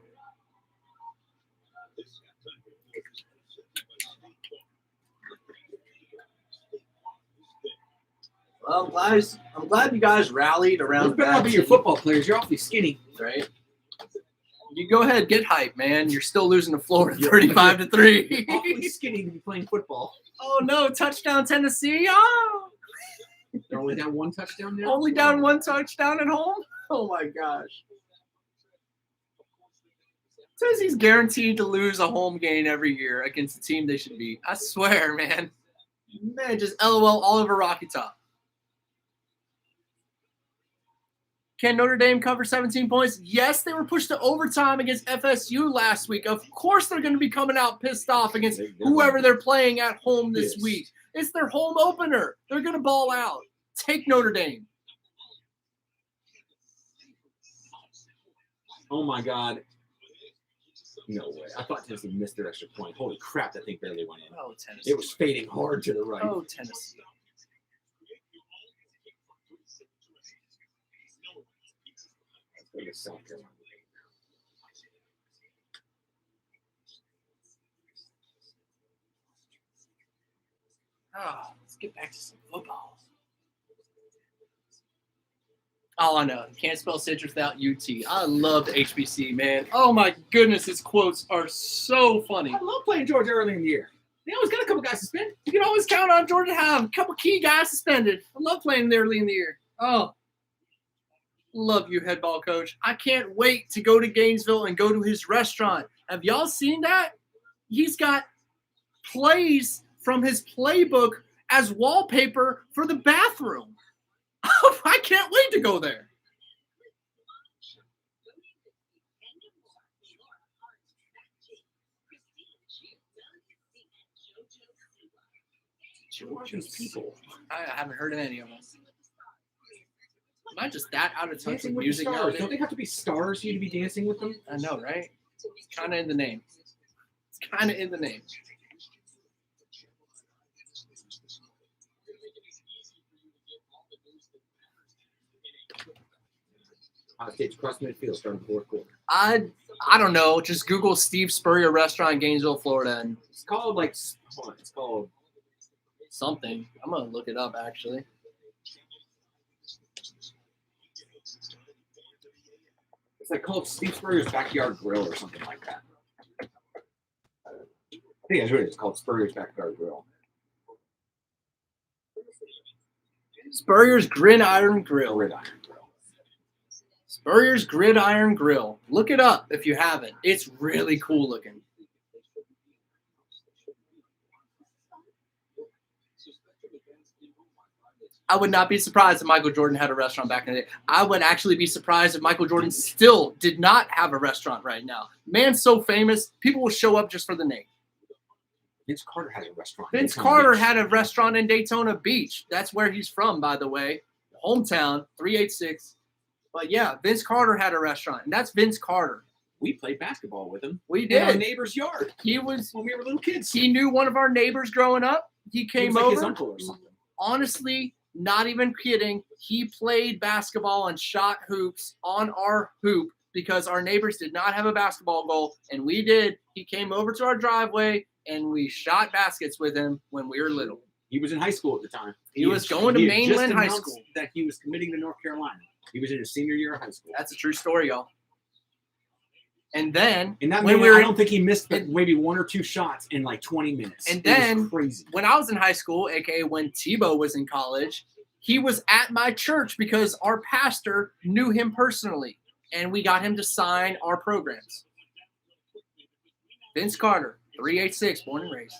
Well, I'm glad you guys rallied around Those better not be your football players. You're awfully skinny. right? You go ahead, get hype, man. You're still losing to Florida 35-3. Awfully skinny to be playing football. Oh no, touchdown Tennessee. Oh, They're only down 1 touchdown now. only down 1 touchdown at home. Oh my gosh. Says he's guaranteed to lose a home game every year against the team they should beat. I swear, man. Man, just LOL all over Rocky Top. Can Notre Dame cover 17 points? Yes, they were pushed to overtime against FSU last week. Of course they're going to be coming out pissed off against whoever they're playing at home this Yes. week. It's their home opener. They're going to ball out. Take Notre Dame. Oh my God. No way. I thought Tennessee missed their extra point. Holy crap, that thing barely went in. Oh, Tennessee. It was fading hard to the right. Oh, Tennessee. Let's go to South Carolina. Oh, let's get back to some football. Oh, I know. You can't spell citrus without UT. I love the HBC, man. Oh, my goodness. His quotes are so funny. I love playing Georgia early in the year. They always got a couple guys suspended. You can always count on Georgia to have a couple key guys suspended. I love playing there early in the year. Oh, love you, head ball coach. I can't wait to go to Gainesville and go to his restaurant. Have y'all seen that? He's got plays from his playbook as wallpaper for the bathroom. I can't wait to go there. Georgia's people. I haven't heard of any of them. Am I just that out of touch Dancing with with the music stars. nowadays? Don't they have to be stars for you to be dancing with them? I know, right? It's kind of in the name. It's kind of in the name. Ohio State's cross midfield starting fourth quarter. I don't know. Just Google Steve Spurrier Restaurant in Gainesville, Florida, and It's called like it's called something. I'm gonna look it up actually. it's like called Steve Spurrier's Backyard Grill or something like that. I think that's what it is. It's called Spurrier's Backyard Grill. Spurrier's Gridiron Grill. Gridiron Grill. Spurrier's Gridiron Grill. Look it up if you haven't. It's really cool looking. I would not be surprised if Michael Jordan had a restaurant back in the day. I would actually be surprised if Michael Jordan still did not have a restaurant right now. Man's so famous, people will show up just for the name. Vince Carter has a restaurant. Vince Daytona Carter Beach. had a restaurant in Daytona Beach. That's where he's from, by the way. Hometown, 386. But yeah, Vince Carter had a restaurant, and that's Vince Carter. We played basketball with him. We In our did. neighbor's yard He was. when we were little kids. He knew one of our neighbors growing up. He He came was like over. his uncle or something. Honestly, not even kidding. He played basketball and shot hoops on our hoop because our neighbors did not have a basketball goal, and we did. He came over to our driveway, and we shot baskets with him when we were little. He was in high school at the time. He was going to he had just mainland high announced school. That he was committing to North Carolina. He was in his senior year of high school. That's a true story, y'all. And then And that when man, we were- I don't think he missed maybe one or two shots in like 20 minutes. And It was then crazy. when I was in high school, aka when Tebow was in college, he was at my church because our pastor knew him personally, and we got him to sign our programs. Vince Carter, 386, born and raised.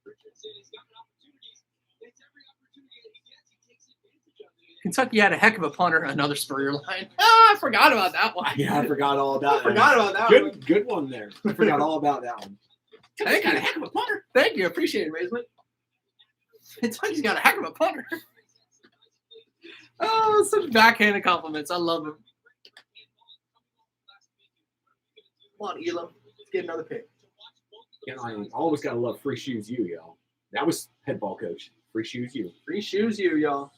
Richardson, he's got opportunities. It's every opportunity that he gets, he takes advantage of it. Kentucky had a heck of a punter, another Spurrier line. I forgot about that one. Yeah, I forgot all about that. Forgot about that one. Good one there. I forgot all about that one. Thank Got you. a heck of a punter. Thank you. Appreciate it, Raisman. Kentucky's got a heck of a punter. Oh, such backhanded compliments. I love him. Come on, Elam. Let's get another pick. You know, I always gotta love Free Shoes You, yo. That was head ball coach. Free Shoes You. Free shoes, y'all.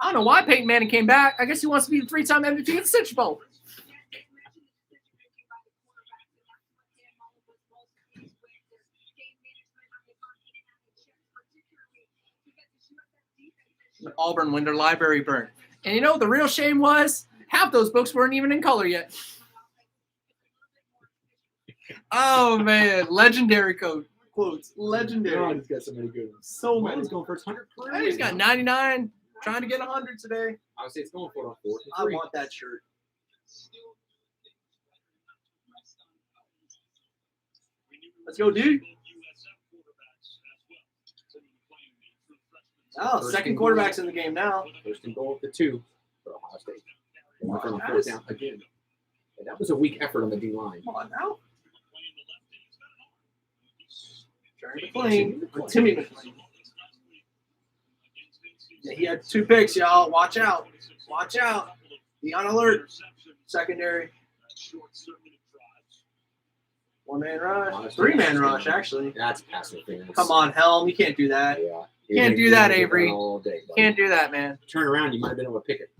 I don't know why Peyton Manning came back. I guess he wants to be the three-time MVP of the Citrus Bowl. Auburn when their library burned. And you know what the real shame was? Half those books weren't even in color yet. Oh, man. Legendary quotes. Legendary. God, he's got so many good ones. So Well, many. he's going for his 100 career. Hey, he's got 99. Trying to get 100 today. I would say it's going for it on 4th and I 3. want that shirt. Let's go, dude. Oh, First second and goal. quarterback's in the game now. First and goal at the 2 for Ohio State. And we're on Nice. 4th down again. And that was a weak effort on the D line. Come on now. Jerry McLean. Or Timmy McLean. Yeah, he had 2 picks, y'all. Watch out. Watch out. Be on alert. Secondary. 1-man rush. 3-man rush, actually. That's pass interference. Come on, Helm. You can't do that. Yeah. Can't do that, Avery. All day, buddy. Can't do that, man. Turn around, you might have been able to pick it.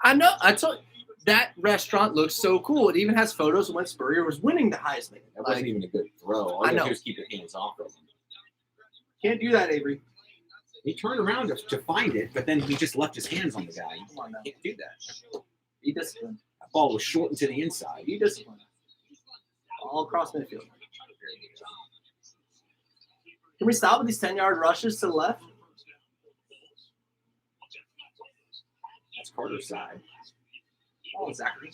I know. I told that restaurant looks so cool. It even has photos of when Spurrier was winning the Heisman. That Like, wasn't even a good throw. All I you know. have to do is keep your hands off of him. can't do that, Avery. He turned around to find it, but then he just left his hands on the guy. Come on now. Can't do that. Be disciplined. That ball was shortened to the inside. Be disciplined. All across midfield. Can we stop with these 10-yard rushes to the left? That's Carter's side. Oh, Zachary.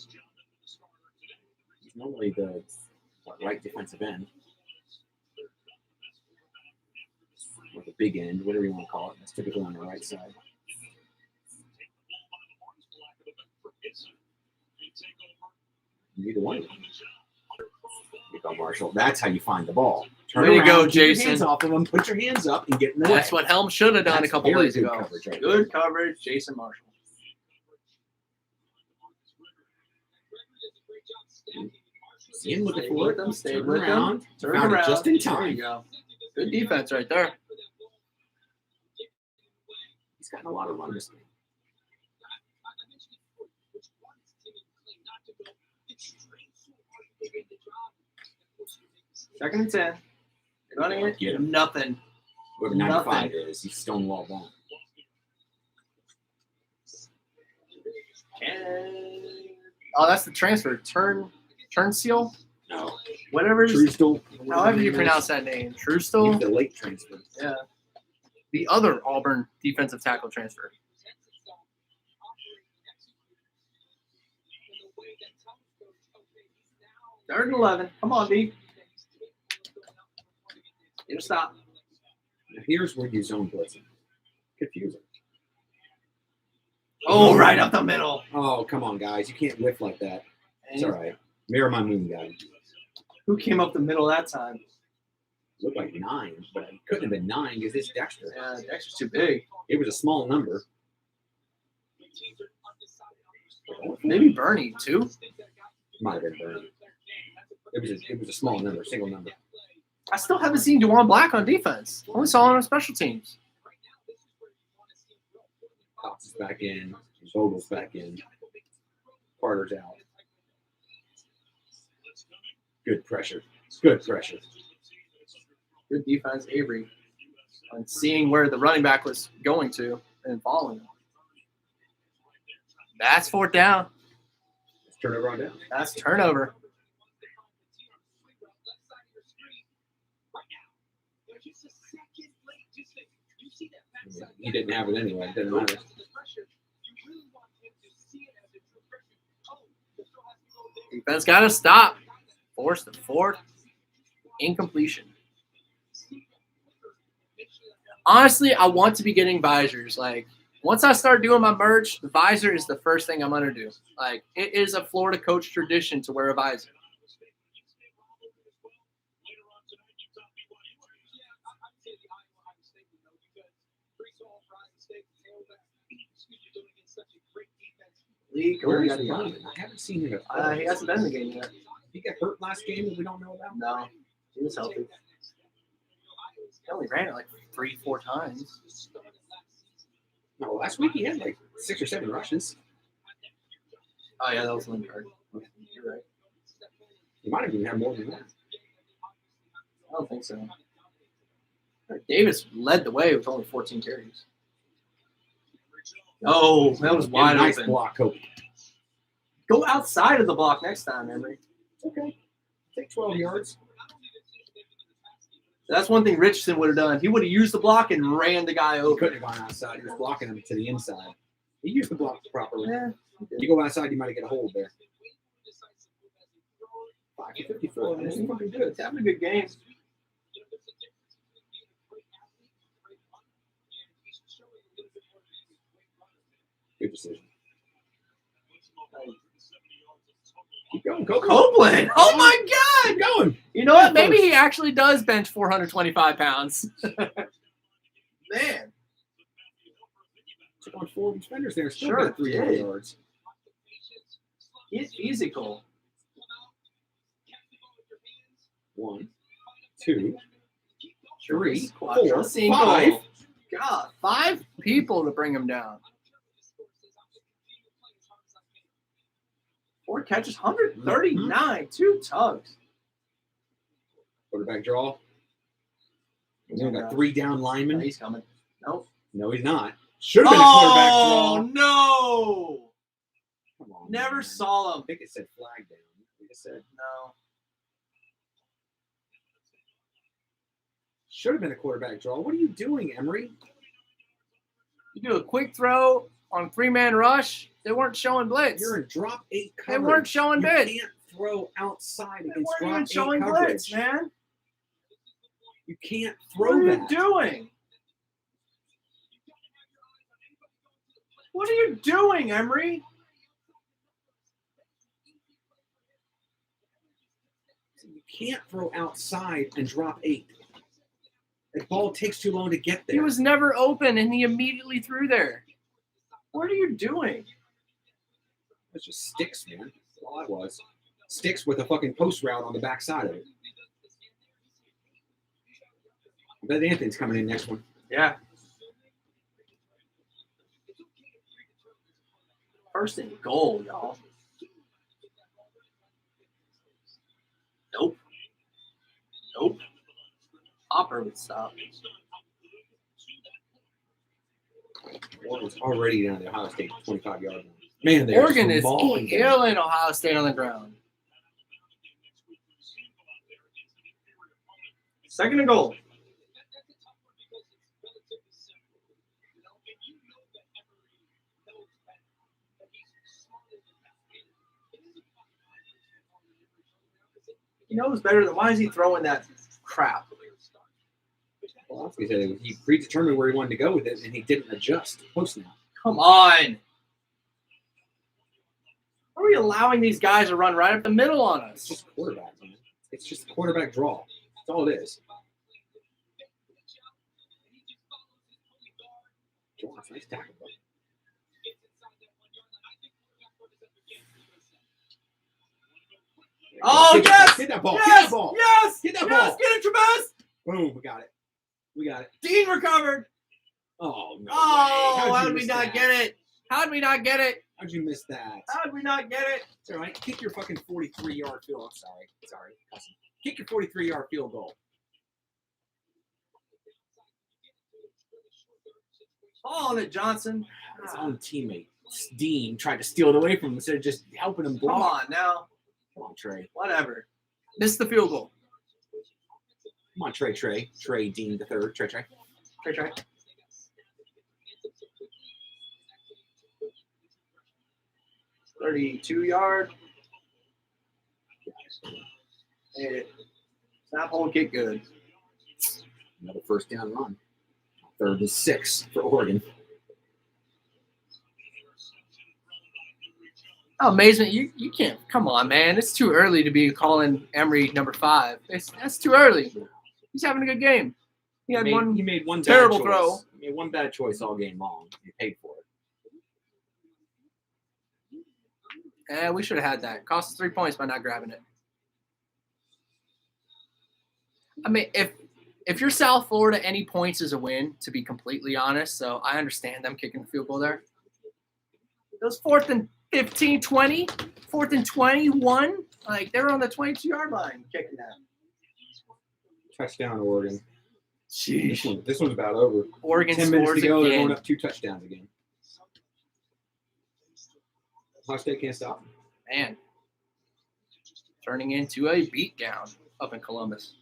He's normally the right defensive end. Or the big end, whatever you want to call it. That's typically on the right side. Neither one. You go, Marshall. That's how you find the ball. Turn Way to around, go, keep your Jason. hands off of them, put your hands up, and get in the way. That's what Helm should have done That's a couple very days good ago. coverage right Good coverage, Jason Marshall. See him looking Stay for with it. them, stay Turn with them. around. Turn Found it around. just in There time. you go. Good defense right there. He's gotten a lot of runs. Second and 10. Running it. Get him. Nothing. Whoever 95 is, he's stonewalled down. Oh, that's the transfer. Turn seal? No. Whatever. Trustel. However you pronounce that name. He's Trustel? the late transfer. Yeah. The other Auburn defensive tackle transfer. Third and 11. Come on, D. Get a stop. Now here's where you zone blitzing. Confusing. Oh, right up the middle. Oh, come on, guys. You can't whiff like that. It's all right. Mirror my moon, guy. Who came up the middle that time? Looked like 9, but it couldn't have been 9 because it's Dexter. Yeah, Dexter's too big. It was a small number. Maybe Bernie, too. Might have been Bernie. It was a small number, single number. I still haven't seen Dewan Black on defense. Only saw him on special teams. Cox is back in. Vogel's back in. Carter's out. Good pressure. Good pressure. Good defense, Avery. And seeing where the running back was going to and following him. That's fourth down. Let's turn it on down. That's turnover. He didn't have it anyway. It doesn't matter. Defense got to stop. Force the fourth. Incompletion. Honestly, I want to be getting visors. Like, once I start doing my merch, the visor is the first thing I'm going to do. Like, it is a Florida coach tradition to wear a visor. Lee, Where is got he? it. I haven't seen him. He hasn't been in the game yet. He got hurt last game that we don't know about? No, he was healthy. He only ran it like 3-4 times. No, last week he had like 6 or 7 rushes. Oh, yeah, that was Lingard. You're right. He might have even had more than that. I don't think so. Davis led the way with only 14 carries. Oh, that was wide nice open. block, Kobe. Go outside of the block next time, Emery. Okay. Take 12 yards. That's one thing Richardson would have done. He would have used the block and ran the guy He over. couldn't have gone outside. He was blocking him to the inside. He used the block properly. Yeah. You go outside, you might get a hold there. 5-54. That's fucking good. He's having a good game. Good decision. Keep going. Go, Copeland. Oh, my God. Keep going. You know what? Maybe he actually does bench 425 pounds. Man. Took on 4 defenders there. Still Sure got 3 did. yards. He's physical. 1, 2, 3, 4, Quadruple 5. God, 5 people to bring him down. 4 catches, 139, 2 tugs. Quarterback draw. We got 3 down Oh, linemen. he's coming. Nope. No, he's not. Should have been a quarterback Oh, draw. no. Come on, Never man. saw I him. think it said flag down. I think it said No. should have been a quarterback draw. What are you doing, Emery? You do a quick throw on 3-man rush. They weren't showing blitz. You're in drop 8 They coverage. weren't showing you blitz. can't throw outside They against weren't drop even 8 showing coverage. blitz, man. You can't What throw are you that. doing? What are you doing, Emery? You can't throw outside and drop 8. The ball takes too long to get there. He was never open, and he immediately threw there. What are you doing? It's just sticks, man. That's all that was. Sticks with a fucking post route on the backside of it. I bet Anthony's coming in next one. Yeah. First and goal, y'all. Nope. Nope. Hopper would stop. Oregon's already down the Ohio State 25-yard line. Man, they're Oregon just is mauling them. killing Ohio State on the ground. Second and goal. He knows better than why is he throwing that crap? Well, he said he predetermined where he wanted to go with it, and he didn't adjust post snap. Come on. Are we allowing these guys to run right up the middle on It's us? just quarterback, man. It's just quarterback draw. That's all it is. Jones, nice tackle, bro. Oh, Get yes! Get that ball. Yes! Get that ball. Yes! Get that Yes! ball. Get it, Trevez! Boom. We got it. We got it. Dean recovered. Oh, no. Oh, way. how you did we miss not that? get it? How did we not get it? How'd you miss that? How did we not get it? It's all right. Kick your fucking 43-yard field. I'm sorry. Sorry. Cousin. Kick your 43-yard field goal. Ball on it, Johnson. His own teammate, Dean, tried to steal it away from him instead of just helping him Come block. on now. Come on, Trey. Whatever. Missed the field goal. Come on, Trey. Trey, Dean the third. Trey. Try. 32-yard. Hey, snap, hold, kick good. Another first down run. 3rd and 6 for Oregon. Oh, amazement. You can't. Come on, man. It's too early to be calling Emery number 5. That's too early. He's having a good game. He had He made one terrible bad throw. choice. He made one bad choice all game long. He paid for it. We should have had that. Cost us 3 points by not grabbing it. I mean, if you're South Florida, any points is a win, to be completely honest. So I understand them kicking the field goal there. Those 4th and 15, 20, 4th and 21, like they were on the 22-yard line kicking that. Touchdown, Oregon. Jeez. This one's about over. Oregon 10 minutes scores to go. They're again. going up 2 touchdowns again. Ohio State can't stop them. Man, turning into a beatdown up in Columbus.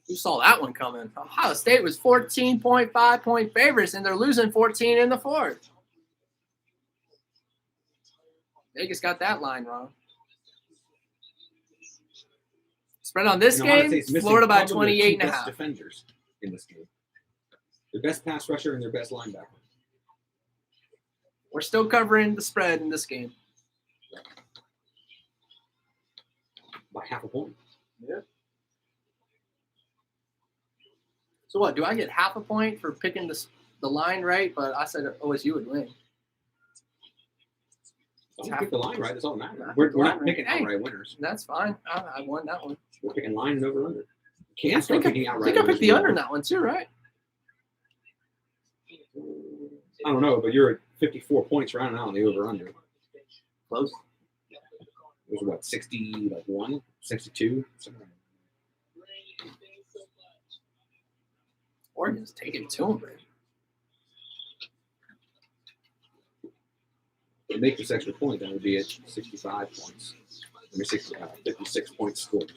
You saw that one coming. Ohio State was 14.5 point favorites, and they're losing 14 in the 4th. Vegas got that line wrong. Spread on this Ohio game, State's missing Florida by probably 28 their 2 and a best half. defenders in this game. Their best pass rusher and their best linebacker. We're still covering the spread in this game. By half a point. Yeah. So what? Do I get half a point for picking the line right? But I said OSU would win. If you pick the line right, that's all that matters. I We're picked the not line picking right. outright winners. That's fine. I won that one. We're picking line and over under. You I can't start think picking I outright think I winners. picked the under in that one too, right? I don't know, but you're at 54 points rounding out on the over under. Close. It was what, 61, 62? Something like that. Oregon's taking it to him, man. If they make this extra point, that would be at 65 points. 56 points scored.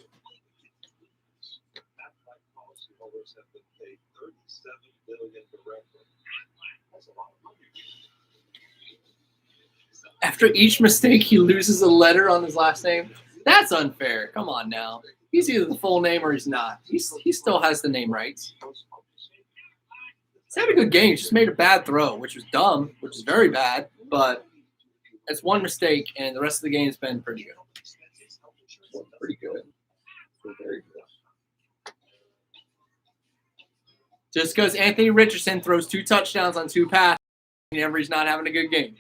Policyholders have been paid $37 billion directly. That's a lot of money. After each mistake, he loses a letter on his last name. That's unfair. Come on now. He's either the full name or he's not. He still has the name rights. He's had a good game. He just made a bad throw, which was dumb, which is very bad. But it's one mistake, and the rest of the game's been pretty good. Well, pretty good. Very good. Just because Anthony Richardson throws 2 touchdowns on 2 passes, whenever he's not having a good game.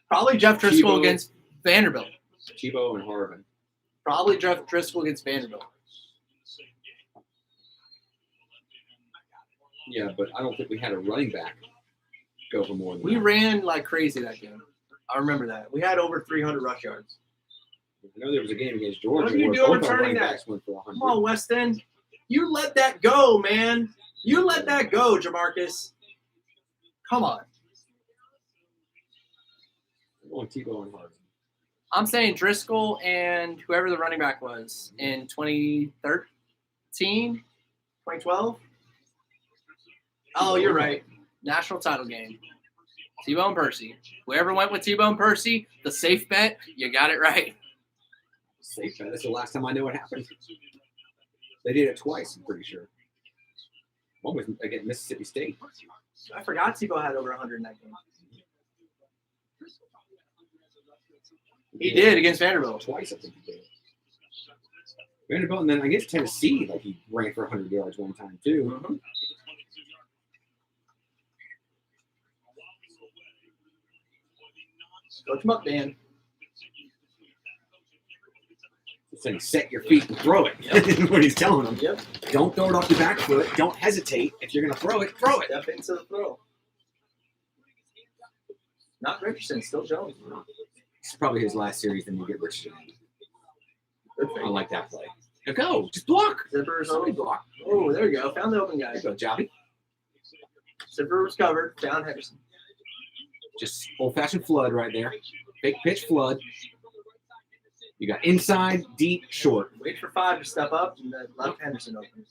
Probably Jeff Driscoll against Vanderbilt. Tebow and Harvin. Probably Jeff Driscoll against Vanderbilt. Yeah, but I don't think we had a running back go for more than We that. ran like crazy that game. I remember that. We had over 300 rush yards. I know there was a game against Georgia What are you where doing both our returning running that? backs went for 100. Come on, Weston. You let that go, man. You let that go, Jamarcus. Come on. I'm going Tebow and Harvin. I'm saying Driscoll and whoever the running back was in 2013, 2012. Oh, you're right. National title game. Tebow and Percy. Whoever went with Tebow and Percy, the safe bet, you got it right. Safe bet. That's the last time I know what happened. They did it twice, I'm pretty sure. One was against Mississippi State. I forgot Tebow had over 100 in that game. He did against Vanderbilt. Twice, I think he did. Vanderbilt, and then against Tennessee, like he ran for 100 yards one time, too. Mm-hmm. Coach him up, Dan. He's saying, set your feet and throw it. Yep. That's what he's telling them. Yep. Don't throw it off your back foot. Don't hesitate. If you're going to throw it, throw it. Step into the throw. Not Richardson, still Jones. It's probably his last series, then you get Richardson. Good I thing. like that play. Now go. Just block. Zippers Somebody over. block. Oh, there you go. Found the open guy. There you go, Jobby. Zipper was covered. Found Henderson. Just old-fashioned flood right there. Fake pitch flood. You got inside, deep, short. Wait for 5 to step up and then left Henderson open.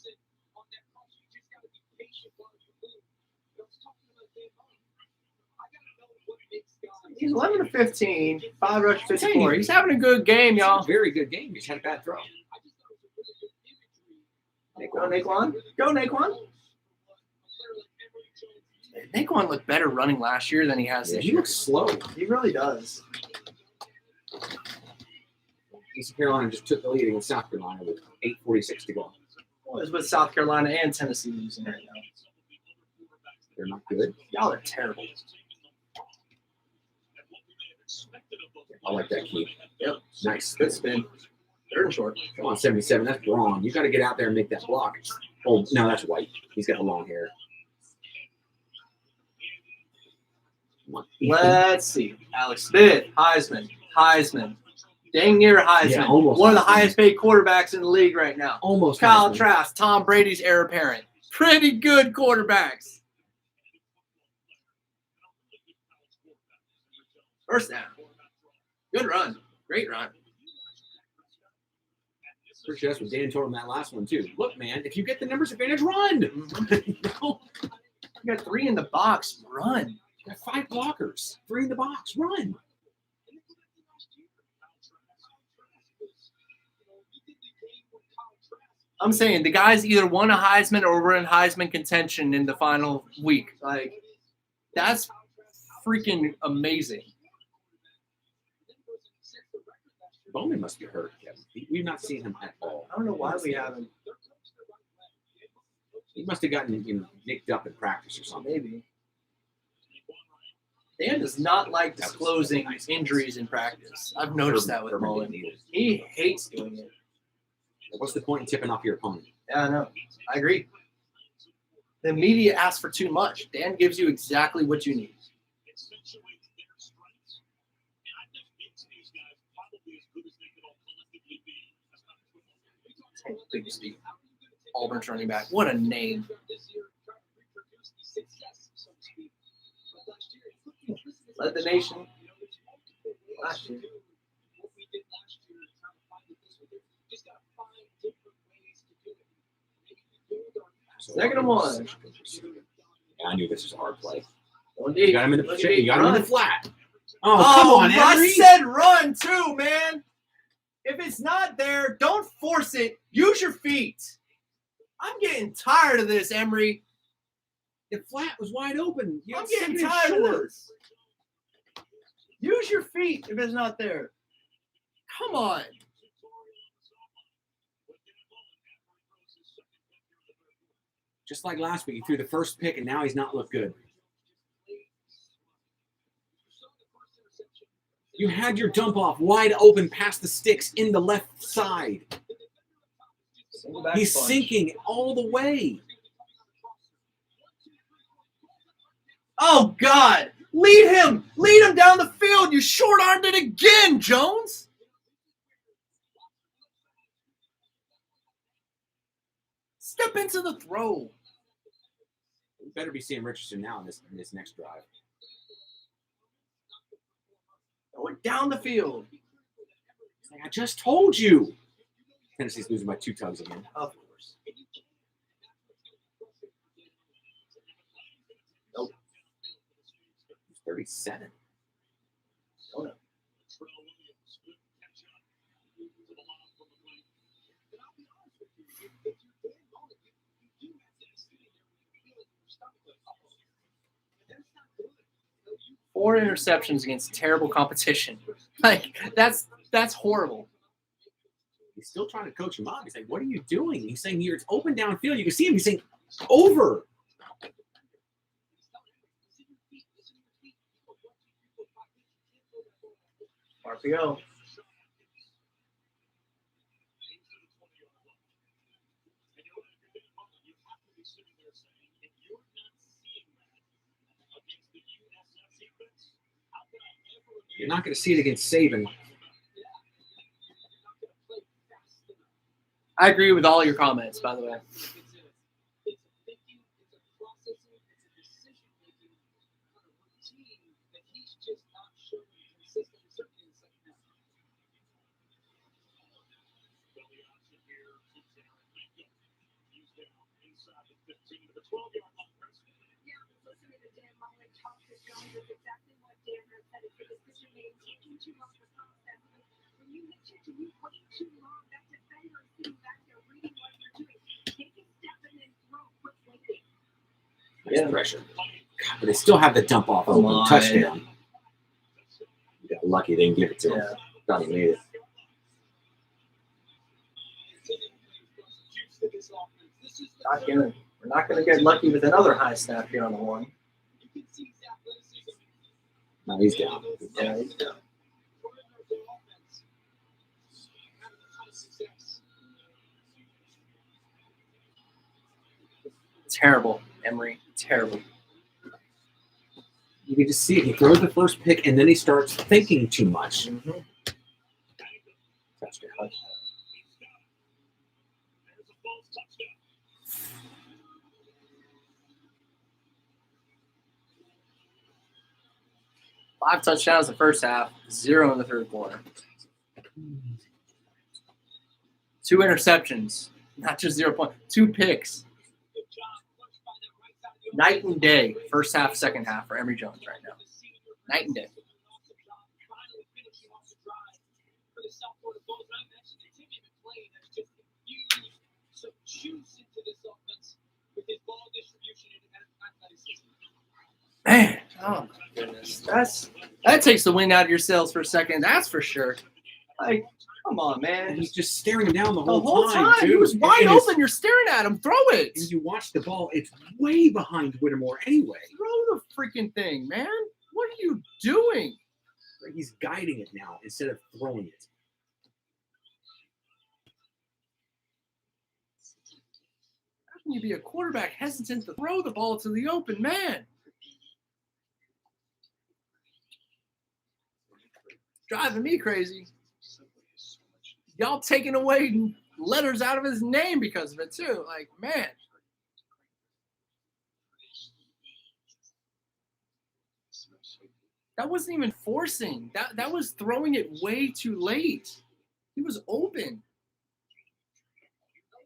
He's 11 to 15, 5 rush 54. He's having a good game, y'all. Very good game. He's had a bad throw. Go, Naquan. Go, Naquan. Naquan looked better running last year than he has this He year. looks slow. He really does. East Carolina just took the lead against South Carolina with 8:46 to go. Well, it's with South Carolina and Tennessee losing right now. They're not good. Y'all are terrible. I like that key. Yep. Nice. Good spin. Third and short. Come on, 77. That's Braun. You got to get out there and make that block. Oh, no, that's White. He's got the long hair. Come on, Ethan. Let's see. Alex Smith, Heisman. Dang near Heisman. Yeah, almost One of the Heisman. highest paid quarterbacks in the league right now. Almost. Kyle Heisman. Trask, Tom Brady's heir apparent. Pretty good quarterbacks. First down. Good run. Great run. Pretty sure that's what Dan told him that last one, too. Look, man, if you get the numbers advantage, run. No. You got 3 in the box. Run. You got 5 blockers. 3 in the box. Run. I'm saying the guys either won a Heisman or were in Heisman contention in the final week. Like, that's freaking amazing. Bowman must be hurt, Kevin. We've not seen him at all. I don't know why we haven't. He must have gotten, nicked up in practice or something. Maybe. Dan does not like disclosing injuries in practice. I've noticed that with Mullen. He hates doing it. What's the point in tipping off your opponent? Yeah, I know. I agree. The media asks for too much. Dan gives you exactly what you need. Accentuates their strengths. And I think makes these guys probably as good as they could all collectively be as college football. Big Steve. Auburn's running back. What a name. Led the nation last year. Second and 1. Yeah, I knew this was a hard play. Indeed. You got him in the flat. Oh, Oh, come on, Russ Henry. said run too, man. If it's not there, don't force it. Use your feet. I'm getting tired of this, Emery. The flat was wide open. I'm getting tired of this. Use your feet if it's not there. Come on. Just like last week, he threw the first pick, and now he's not looked good. You had your dump off wide open past the sticks in the left side. He's sinking all the way. Oh, God. Lead him. Lead him down the field. You short-armed it again, Jones. Step into the throw. We better be seeing Richardson now in this next drive. Throw it down the field. Like I just told you. Tennessee's losing by 2 tugs again. Of course. Nope. 37. Oh, no. Four interceptions against terrible competition. Like, that's horrible. He's still trying to coach him up. He's like, what are you doing? He's saying here, it's open downfield. You can see him. He's saying, over. RPO. You're not going to see it against Saban. I agree with all your comments, by the way. Yeah. Pressure. God, but they still have the dump off Come open on. touchdown. You got lucky they didn't give it to him. Yeah. Thought he made it. We're not gonna get lucky with another high snap here on the one. No, he's down. Yeah, he's down. Terrible, Emery. Terrible. You can just see it. He throws the first pick, and then he starts thinking too much. Mm-hmm. Touchdown. 5 touchdowns in the first half, 0 in the third quarter. 2 interceptions, not just 0 points. 2 picks. Night and day, first half, second half for Emory Jones right now. Night and day. Man, oh my goodness. That takes the wind out of your sails for a second, that's for sure. Like, come on, And man. he's just staring down the The whole, whole time, too. he was wide And open. You're staring at him. Throw it. And you watch the ball, it's way behind Whittemore anyway. Throw the freaking thing, man. What are you doing? He's guiding it now instead of throwing it. How can you be a quarterback hesitant to throw the ball to the open man? Driving me crazy. Y'all taking away letters out of his name because of it too. Like, man. That wasn't even forcing. That was throwing it way too late. He was open.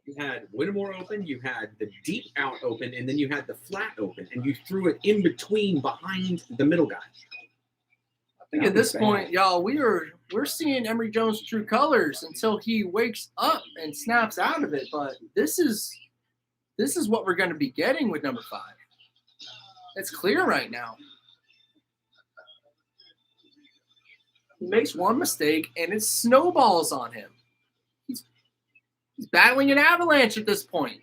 You had Whittemore open, you had the deep out open, and then you had the flat open, and you threw it in between behind the middle guy. I think at this point, y'all, we're seeing Emory Jones' true colors until he wakes up and snaps out of it. But this is what we're going to be getting with number 5. It's clear right now. He makes one mistake and it snowballs on him. He's battling an avalanche at this point.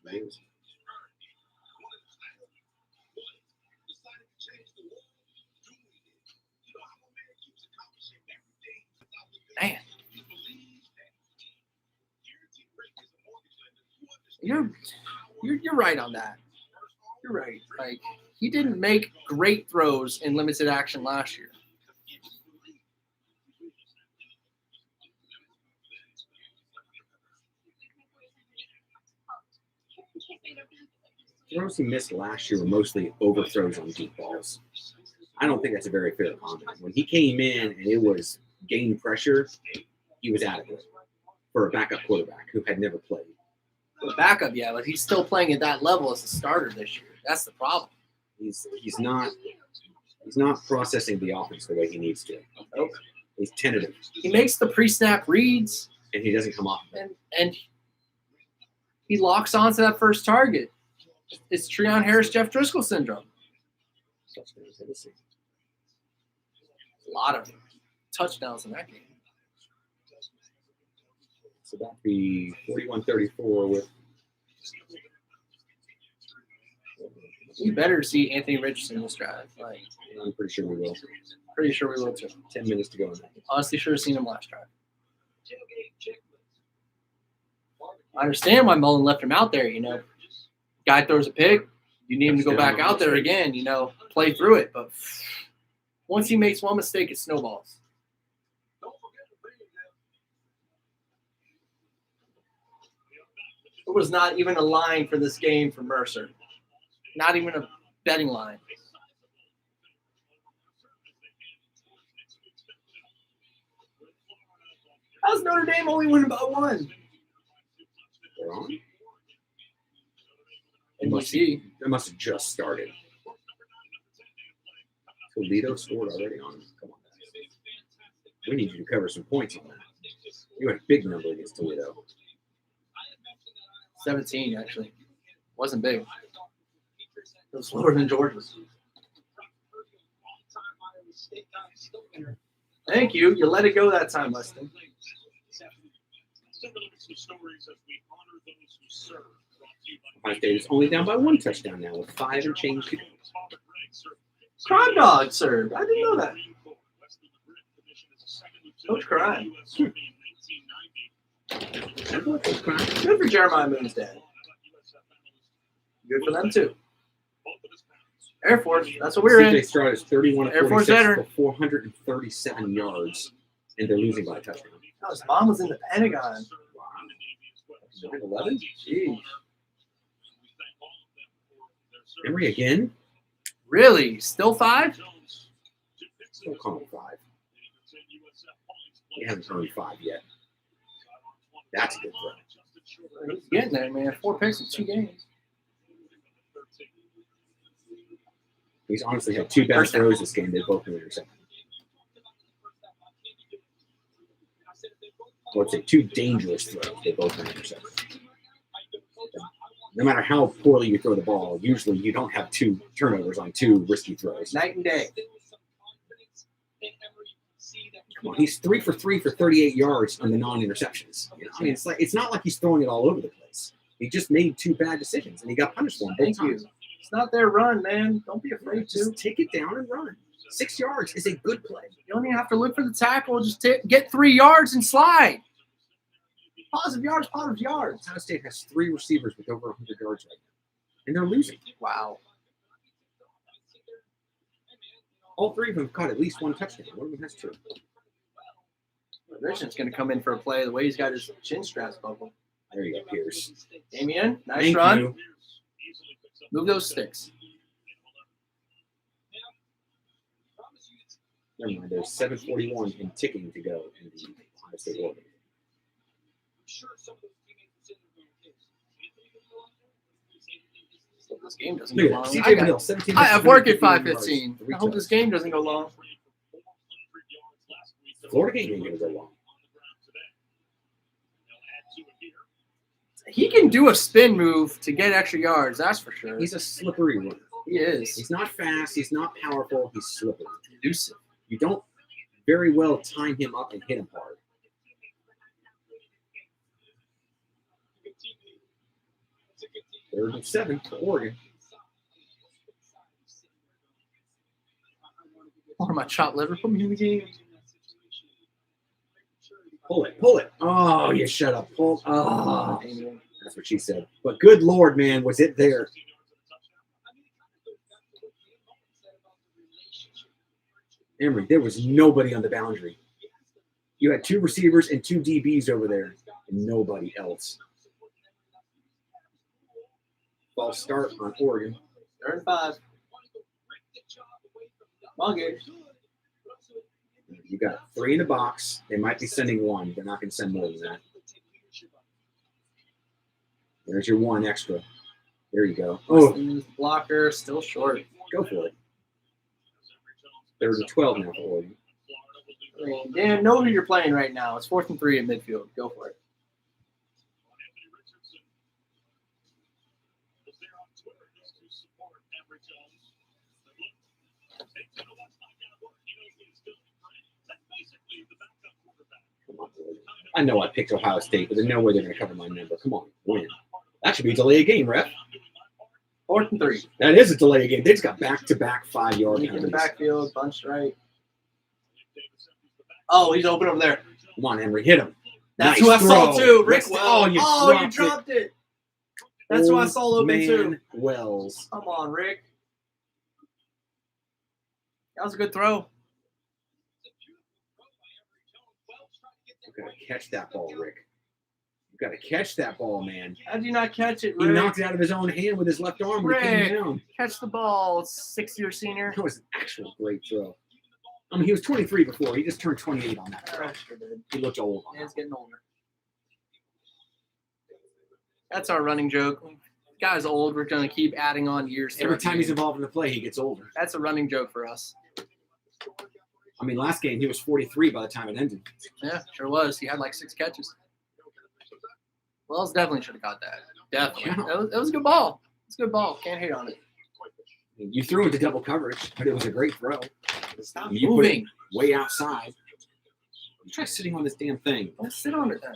Man, you're right on that. You're right. Like, he didn't make great throws in limited action last year. Throws he missed last year were mostly overthrows on deep balls. I don't think that's a very fair comment. When he came in and it was gain pressure, he was adequate for a backup quarterback who had never played. The backup, yeah, but he's still playing at that level as a starter this year. That's the problem. He's not processing the offense the way he needs to. Nope. He's tentative. He makes the pre-snap reads, and he doesn't come off. And he locks onto that first target. It's Treon Harris, Jeff Driscoll syndrome. A lot of touchdowns in that game. It's about to be 41-34 with. You better see Anthony Richardson this drive. Like, I'm pretty sure we will. Pretty sure we will too. 10 minutes to go in that. Honestly, should have seen him last drive. I understand why Mullen left him out there. You know, guy throws a pick, you need him to go back out there again. You know, play through it. But once he makes one mistake, it snowballs. There was not even a line for this game for Mercer. Not even a betting line. How's Notre Dame only winning by 1? They're on? NBC. It must have just started. Toledo scored already on him. Come on, guys. We need you to cover some points on that. You had a big number against Toledo. 17, actually. Wasn't big. It was lower than Georgia's. Thank you. You let it go that time, Weston. Ohio State is only down by 1 touchdown now with 5 and change to go. Crime Dog served. I didn't know that. Coach Crime. Good for Jeremiah Moon's dad. Good for them, too. Air Force, that's what we're in. CJ Stroud is 31 of Air Force 46 veteran. for 437 yards, and they're losing by a touchdown. Oh, his mom was in the Pentagon. 9-11? Jeez. Emory again? Really? Still 5? Still calling 5. He hasn't earned 5 yet. That's a good throw. He's getting there, man. 4 picks in 2 games. He's honestly had 2 bad throws this game. They both been intercepted. Or let's say 2 dangerous throws. They both been intercepted. No matter how poorly you throw the ball, usually you don't have 2 turnovers on 2 risky throws. Night and day. Come on, he's 3 for 3 for 38 yards on the non-interceptions. You know, I mean, it's not like he's throwing it all over the place. He just made 2 bad decisions, and he got punished for them. Thank you. It's not their run, man. Don't be afraid to. Just take it down and run. 6 yards is a good play. You don't even have to look for the tackle. Just get 3 yards and slide. Positive yards, positive yards. Ohio State has 3 receivers with over 100 yards right now, and they're losing. Wow. All 3 of them caught at least 1 touchdown. One of them has 2. Richardson's going to come in for a play the way he's got his chin straps buckled. There you go, Pierce. Damien, nice Thank run. you. Move those sticks. Never mind. There's 7:41 and ticking to go in the Ohio State Oregon. This game doesn't Look go at long. that. C.J. Vanille, 17. I have work at 51 5:15. yards, 3 I hope this touchdowns. game doesn't go long. Florida game ain't going to go long. He can do a spin move to get extra yards, that's for sure. He's a slippery runner. He is. He's not fast. He's not powerful. He's slippery. Elusive. You don't very well time him up and hit him hard. Third and 7 for Oregon. Or my chopped liver. Put me in the game. Pull it. Pull it. Oh, you shut up. Pull. Oh, that's what she said. But good Lord, man, was it there? Emory, there was nobody on the boundary. You had 2 receivers and 2 DBs over there, and nobody else. False start on Oregon. 3rd and 5. Come on, Gator. You got 3 in the box. They might be sending 1. They're not going to send more than that. There's your 1 extra. There you go. Oh, Blocker, still short. go for it. 3rd and 12 now for Oregon. I mean, Dan, know who you're playing right now. It's 4th and 3 in midfield. Go for it. I know I picked Ohio State, but there's no way they're going to cover my number. Come on, win. That should be a delay of game, ref. 4th and 3. That is a delay of game. They just got back-to-back 5-yard Nick in the penalties. backfield, bunched right. Oh, he's open over there. Come on, Emory, hit him. That's Nice who I saw throw. too. Rick That's- Wells. you dropped dropped it. That's who I saw open Man too. Wells. Come on, Rick. That was a good throw. You got to catch that ball, Rick. You got to catch that ball, man. How did you not catch it, He Rick? knocked it out of his own hand with his left arm when it came Rick. down. Catch the ball, 6-year senior. That was an actual great throw. I mean, he was 23 before. He just turned 28 on that throw. Sure did. He looked old on Yeah, he's that. getting older. That's our running joke. Guy's old. We're going to keep adding on years. Every throughout the time he's game. involved in the play, he gets older. That's a running joke for us. I mean, last game, he was 43 by the time it ended. Yeah, sure was. He had like 6 catches. Wells definitely should have caught that. Definitely. Yeah. It was a good ball. It's a good ball. Can't hate on it. You threw into double coverage, but it was a great throw. Stop You put moving. it way outside. You try sitting on this damn thing. Don't sit on it then.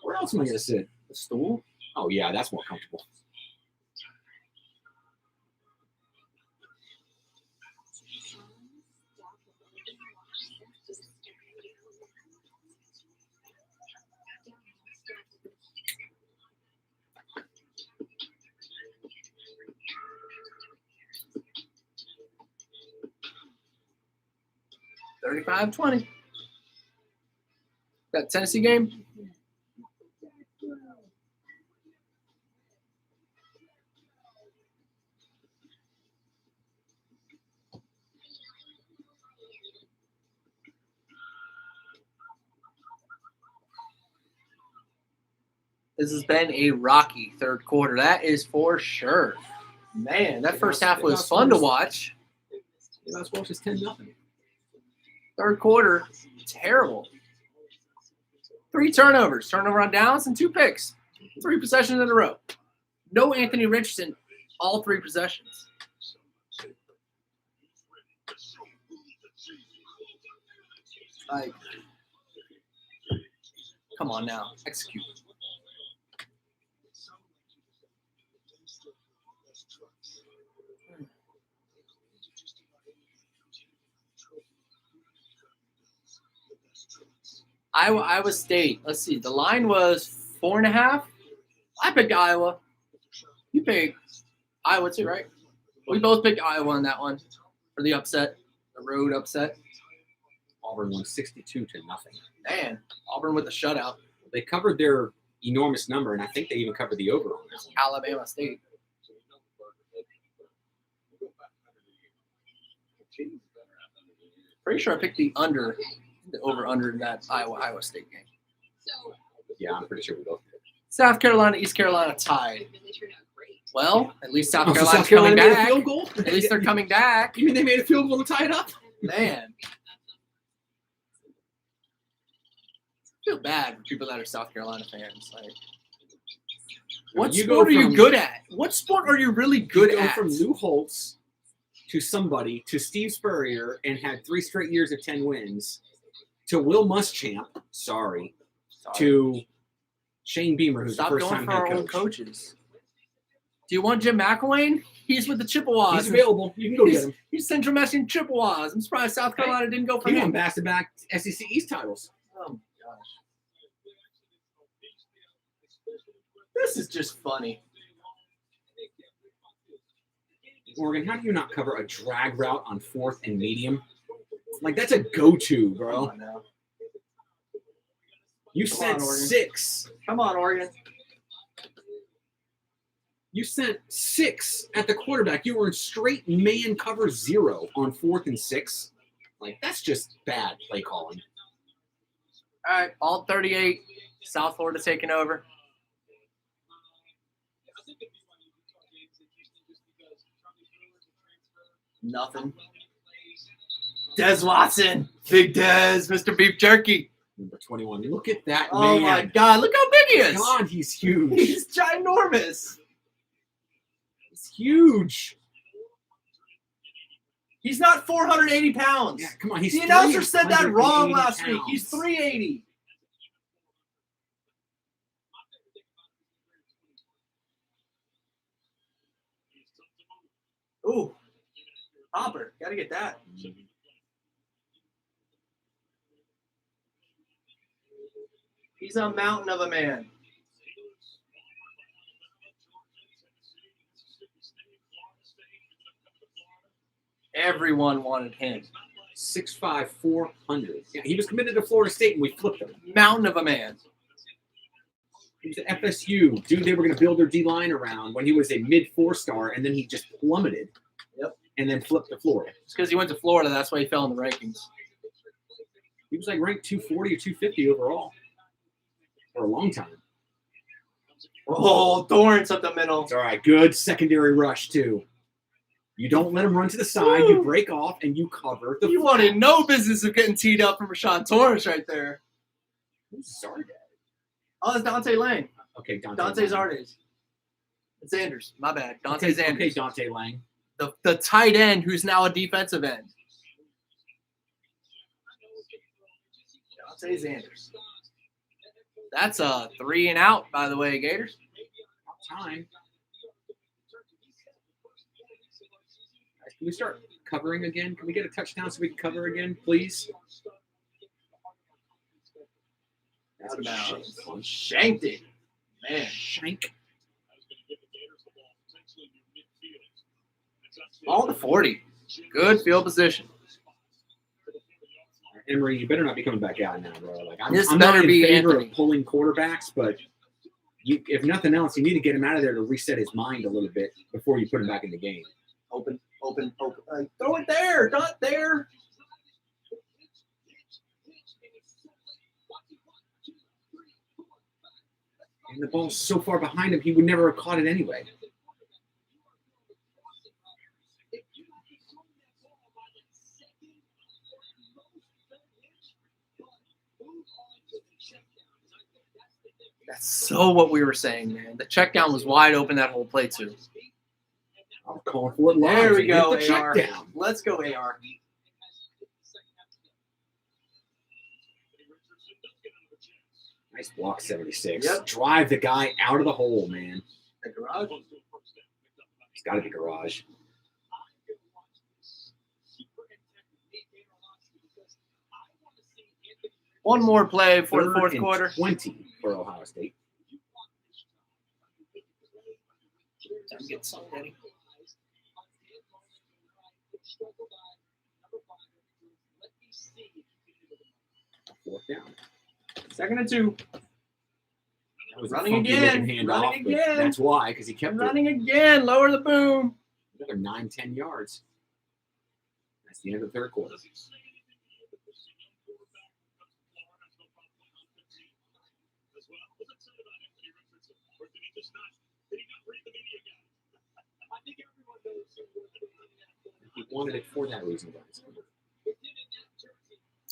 Where else am I going to sit? The stool? Oh, yeah, that's more comfortable. $35-20. That Tennessee game? This has been a rocky 3rd quarter. That is for sure. Man, that first half was fun to watch. That's Welsh is 10-0. 3rd quarter, terrible. 3 turnovers. Turnover on downs and 2 picks. 3 possessions in a row. No Anthony Richardson, all 3 possessions. Like, come on now, execute. Iowa State. Let's see. The line was 4.5. I picked Iowa. You picked Iowa too, right? We both picked Iowa on that one for the upset, the road upset. Auburn won 62-0. Man, Auburn with a shutout. They covered their enormous number, and I think they even covered the over on that one. Alabama State. Pretty sure I picked the over-under in that Iowa State game. Yeah, I'm pretty sure we both did. South Carolina, East Carolina tied. Well, at least South Carolina's South Carolina coming made back. a field goal? At least they're coming back. You mean they made a field goal to tie it up? Man. I feel bad for people that are South Carolina fans. Like, what sport are you good at? What sport are you really good you go at? from Lou Holtz to somebody to Steve Spurrier and had 3 straight years of 10 wins to Will Muschamp, sorry, to Shane Beamer, who's Stop the first going time for head our own coach. coaches. Do you want Jim McElwain? He's with the Chippewas. He's available. You can go get him. He's Central Michigan Chippewas. I'm surprised South Carolina didn't go for He him. won back-to-back SEC East titles. Oh, my gosh. This is just funny. Morgan, how do you not cover a drag route on 4th and medium? Like, that's a go-to, bro. You sent 6. Come on, Oregon. You sent 6 at the quarterback. You were in straight man cover 0 on 4th and 6. Like, that's just bad play calling. All right, all 38. South Florida taking over. Nothing. Des Watson. Big Des. Mr. Beef Jerky. Number 21. Look at that Oh, man. my God. Look how big he is. God, he's huge. He's ginormous. He's huge. He's not 480 pounds. Yeah, come on. He's The announcer said that wrong 380 last week. pounds. He's 380. Ooh. Hopper. Got to get that. He's a mountain of a man. Everyone wanted him. 6'5", 400. Yeah, he was committed to Florida State, and we flipped him. Mountain of a man. He was at FSU. Dude, they were going to build their D-line around when he was a mid-4-star, and then he just plummeted. Yep. And then flipped to Florida. It's because he went to Florida. That's why he fell in the rankings. He was like ranked 240 or 250 overall for a long time. Oh, Thorns up the middle. It's all right. Good secondary rush, too. You don't let him run to the side. You break off, and you cover the You wanted no business of getting teed up from Rashawn Torres right there. Who's Zardes? Oh, it's Dante Lang. Okay, Dante Dante Lang. Zardes. It's Anders. My bad. Dante Okay, Anders. Dante Lang. The tight end who's now a defensive end. Dante Zanders. That's a 3 and out, by the way, Gators. Time. Can we start covering again? Can we get a touchdown so we can cover again, please? That's a Shanked it. Man. Shank. All to 40. Good field position. Emery, you better not be coming back out now, bro. Like, I'm This not better in be favor Anthony. of pulling quarterbacks, but if nothing else, you need to get him out of there to reset his mind a little bit before you put him back in the game. Open. Throw it there. Not there. And the ball's so far behind him, he would never have caught it anyway. That's so what we were saying, man. The check down was wide open that whole play, too. I'm calling for it live. There we Get go, the check AR. down. Let's go, AR. Nice block, 76. Yep. Drive the guy out of the hole, man. The garage. It's got to be garage. One more play for the Third fourth and quarter. 20 for Ohio State. Time to get some ready. Fourth down. 2nd and 2. That was Running a funky again, looking handoff, running but again. that's why, because he kept it Running again. Lower the boom. another 9-10 yards. That's the end of the third quarter. He wanted it for that reason, guys.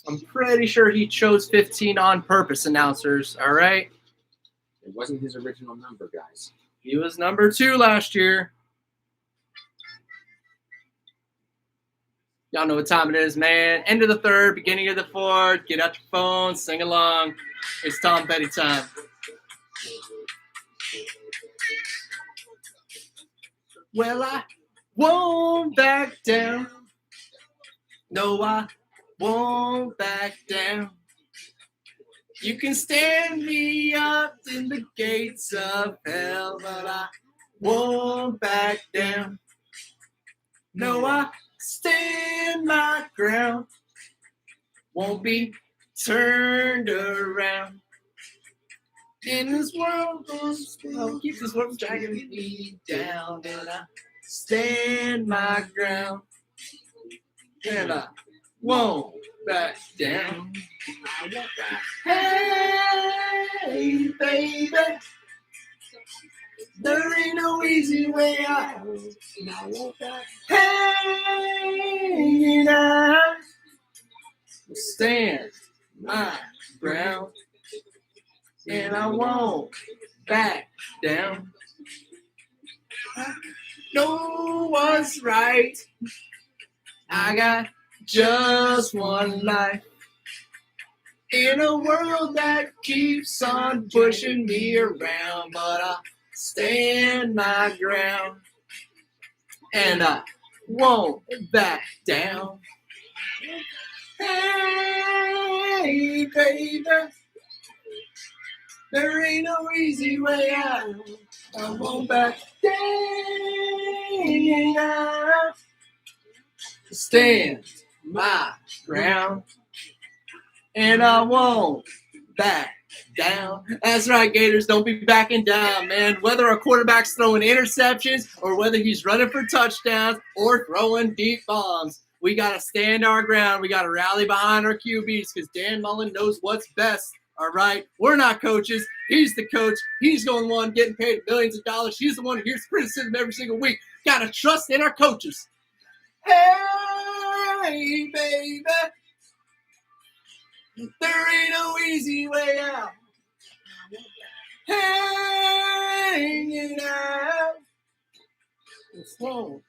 I'm pretty sure he chose 15 on purpose, announcers. All right. It wasn't his original number, guys. He was number 2 last year. Y'all know what time it is, man. End of the third, beginning of the fourth. Get out your phone, sing along. It's Tom Petty time. Well, I won't back down. No, I won't back down. You can stand me up in the gates of hell, but I won't back down. No, I stand my ground. Won't be turned around. In this world, I'll keep this world dragging me down, and I stand my ground. And I won't back down. I won't back. Hey, baby, there ain't no easy way out. And I won't back. Hanging out, stand my ground, and I won't back down. I know what's right. I got just one life in a world that keeps on pushing me around, but I stand my ground and I won't back down. Hey, baby, there ain't no easy way out. I won't back down. Stand my ground, and I won't back down. That's right, Gators. Don't be backing down, man. Whether a quarterback's throwing interceptions or whether he's running for touchdowns or throwing deep bombs, we got to stand our ground. We got to rally behind our QBs because Dan Mullen knows what's best. All right? We're not coaches. He's the coach. He's the one getting paid millions of dollars. He's the one who hears criticism every single week. Got to trust in our coaches. Hey, baby, there ain't no easy way out. Hanging out, it's won't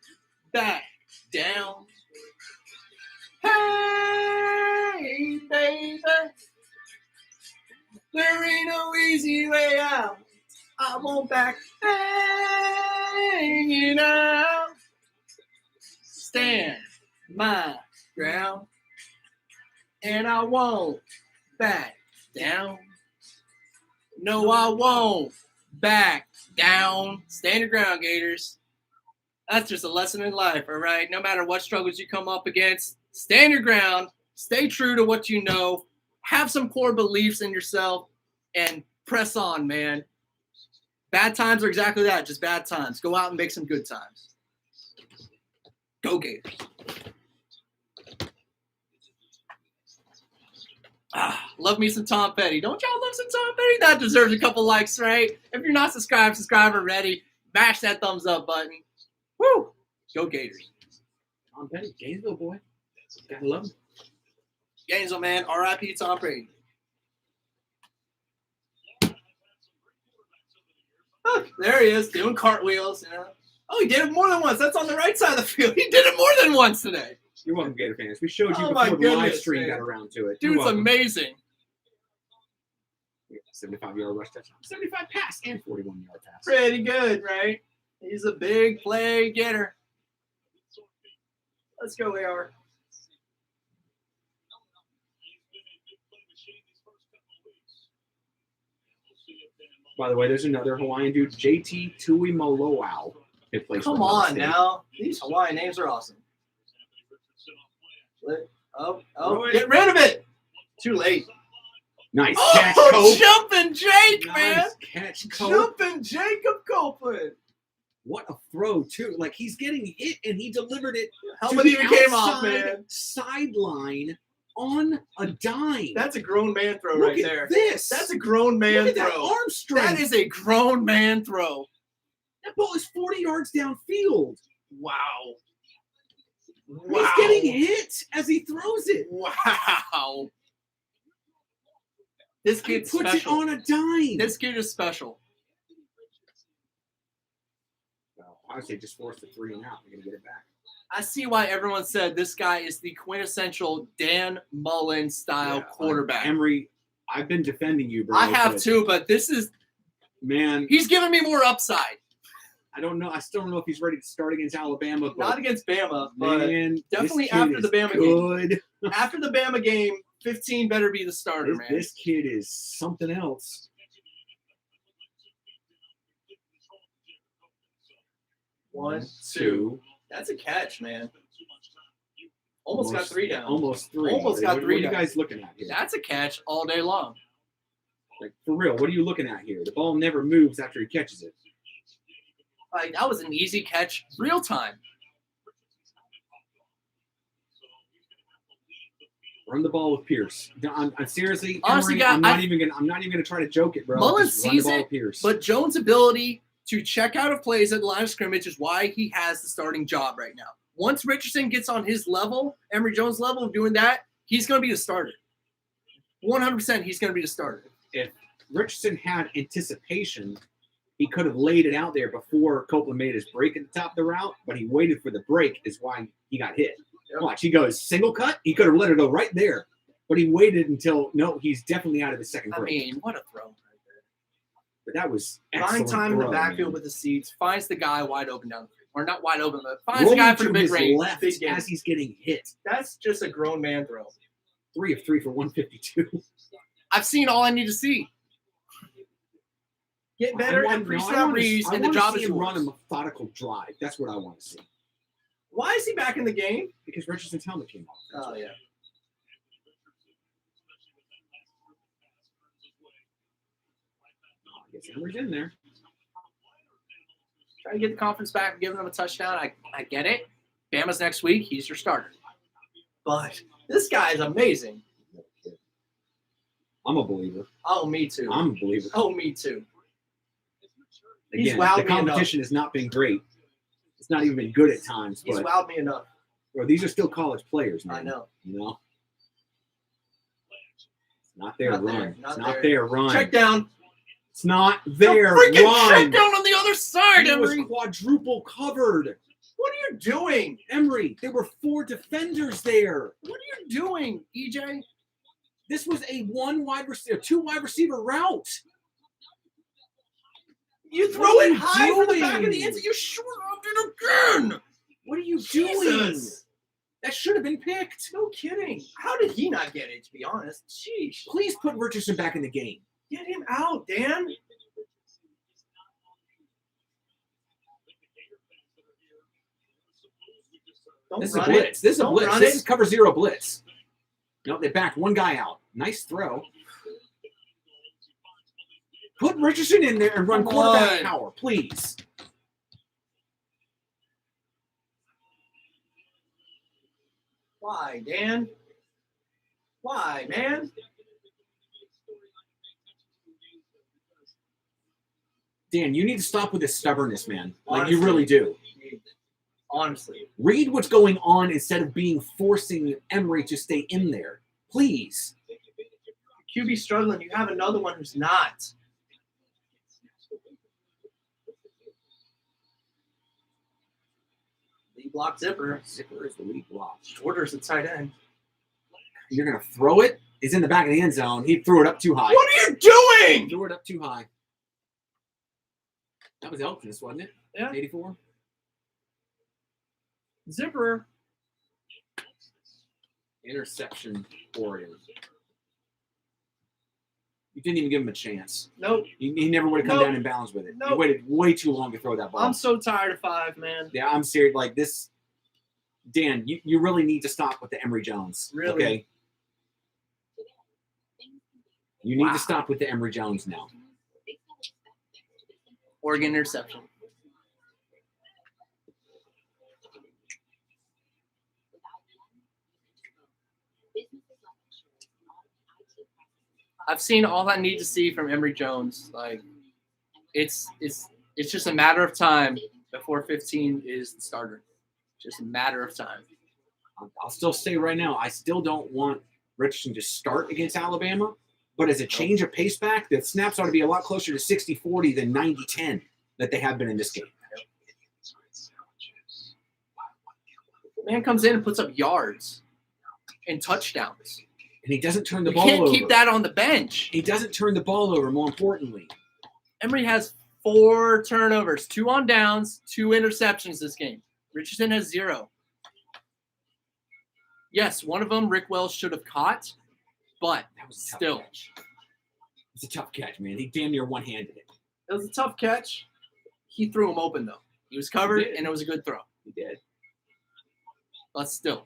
back down. Hey, baby, there ain't no easy way out. I won't back. Hanging out, stand my ground, and I won't back down. No, I won't back down. Stand your ground, Gators. That's just a lesson in life, all right? No matter what struggles you come up against, stand your ground, stay true to what you know, have some core beliefs in yourself, and press on, man. Bad times are exactly that, just bad times. Go out and make some good times. Go Gators. Love me some Tom Petty. Don't y'all love some Tom Petty? That deserves a couple likes, right? If you're not subscribed, subscribe already. Mash that thumbs up button. Woo! Go Gators. Tom Petty, Gainesville boy. Gotta love him. Gainesville, man. R.I.P. Tom Brady. Oh, there he is, doing cartwheels. You know? Oh, he did it more than once. That's on the right side of the field. He did it more than once today. You're welcome, Gator fans. We showed you Oh my before the live goodness, stream man. got around to it. Dude's amazing. 75-yard rush touchdown. 75 pass and 41-yard pass. Pretty good, right? He's a big play getter. Let's go, AR. By the way, there's another Hawaiian dude, JT Tuimoloau. Come on now. These Hawaiian names are awesome. Oh, get rid of it. Too late. Nice catch, Oh, Cope. jumping Jake, man. Nice catch, Cope. Jumping Jacob Copeland. What a throw, too. Like, he's getting hit, and he delivered it Helmet to the even came off, outside man. sideline on a dime. That's a grown man throw Look right at there. this. That's a grown man Look at that throw. arm strength. That is a grown man throw. That ball is 40 yards downfield. Wow. He's getting hit as he throws it. Wow. This He kid's puts special. it on a dime. This kid is special. Well, I would say just force the 3 and out. We're going to get it back. I see why everyone said this guy is the quintessential Dan Mullen style quarterback. Emery, I've been defending you, bro. I have too, but this is Man, he's giving me more upside. I don't know. I still don't know if he's ready to start against Alabama. But Not against Bama, but man, definitely this kid after the is Bama game. good. After the Bama game, 15 better be the starter, man. This kid is something else. 1, 2. That's a catch, man. Almost got 3 down. Almost 3. Almost got 3 What are you down. guys looking at here? That's a catch all day long. Like, for real, what are you looking at here? The ball never moves after he catches it. Like, that was an easy catch, real time. Run the ball with Pierce. I'm seriously, Honestly, Emery, guy, I'm not even gonna try to joke it, bro. Mullen Just run the sees ball it, with Pierce. But Jones' ability to check out of plays at the line of scrimmage is why he has the starting job right now. Once Richardson gets on his level, Emory Jones' level of doing that, he's going to be the starter. 100% he's going to be the starter. If Richardson had anticipation, he could have laid it out there before Copeland made his break at the top of the route, but he waited for the break is why he got hit. Watch, he goes single cut. He could have let it go right there, but he waited until, no, he's definitely out of his second break. I mean, what a throw right there. But that was Find excellent time in the throw, backfield man. with the seats, finds the guy wide open down the field. Or not wide open, but finds the Rolling guy for the to big his range. left Big game. as he's getting hit. That's just a grown man throw. 3 of 3 for 152. I've seen all I need to see. Get better at pre-snap reads, and the job is him yours. run a methodical drive. That's what I want to see. Why is he back in the game? Because Richardson's helmet came off. Oh, yeah. I guess Emery's in there. Trying to get the confidence back and giving them a touchdown. I get it. Bama's next week. He's your starter. But this guy is amazing. I'm a believer. Oh, me too. I'm a believer. Oh, me too. He's Again, wowed the me competition has not been great. It's not even been good at times. He's But wowed me enough. bro, these are still college players, man. I know. You know? It's not their Not there, run. not It's not there. their run. Check down. It's not their Freaking run. check down on the other side, He was Emery. quadruple covered. What are you doing? Emery, there were 4 defenders there. What are you doing, EJ? This was a 2 wide receiver route. You throw What are it you high for the back of the doing? end zone. You short-armed it again. What are you Jesus. doing? That should have been picked. No kidding. How did he not get it, to be honest? Sheesh. Please put Richardson back in the game. Get him out, Dan. Don't This is a run blitz. it. This is a Don't blitz. run This it. is cover 0 blitz. Nope, they backed one guy out. Nice throw. Put Richardson in there and run Come quarterback on. power, please. Why, Dan? Why, man? Dan, you need to stop with this stubbornness, man. Like, you Honestly. really do. Honestly. Read what's going on instead of forcing Emery to stay in there. Please. QB struggling. You have another one who's not. Lead block Zipper. Zipper is the lead block. Shorter's the tight end. You're going to throw it? He's in the back of the end zone. He threw it up too high. What are you doing? Threw it up too high. That was Elkins, wasn't it? Yeah. 84? Zipper. Interception, Oregon. You didn't even give him a chance. Nope. He never would have come Nope. down in bounds with it. He Nope. waited way too long to throw that ball. I'm so tired of 5, man. Yeah, I'm serious. Like this, Dan, you really need to stop with the Emory Jones. Really? Okay. You need Wow. to stop with the Emory Jones now. Oregon interception. I've seen all I need to see from Emory Jones. Like, it's just a matter of time before 15 is the starter. Just a matter of time. I'll still say right now, I still don't want Richardson to start against Alabama, but as a change of pace back, the snaps ought to be a lot closer to 60-40 than 90-10 that they have been in this game. Man comes in and puts up yards and touchdowns. And he doesn't turn the You ball can't over. keep that on the bench. He doesn't turn the ball over, more importantly. Emory has 4 turnovers, 2 on downs, 2 interceptions this game. Richardson has 0. Yes, one of them Rick Wells should have caught, but That was a tough still. catch. It's a tough catch, man. He damn near one-handed it. It was a tough catch. He threw him open, though. He was covered, He did. and it was a good throw. He did. But still,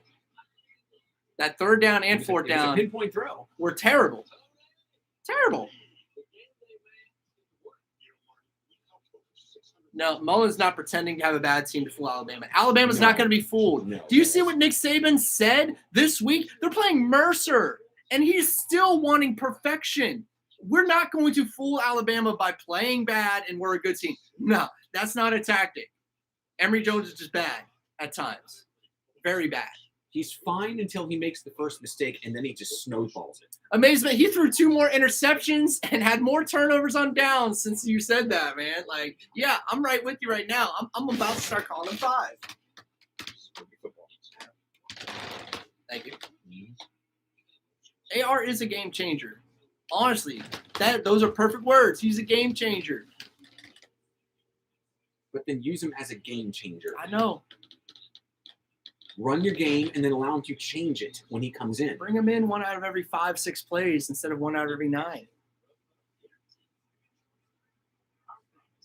that 3rd down and It was a 4th down pinpoint throw. were terrible. Terrible. No, Mullen's not pretending to have a bad team to fool Alabama. Alabama's No. not going to be fooled. No. Do you see what Nick Saban said this week? They're playing Mercer, and he's still wanting perfection. We're not going to fool Alabama by playing bad and we're a good team. No, that's not a tactic. Emory Jones is just bad at times. Very bad. He's fine until he makes the first mistake, and then he just snowballs it. Amazement. He threw 2 more interceptions and had more turnovers on downs since you said that, man. Like, yeah, I'm right with you right now. I'm about to start calling him 5. Thank you. AR is a game changer. Honestly, those are perfect words. He's a game changer. But then use him as a game changer. I know. Run your game and then allow him to change it when he comes in. Bring him in 1 out of every 5, 6 plays instead of 1 out of every 9.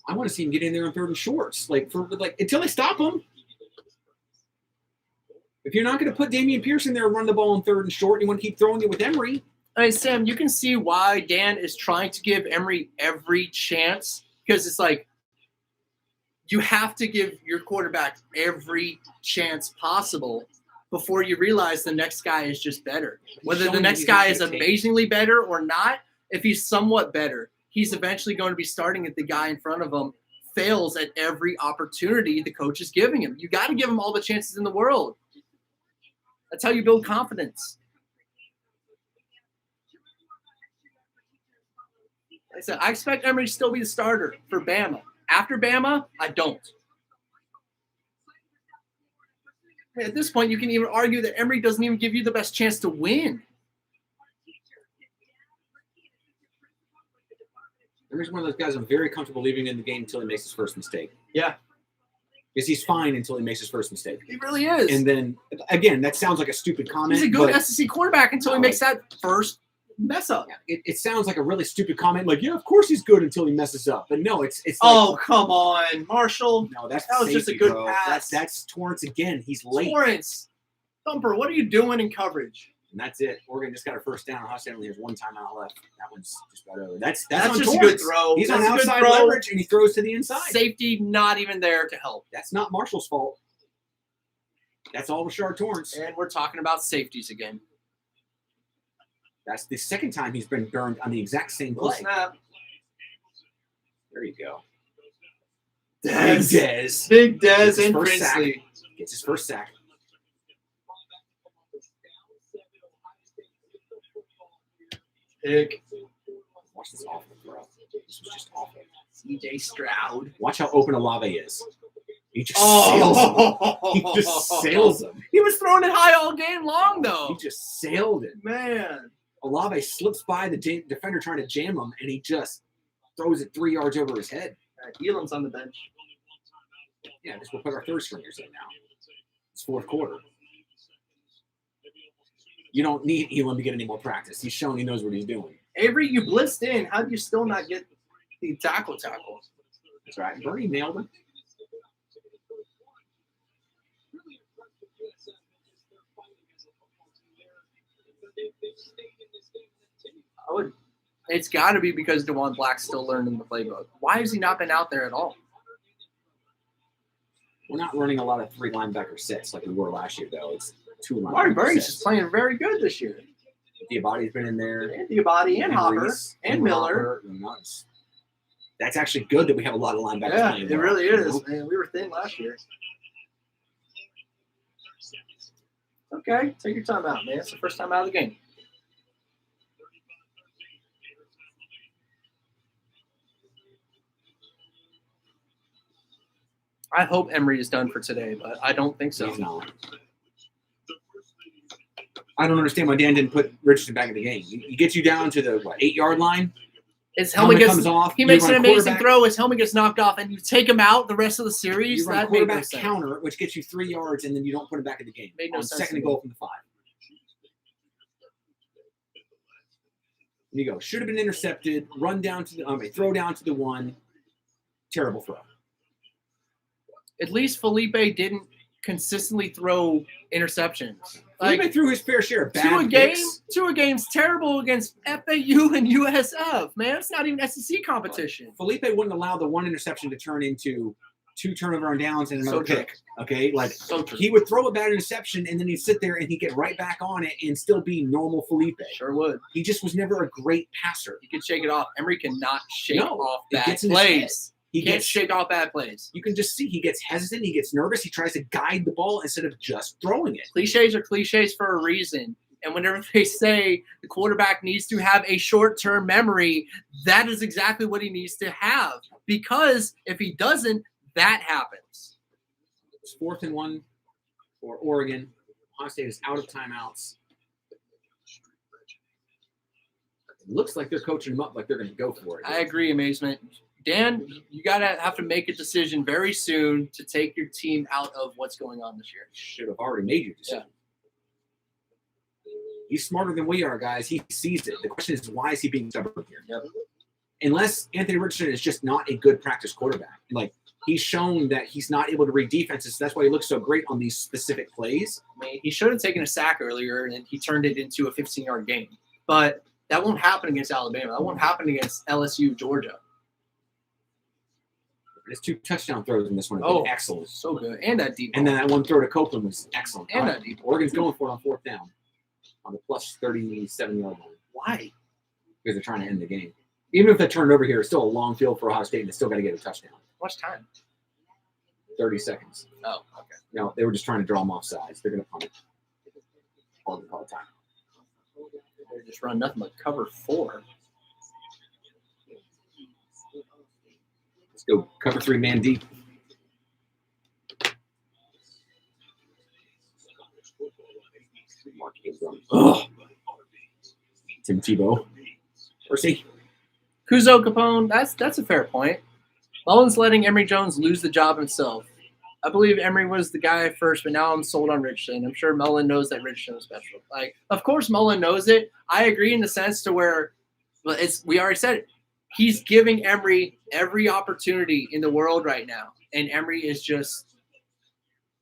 I want to see him get in there on 3rd and shorts, until they stop him. If you're not going to put Damian Pierce in there and run the ball on 3rd and short, and you want to keep throwing it with Emory. Hey, Sam, you can see why Dan is trying to give Emory every chance, because it's like you have to give your quarterback every chance possible before you realize the next guy is just better. Whether the showing next he's guy not is gonna take. amazingly better or not, if he's somewhat better, he's eventually going to be starting at the guy in front of him fails at every opportunity the coach is giving him. You got to give him all the chances in the world. That's how you build confidence. Like I said, I expect Emory to still be the starter for Bama. After Bama, I don't. At this point, you can even argue that Emory doesn't even give you the best chance to win. Emory's one of those guys I'm very comfortable leaving in the game until he makes his first mistake. Yeah, Because he's fine until he makes his first mistake. he really is. And then, again, that sounds like a stupid comment. He's a good but SEC quarterback until he makes that first mess up. it sounds like a really stupid comment. Like, yeah, of course he's good until he messes up. But no, it's like, Oh, come on, Marshall. no, that's that was just a safety, good bro. pass. That's Torrance again. He's late. Torrance. Thumper, what are you doing in coverage? And that's it. Oregon just got a first down. Hudson only has 1 timeout left. That one's just about over. That's That's on just a Torrance. good throw. He's That's on a good outside throw. leverage, and he throws to the inside. Safety not even there to help. That's not Marshall's fault. That's all Rashard Torrance. And we're talking about safeties again. That's the second time he's been burned on the exact same Little play. snap. There you go. Dez. Big Dez. Big Dez His and first sack. Princely. Gets his first sack. Pick. Watch this awful throw. This was just awful. CJ Stroud. Watch how open Olave is. He just sails him. He just sails him. He was throwing it high all game long, though. He just sailed it. Man. Olave slips by the defender trying to jam him, and he just throws it 3 yards over his head. Elam's on the bench. Yeah, I guess we'll put our third stringers in now. It's 4th quarter. You don't need Elam to get any more practice. He's shown he knows what he's doing. Avery, you blitzed in. How do you still not get the tackle? That's right. Bernie nailed him. Really impressed with USF and just their fighting as a football team. They've stayed in this game and continued. It's got to be because DeJuan Black's still learning the playbook. Why has he not been out there at all? We're not running a lot of 3 linebacker sets like we were last year, though. It's 2 linebacker Marty Burns sets. is playing very good this year. Diabate's been in there. And Diabate and Hopper Reese and Miller. Hopper, and that's actually good that we have a lot of linebackers Yeah, playing. it well, really you is. know? Man, we were thin last year. Okay, take your time out, man. It's the first time out of the game. I hope Emery is done for today, but I don't think so. He's not. I don't understand why Dan didn't put Richardson back in the game. He gets you down to the 8-yard line. His helmet gets comes off. He you makes run an amazing quarterback- throw. His helmet gets knocked off, and you take him out the rest of the series. You run That made no quarterback sense. counter, which gets you 3 yards, and then you don't put him back in the game. Made no on sense second to and me. goal from the 5. And you go. Should have been intercepted. Run down to the throw down to the 1. Terrible throw. At least Felipe didn't consistently throw interceptions. Felipe threw his fair share of bad two a game, picks. 2 a game's terrible against FAU and USF. Man, it's not even SEC competition. Felipe wouldn't allow the 1 interception to turn into 2 turnover on downs and another So true. pick. Okay, like So true. he would throw a bad interception and then he'd sit there and he'd get right back on it and still be normal Felipe. Sure would. He just was never a great passer. He can shake it off. Emery cannot shake No, off it bad gets in his plays. He He can't gets shake off bad plays. You can just see he gets hesitant, he gets nervous, he tries to guide the ball instead of just throwing it. Cliches are cliches for a reason. And whenever they say the quarterback needs to have a short-term memory, that is exactly what he needs to have. Because if he doesn't, that happens. It's 4th and 1 for Oregon. Ohio State is out of timeouts. It looks like they're coaching them up like they're going to go for it. I agree, Amazement. Dan, you have to make a decision very soon to take your team out of what's going on this year. Should have already made your decision. He's smarter than we are, guys. He sees it. The question is, why is he being stubborn here? Yep. Unless Anthony Richardson is just not a good practice quarterback. Like, he's shown that he's not able to read defenses. That's why he looks so great on these specific plays. I mean, he should have taken a sack earlier, and he turned it into a 15-yard game. But that won't happen against Alabama. That won't happen against LSU, Georgia. His 2 touchdown throws in this one have been excellent. So good. And that deep. And then that 1 throw to Copeland was excellent. And that deep. Oregon's going for it on 4th down on the plus 37-yard line. Why? Because they're trying to end the game. Even if they turn it over here, it's still a long field for Ohio State, and they still got to get a touchdown. How much time? 30 seconds. Oh, okay. No, they were just trying to draw them off sides. They're going to punt it all the time. They just run nothing but cover 4. Let's go cover 3 man deep. Oh, Tim Tebow. Percy. Kuzo Capone, that's a fair point. Mullen's letting Emory Jones lose the job himself. I believe Emory was the guy at first, but now I'm sold on Richardson. I'm sure Mullen knows that Richardson is special. Like, of course Mullen knows it. I agree in the sense to where, well, we already said it. He's giving Emory every opportunity in the world right now, and Emory is just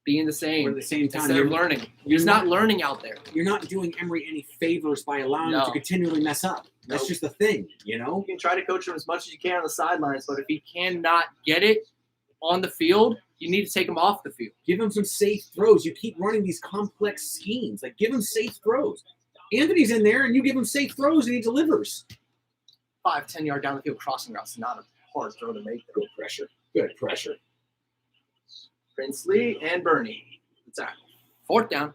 being the same. But at the same time, instead of learning. He's not learning out there. You're not doing Emory any favors by allowing him No. to continually mess up. That's Nope. just the thing, you know? You can try to coach him as much as you can on the sidelines, but if he cannot get it on the field, you need to take him off the field. Give him some safe throws. You keep running these complex schemes. Like, give him safe throws. Anthony's in there, and you give him safe throws, and he delivers. 5-10 yard down the field crossing routes is not a hard throw to make. Good pressure. Good pressure. Princely and Bernie. Exactly. 4th down.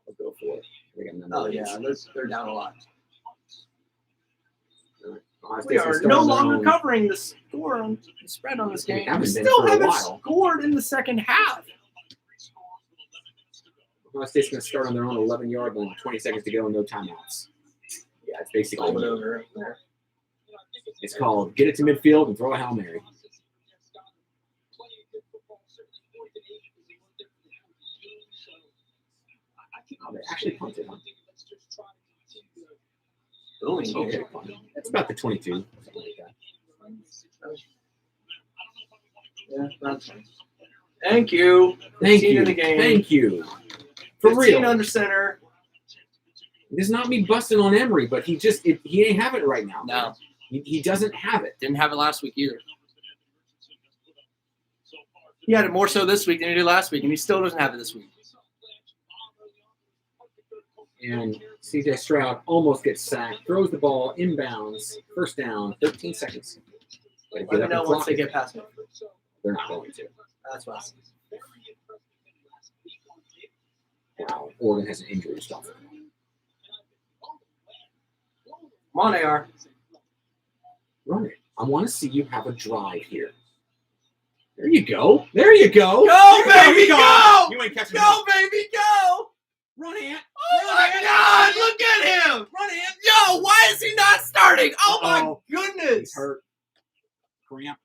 I'll go for it. They got another Oh, range. yeah. They're down a lot. Ohio We State's gonna are start no on their longer own. covering the score on the spread on this We game. haven't We been still for a haven't while. scored in the second half. Ohio State's going to start on their own 11-yard line, 20 seconds to go, no timeouts. Yeah, it's basically All over there. it's called get it to midfield and throw a Hail Mary. Oh, they actually punted, huh? Booing. Okay, fine. That's about the 22. Something like that. Yeah, that's fine. Thank you. Thank 15 you. in the game. Thank you. For 15 real. under center. This is not me busting on Emery, but he ain't have it right now. No. He doesn't have it. Didn't have it last week either. He had it more so this week than he did last week, and he still doesn't have it this week. And CJ Stroud almost gets sacked, throws the ball inbounds, first down, 13 seconds. Gotta Let get me up know and once clock they it. get past me. They're not going to. That's what I said. Wow, Oregon has an injury stuff. Come on, AR. Run it. I want to see you have a drive here. There you go. There you go. Go, There you baby, go! You ain't catching Go, baby, go! Run, Ant. Oh, my God! Look at him! Run, Ant. Yo, why is he not starting? Oh, Uh-oh. my goodness! He's hurt. Cramp.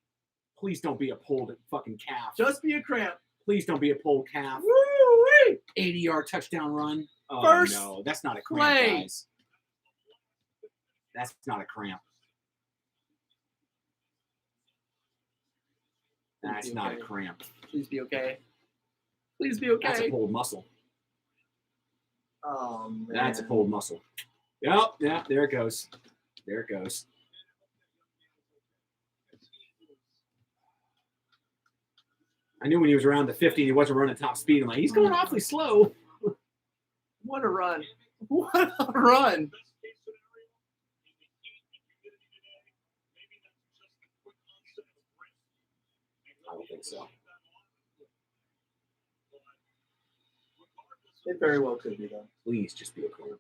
Please don't be a pulled fucking calf. Just be a cramp. Please don't be a pulled calf. Woo-wee! 80-yard touchdown run. Oh, First no. That's not a cramp, play. guys. That's not a cramp. That's not a cramp. Please be okay. Please be okay. That's a pulled muscle. Oh, man. That's a pulled muscle. Yep, yeah, there it goes. There it goes. I knew when he was around the 50 and he wasn't running top speed. I'm like, he's going awfully slow. What a run. What a run. I don't think so. It very well could be, though. Please just be a cramp.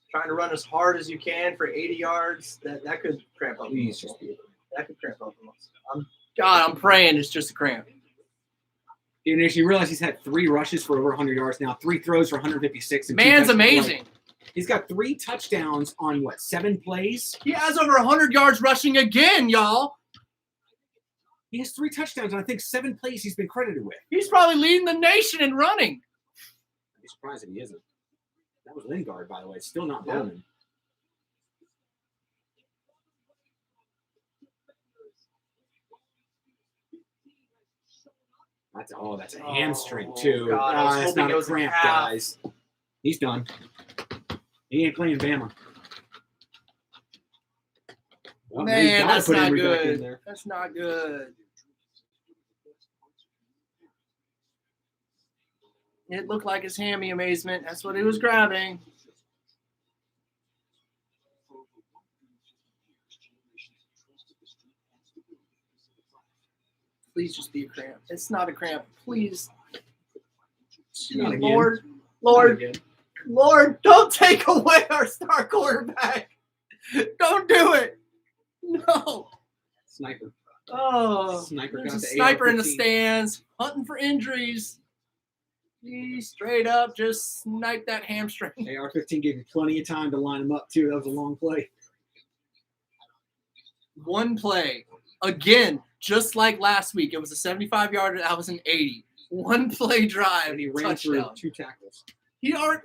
Trying to run as hard as you can for 80 yards, that could cramp up. Please just be a cramp. That could cramp up the muscle. I'm praying it's just a cramp. And as you realize he's had 3 rushes for over 100 yards now, 3 throws for 156. And 2 Man's touchdowns. amazing. He's got 3 touchdowns on, 7 plays? He has over 100 yards rushing again, y'all. He has 3 touchdowns on, I think, 7 plays he's been credited with. He's probably leading the nation in running. I'd be surprised if he isn't. That was Lingard, by the way. It's still not Bowman. That's a hamstring, too. God, I was That's hoping not it a was a cramp, calf. guys. He's done. He ain't playing Bama. Well, now you Man, gotta that's put not Emery back in good. there. That's not good. It looked like his hammy amazement. That's what he was grabbing. Please just be a cramp. It's not a cramp. Please. Not again. Lord, Not Lord, again. Lord, don't take away our star quarterback. Don't do it. No. Sniper. Oh, Sniper there's got a the sniper in the AR-15. stands, hunting for injuries. He straight up just sniped that hamstring. AR-15 gave you plenty of time to line him up, too. That was a long play. One play. Again, just like last week. It was a 75-yarder. That was an 80. One play drive. And he ran through touchdown. 2 tackles.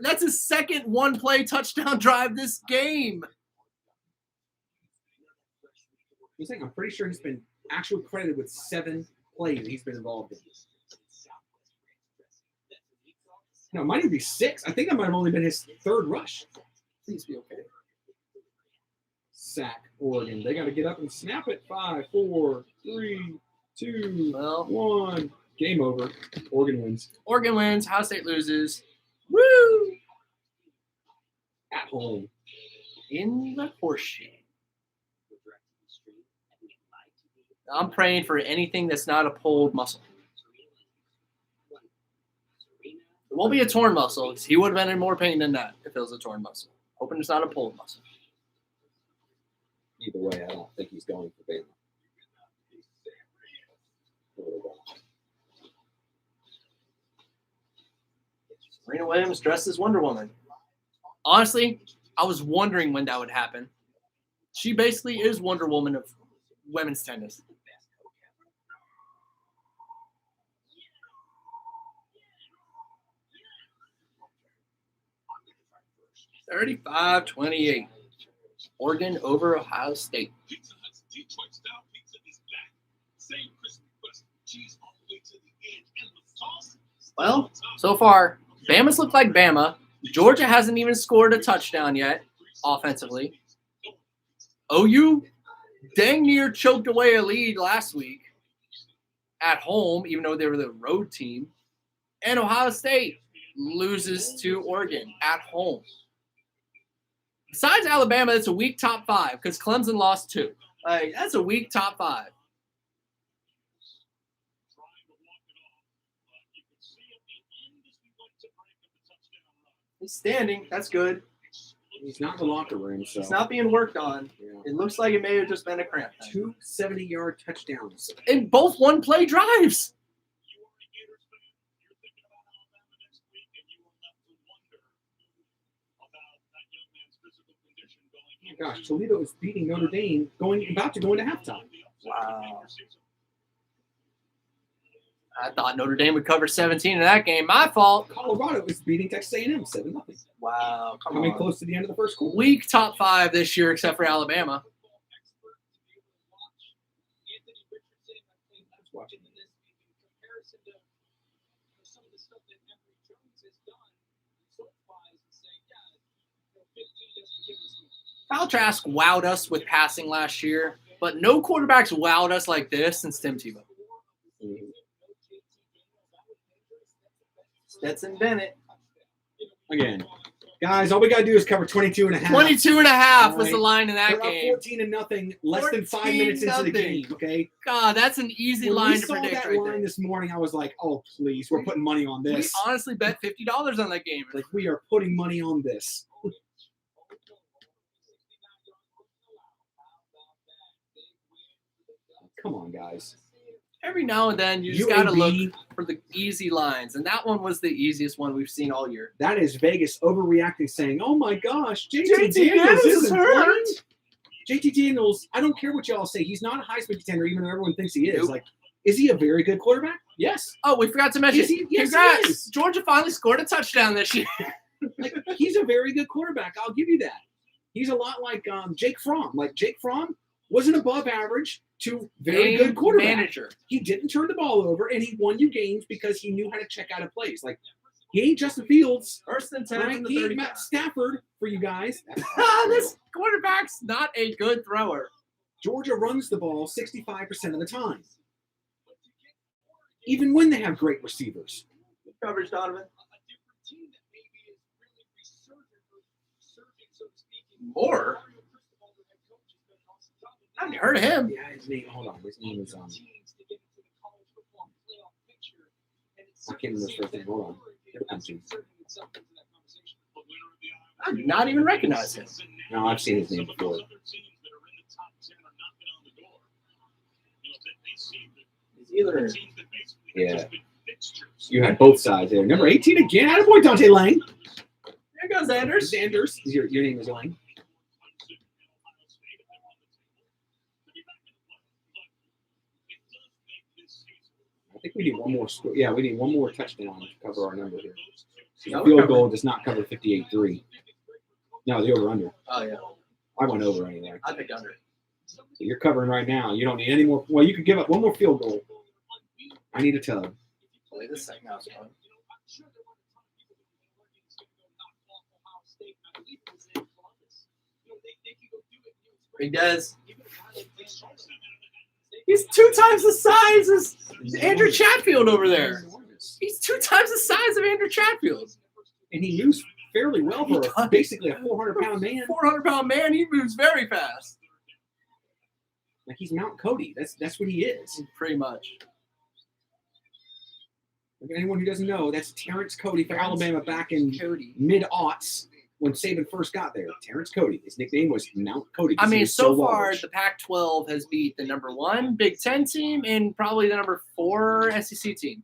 That's his second one-play touchdown drive this game. I'm pretty sure he's been actually credited with 7 plays he's been involved in. No, it might even be 6. I think that might have only been his 3rd rush. Please be okay. Sack, Oregon. They got to get up and snap it. 5, 4, 3, 2, Well, 1. Game over. Oregon wins. Oregon wins. Ohio State loses. Woo! At home. In the horseshoe. I'm praying for anything that's not a pulled muscle. It won't be a torn muscle. He would have been in more pain than that if it was a torn muscle. Hoping it's not a pulled muscle. Either way, I don't think he's going for Bama. Serena Williams dressed as Wonder Woman. Honestly, I was wondering when that would happen. She basically is Wonder Woman of women's tennis. $35-28. Oregon over Ohio State. Pizza Hut's Detroit style pizza is back. Same crispy crust, cheese all the way to the edge, and the sauce. Well, so far, Bama's looked like Bama. Georgia hasn't even scored a touchdown yet, offensively. OU dang near choked away a lead last week at home, even though they were the road team. And Ohio State loses to Oregon at home. Besides Alabama, it's a weak top 5 because Clemson lost 2. That's a weak top 5. He's standing. That's good. He's not in the locker room, so. It's not being worked on. Yeah. It looks like it may have just been a cramp. 2 70-yard touchdowns. In both one-play drives. Oh my gosh, Toledo is beating Notre Dame, about to go into halftime. Wow. I thought Notre Dame would cover 17 in that game. My fault. Colorado is beating Texas A&M 7-0. Wow. Coming close to the end of the first quarter. Weak top 5 this year, except for Alabama. Watching this in comparison to some of the stuff that Emory Jones has done result-wise and saying, yeah, 15 doesn't give us much. Kyle Trask wowed us with passing last year, but no quarterbacks wowed us like this since Tim Tebow. Stetson Bennett. Again, guys, all we got to do is cover 22.5. 22.5 was All the right. line in that They're up game. 14-0, less than 5 minutes into the 14-0. game, okay? God, that's an easy When line we to saw predict that right line there. this morning, I was like, oh, please, we're putting money on We this. honestly bet $50 on that game. Like, we are putting money on this. Come on, guys. Every now and then, you just got to look for the easy lines, and that one was the easiest one we've seen all year. That is Vegas overreacting, saying, oh my gosh, JT JT Daniels Daniels isn't hurt. playing. JT Daniels, I don't care what y'all say. He's not a Heisman contender, even though everyone thinks he is. Nope. Like, is he a very good quarterback? Yes. Oh, we forgot to mention. Yes, he Congrats. is. Georgia finally scored a touchdown this year. Like, he's a very good quarterback. I'll give you that. He's a lot like Jake Fromm. Like, Jake Fromm was an above average to very good quarterback. Manager. He didn't turn the ball over, and he won you games because he knew how to check out of plays. Like, he ain't Justin Fields. First and 10 Right? from the He ain't 35. Matt Stafford for you guys. This quarterback's not a good thrower. Georgia runs the ball 65% of the time, even when they have great receivers. Good coverage, Donovan. More? I haven't heard of him. Yeah, his name. Hold on, his name is I can't remember his first name. Hold on. Here it comes to me. I do not even recognize him. No, I've seen his name before. He's either Yeah. You had both sides there. Number 18 again. Attaboy, Dante Lang. there goes Anders. Anders. Your name is Lang. I think we need one more score. Yeah, we need one more touchdown to cover our number here. The field goal does not cover 58-3. No, the over-under. Oh, yeah. I went over anyway. I picked under. So you're covering right now. You don't need any more. Well, you could give up one more field goal. I need a tub. Play this second half. Big Dez. He's 2 times the size as Andrew Chatfield over there. He's 2 times the size of Andrew Chatfield. And he moves fairly well for basically a 400-pound man. 400-pound man. He moves very fast. Like, he's Mount Cody. That's what he is. Pretty much. Like, anyone who doesn't know, that's Terrence Cody for Alabama back in Cody. mid-aughts when Saban first got there. Terrence Cody. His nickname was Mount Cody. I mean, so far, large. the Pac-12 has beat the number 1 Big Ten team and probably the number 4 SEC team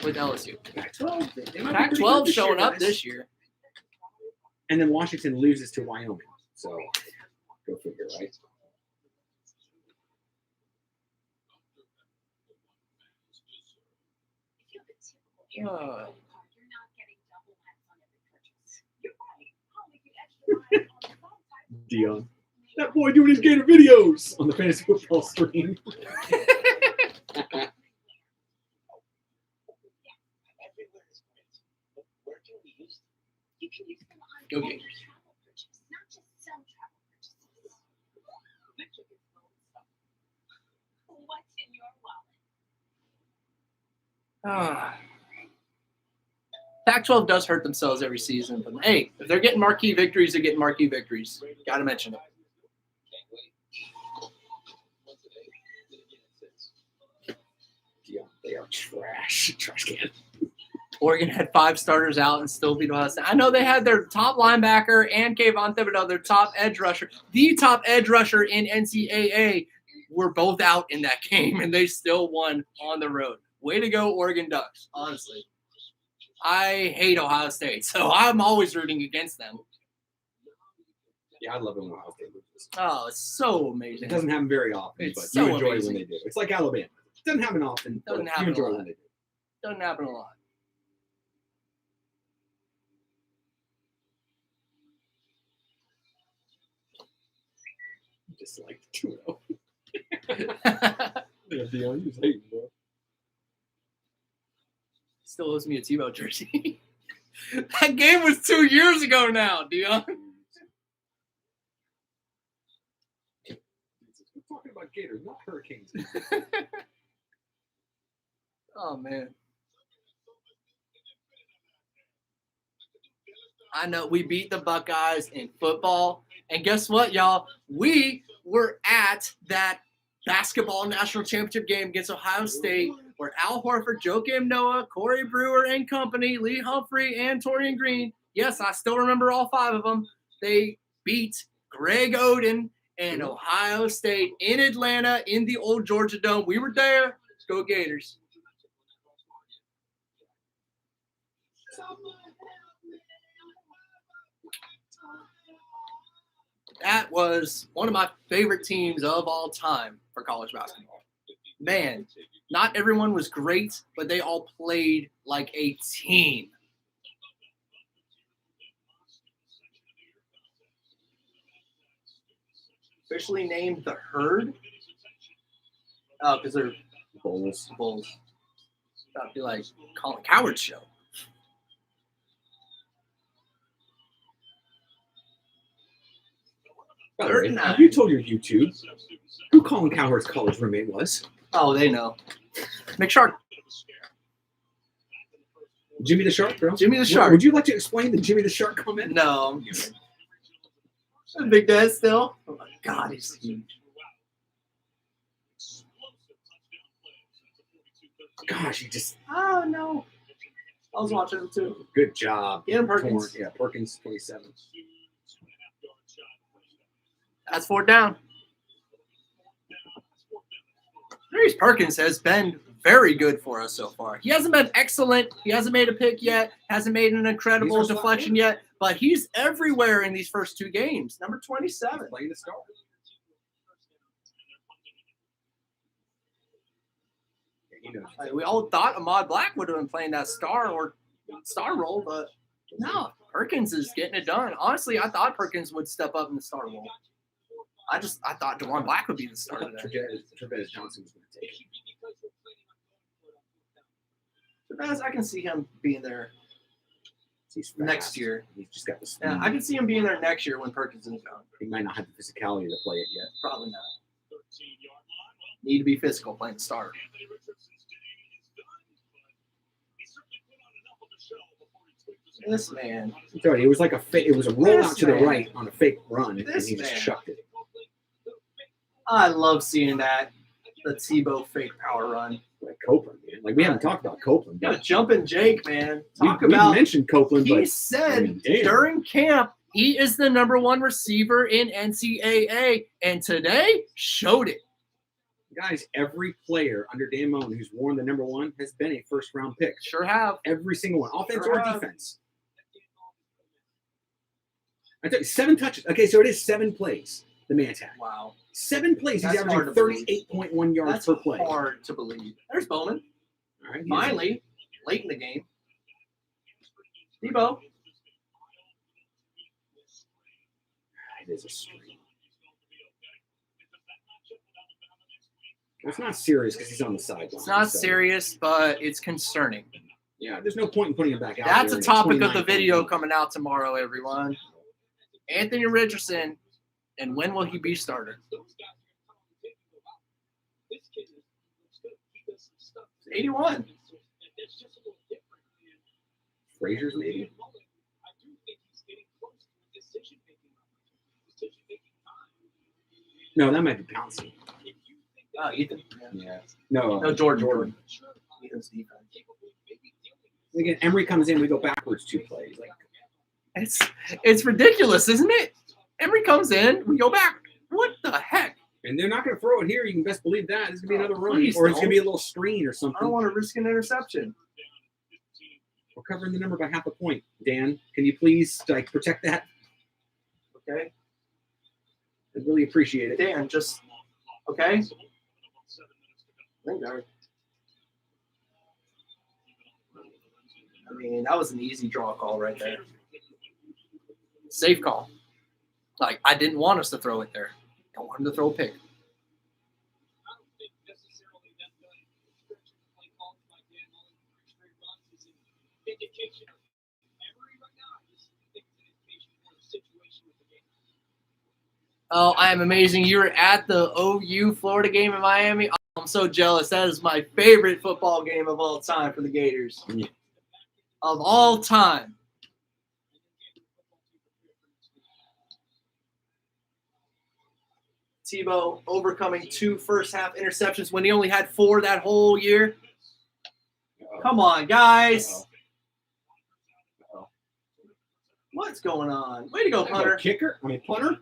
with LSU. Pac-12. they might be pretty good Pac-12 this showing year, up guys. this year. And then Washington loses to Wyoming. So, go figure, right? If you have a typical Uh. Airbnb card, you're not getting double lens on every purchase. You're right. I'll make it extra light on the phone type. Dion. That boy doing his Gator videos on the fantasy football stream. Everywhere is great. But where can we use them? You can use them on Go every Gators. travel purchase, not just some travel purchases. Victor gets loads of what's in your wallet. Pac-12 does hurt themselves every season, but hey, if they're getting marquee victories, they're getting marquee victories. Got to mention it. Can't wait. Once a day, then again at 6. Dion, they are trash. Trash can. Oregon had 5 starters out and still beat Ohio State. I know they had their top linebacker and Kayvon Thibodeau, their top edge rusher. The top edge rusher in NCAA were both out in that game, and they still won on the road. Way to go, Oregon Ducks, honestly. I hate Ohio State, so I'm always rooting against them. Yeah, I love it when Ohio State loses. Oh, it's so It amazing. doesn't happen very often, It's but so you enjoy amazing. it when they do. It's like Alabama. It doesn't happen often, Doesn't but happen you enjoy a it lot. when they do. Doesn't happen a lot. Just like 2-0. Yeah, Dion, you was hating, bro. Still owes me a Tebow jersey. That game was 2 years ago now, Dion. We're talking about Gators, not Hurricanes. Oh, man. I know we beat the Buckeyes in football. And guess what, y'all? We were at that basketball national championship game against Ohio State where Al Horford, Joakim Noah, Corey Brewer and company, Lee Humphrey, and Torian Green, yes, I still remember all 5 of them, they beat Greg Oden and Ohio State in Atlanta in the old Georgia Dome. We were there. Let's go Gators. That was one of my favorite teams of all time for college basketball. Man, not everyone was great, but they all played like a team. Officially named the Herd. Oh, because they're Bulls. That'd be like Colin Cowherd's show. By the way, have you told your YouTube who Colin Cowherd's college roommate was? Oh, they know. McShark. Jimmy the Shark, bro? Jimmy the Shark. Would you like to explain the Jimmy the Shark comment? No, I'm good. Big Dad still. Oh my God, he's huge. Gosh, you just Oh no. I was watching him too. good job. Get him, Perkins. Yeah, Perkins 27. That's 4th down. Darius Perkins has been very good for us so far. He hasn't been excellent. He hasn't made a pick yet. Hasn't made an incredible He's our deflection yet. But he's everywhere in these first 2 games. Number 27. Playing the star. Yeah, he knows. Like, we all thought Ahmad Black would have been playing that star role, but no. Perkins is getting it done. Honestly, I thought Perkins would step up in the star role. I thought DeJuan Black would be the I starter thought there. Tre'Vez Johnson was going to take it. Trevez, I can see him being there He's fast. next year. He's just got the speed. Yeah, I can see him being there next year when Perkins is gone. He might not have the physicality to play it yet. Probably not. Need to be physical playing the starter. This man. I'm telling you, it was like it was a rollout to the man. right on a fake run, and This he just man. chucked it. I love seeing that. The Tebow fake power run. Like Copeland, man. Like we haven't talked about Copeland. Yeah, But jumping Jake, man. Talk we about. mentioned Copeland, He but said I mean, damn. during camp he is the number 1 receiver in NCAA, and today showed it. guys, every player under Dan Mullen who's worn the number 1 has been a first-round pick. Sure have. Every single one, offense Sure or have. defense. I tell you, 7 touches. Okay, so it is 7 plays. The man's had Wow. 7 plays. That's He's hard averaging to believe. 38.1 yards That's per play. hard to believe. There's Bowman. All right, Finally, late in the game. Tebow. It is a stream. It's not serious because he's on the sideline. It's not so- serious, but it's concerning. Yeah, there's no point in putting him back out. That's there a in topic of 29 the video point coming out tomorrow, everyone. Anthony Richardson, and when will he be starter? Those guys are going to come on the table and go, wow, this kid looks good. He does some stuff. 81. That's just a little different. And Frazier's maybe. I do think he's getting close to a decision-making opportunity, decision-making time. No, that might be Pouncey. If you think that Ethan. Yeah. No. No, Jordan. sure, Ethan's defense. capable of maybe dealing with Again, Emery comes in, we go backwards 2 plays. Like, It's ridiculous, isn't it? Emery comes in, we go back. What the heck? and they're not going to throw it here. You can best believe that. It's going to be another run, please or it's going to don't. be a little screen or I something. don't want to risk an interception. We're covering the number by half a point. Dan, can you please protect that? Okay, I'd really appreciate it. Dan, just okay. Lingard. I mean, that was an easy draw call right there. Safe call. Like, I didn't want us to throw it there. I want him to throw a pick. I don't think necessarily that the description of play calls by Dan Mullen for straight runs is an indication of Emery right now. I just think it's an indication of a situation with the game. Oh, I am amazing. You were at the OU Florida game in Miami. I'm so jealous. That is my favorite football game of all time for the Gators. Yeah. Of all time. Tebow overcoming 2 first-half interceptions when he only had 4 that whole year. Come on, guys. Uh-oh. What's going on? Way to go, punter. Kicker? I mean, punter?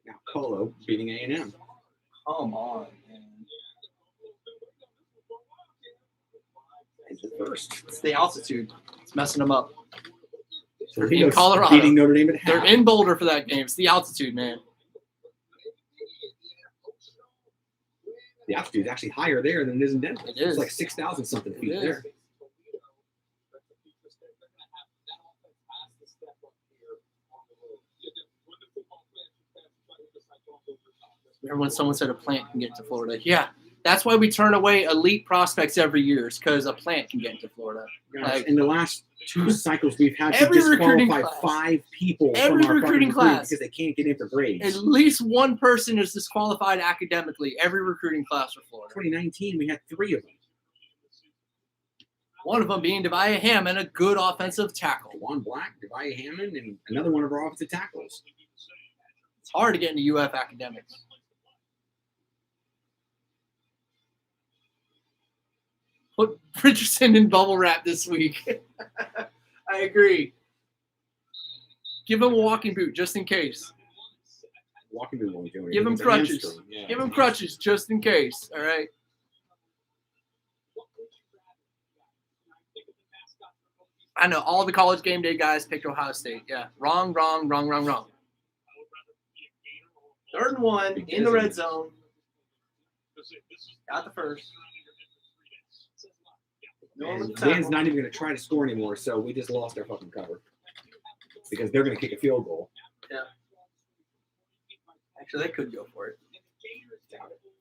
Now Colo beating A&M. Come on, man. First. It's the altitude. It's messing them up. So In Colorado. beating Notre Dame at half. They're in Boulder for that game. It's the altitude, man. The altitude is actually higher there than it is in Denver. It is. It's like 6,000 something feet is. there. Remember when someone said a plant can get to Florida? Yeah, that's why we turn away elite prospects every year, is because a plant can get into Florida. Gosh, Like- in the last 2 cycles, we've had to Every recruiting disqualify class. 5 people Every from our recruiting fucking class. because they can't get in for grades. At least one person is disqualified academically. Every recruiting class for Florida. 2019, we had 3 of them. One of them being Deviah Hammond, a good offensive tackle. Juwan Black, Deviah Hammond, and another one of our offensive tackles. It's hard to get into UF academics. Put Richardson in bubble wrap this week. I agree. Give him a walking boot just in case. Walking boot won't do anything. Give him It's a crutches. hamstring. Yeah. Give him crutches just in case. All right. I know all the college game day guys picked Ohio State. Yeah. Wrong. 3rd and 1 in the red zone. Got the first. No one And with the Dan's tackle. not even going to try to score anymore, so we just lost our fucking cover. Because they're going to kick a field goal. Actually, they could go for it.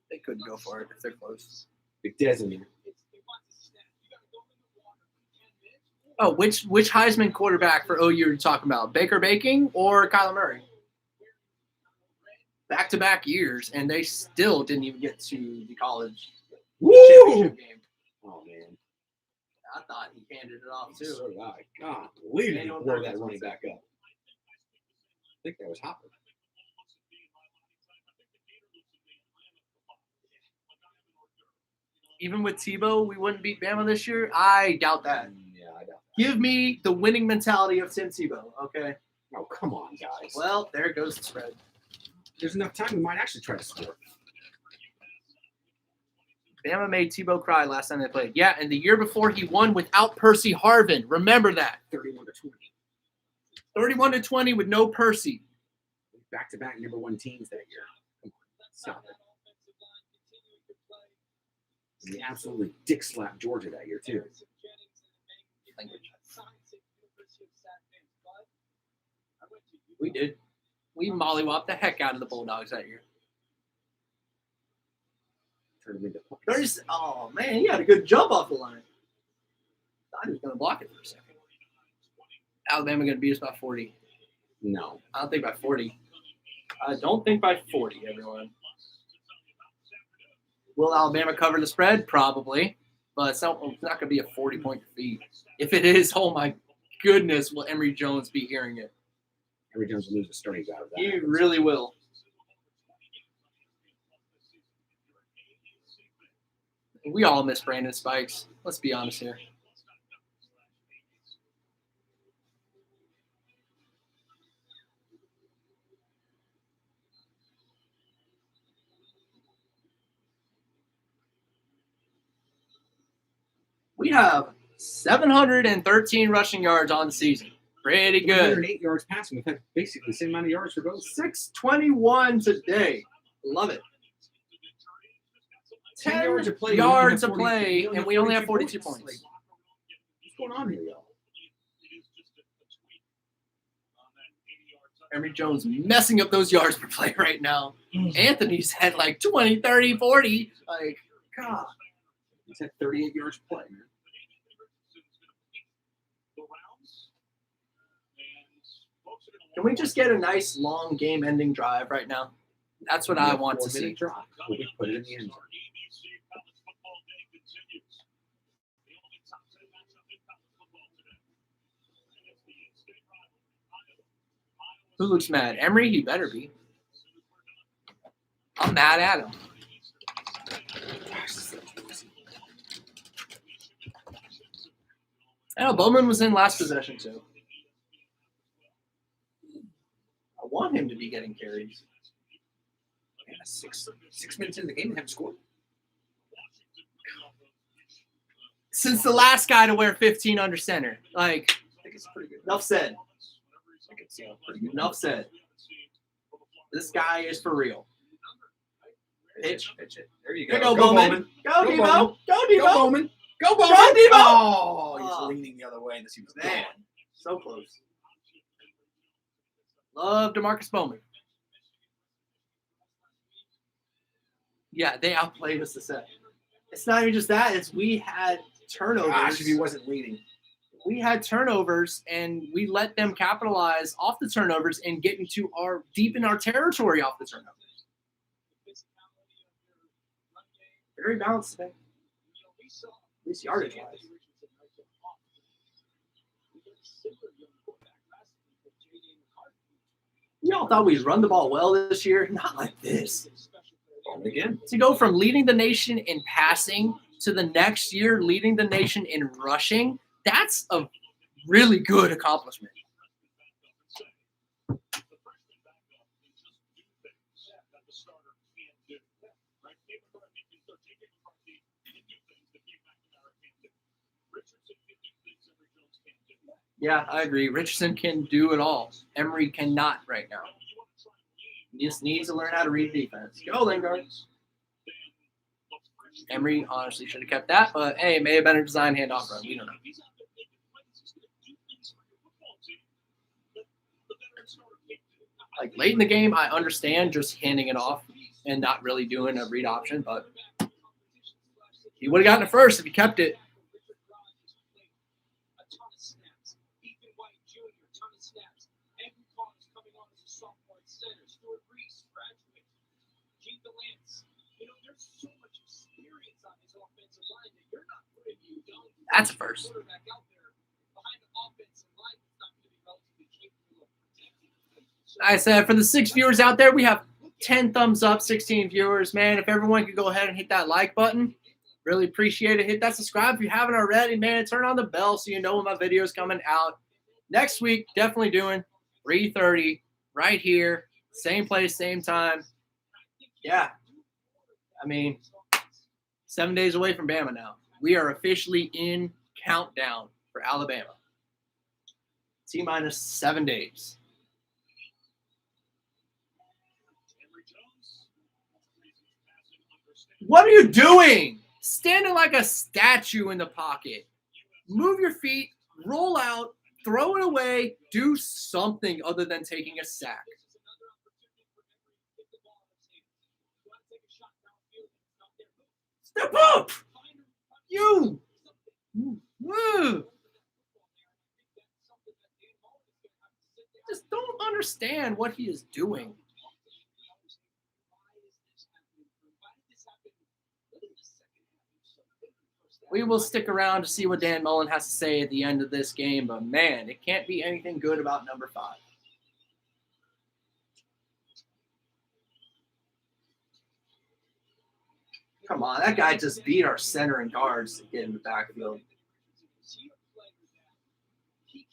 They could go for it if they're close. Big Dez in there. Oh, which Heisman quarterback for OU are you talking about? Baker Baking or Kyler Murray? Back-to-back years, and they still didn't even get to the college championship game. Oh, man. I thought he handed it off too. So did I. God, believe me, blow that running back up. I think that was Hopper. Even with Tebow, we wouldn't beat Bama this year? I doubt that. Yeah, I know. Give me the winning mentality of Tim Tebow, okay? Oh, come on, guys. Well, there goes the spread. There's enough time we might actually try to score. Bama made Tebow cry last time they played. Yeah, and the year before he won without Percy Harvin. Remember that. 31-20. 31-20 with no Percy. Back-to-back number 1 teams that year. Come on, stop it. And they absolutely dick slapped Georgia that year too. We did. We mollywopped the heck out of the Bulldogs that year. Turned them into points. Oh man, he had a good jump off the line. Thought he was gonna block it for a second. Alabama gonna beat us by 40. No. I don't think by 40. I don't think by 40, everyone. Will Alabama cover the spread? Probably. But it's not going to be a 40-point defeat. If it is, oh my goodness, will Emory Jones be hearing it? Emory Jones will lose a starting job. He really will. We all miss Brandon Spikes. Let's be honest here. We have 713 rushing yards on the season. Pretty good. 108 yards passing. We've had basically the same amount of yards for both. 621 today. Love it. 10 yards of play. Yards of play, and we only have 42 points. Like, what's going on here, y'all? Emory Jones messing up those yards per play right now. Anthony's had like 20, 30, 40. Like, God. He's had 38 yards per play, man. Can we just get a nice long game-ending drive right now? That's what I want to see. Drop. We put it in the end zone. Who looks mad? Emory? He better be. I'm mad at him. I know Bowman was in last possession too. I want him to be getting carries. Yeah, six minutes in the game and haven't scored. Since the last guy to wear 15 under center. Like, I think it's pretty good. enough said. I think it's pretty good. Enough said. This guy is for real. Pitch. Pitch it. There you Here go. go Bowman. Go, Go, Debo. Bowman. Go, Go, Debo. Bowman. Go, Bowman. Go, Debo. Oh, he's Oh. leaning the other way. This he was Man, gone. so close. Love DeMarcus Bowman. Yeah, they outplayed us to set. It's not even just that. It's we had turnovers. Gosh, if he wasn't leading. We had turnovers, and we let them capitalize off the turnovers and get into deep in our territory off the turnovers. Very balanced today. At least yardage-wise. We all thought we'd run the ball well this year. Not like this. Again. To go from leading the nation in passing to the next year leading the nation in rushing, that's a really good accomplishment. Yeah, I agree. Richardson can do it all. Emory cannot right now. He just needs to learn how to read defense. Go, Lingard. Emory honestly should have kept that, but hey, it may have been a design handoff run. We don't know. Like late in the game, I understand just handing it off and not really doing a read option, but he would have gotten it first if he kept it. That's a first. I said, for the 6 viewers out there, we have 10 thumbs up, 16 viewers. Man, if everyone could go ahead and hit that like button, really appreciate it. Hit that subscribe if you haven't already, man. Turn on the bell so you know when my video is coming out. Next week, definitely doing 3:30 right here. Same place, same time. Yeah. I mean, 7 days away from Bama now. We are officially in countdown for Alabama. T-minus 7 days. What are you doing? standing like a statue in the pocket. Move your feet, roll out, throw it away, do something other than taking a sack. This is another opportunity for Emory to get the ball in his hands. You want to take a shot downfield and it's not there. Step up! Find him. You! Something. Woo! That's something that Dan Mullen is going to have to sit down. Just don't understand what he is doing. We will stick around to see what Dan Mullen has to say at the end of this game, but man, it can't be anything good about number 5. Come on, that guy just beat our center and guards to get in the backfield. It's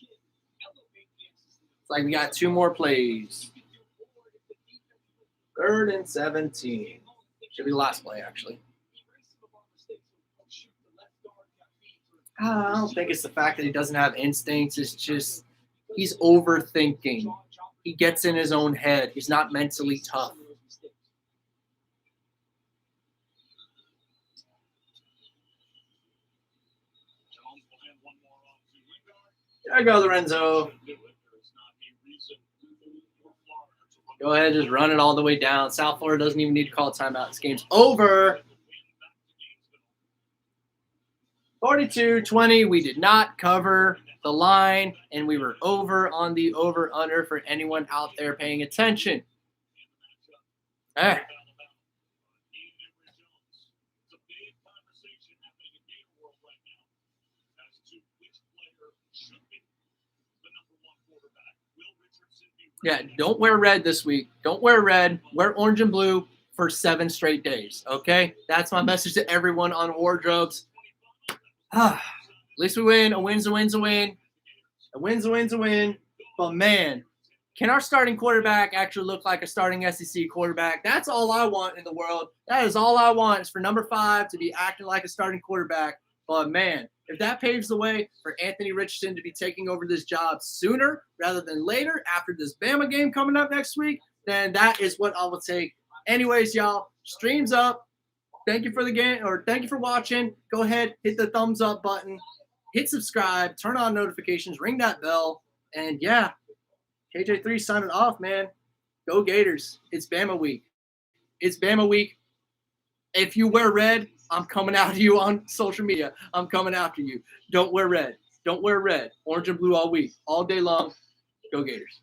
like we got 2 more plays. 3rd and 17. Should be the last play, actually. I don't think it's the fact that he doesn't have instincts. It's just he's overthinking. He gets in his own head. He's not mentally tough. There go, Lorenzo. Go ahead, just run it all the way down. South Florida doesn't even need to call a timeout. This game's over. 42-20, we did not cover the line, and we were over on the over-under for anyone out there paying attention. Yeah, don't wear red this week. Don't wear red. Wear orange and blue for 7 straight days, okay? That's my message to everyone on wardrobes. At least we win. A win's a win's a win. A win's a win's a win. But, man, can our starting quarterback actually look like a starting SEC quarterback? That's all I want in the world. That is all I want is for number 5 to be acting like a starting quarterback. But, man, if that paves the way for Anthony Richardson to be taking over this job sooner rather than later after this Bama game coming up next week, then that is what I will take. Anyways, y'all, stream's up. Thank you for the game, or thank you for watching. Go ahead, hit the thumbs up button, hit subscribe, turn on notifications, ring that bell, and yeah, KJ3 signing off, man. Go Gators. It's Bama week. It's Bama week. If you wear red, I'm coming after you on social media. I'm coming after you. Don't wear red. Don't wear red. Orange and blue all week, all day long. Go Gators.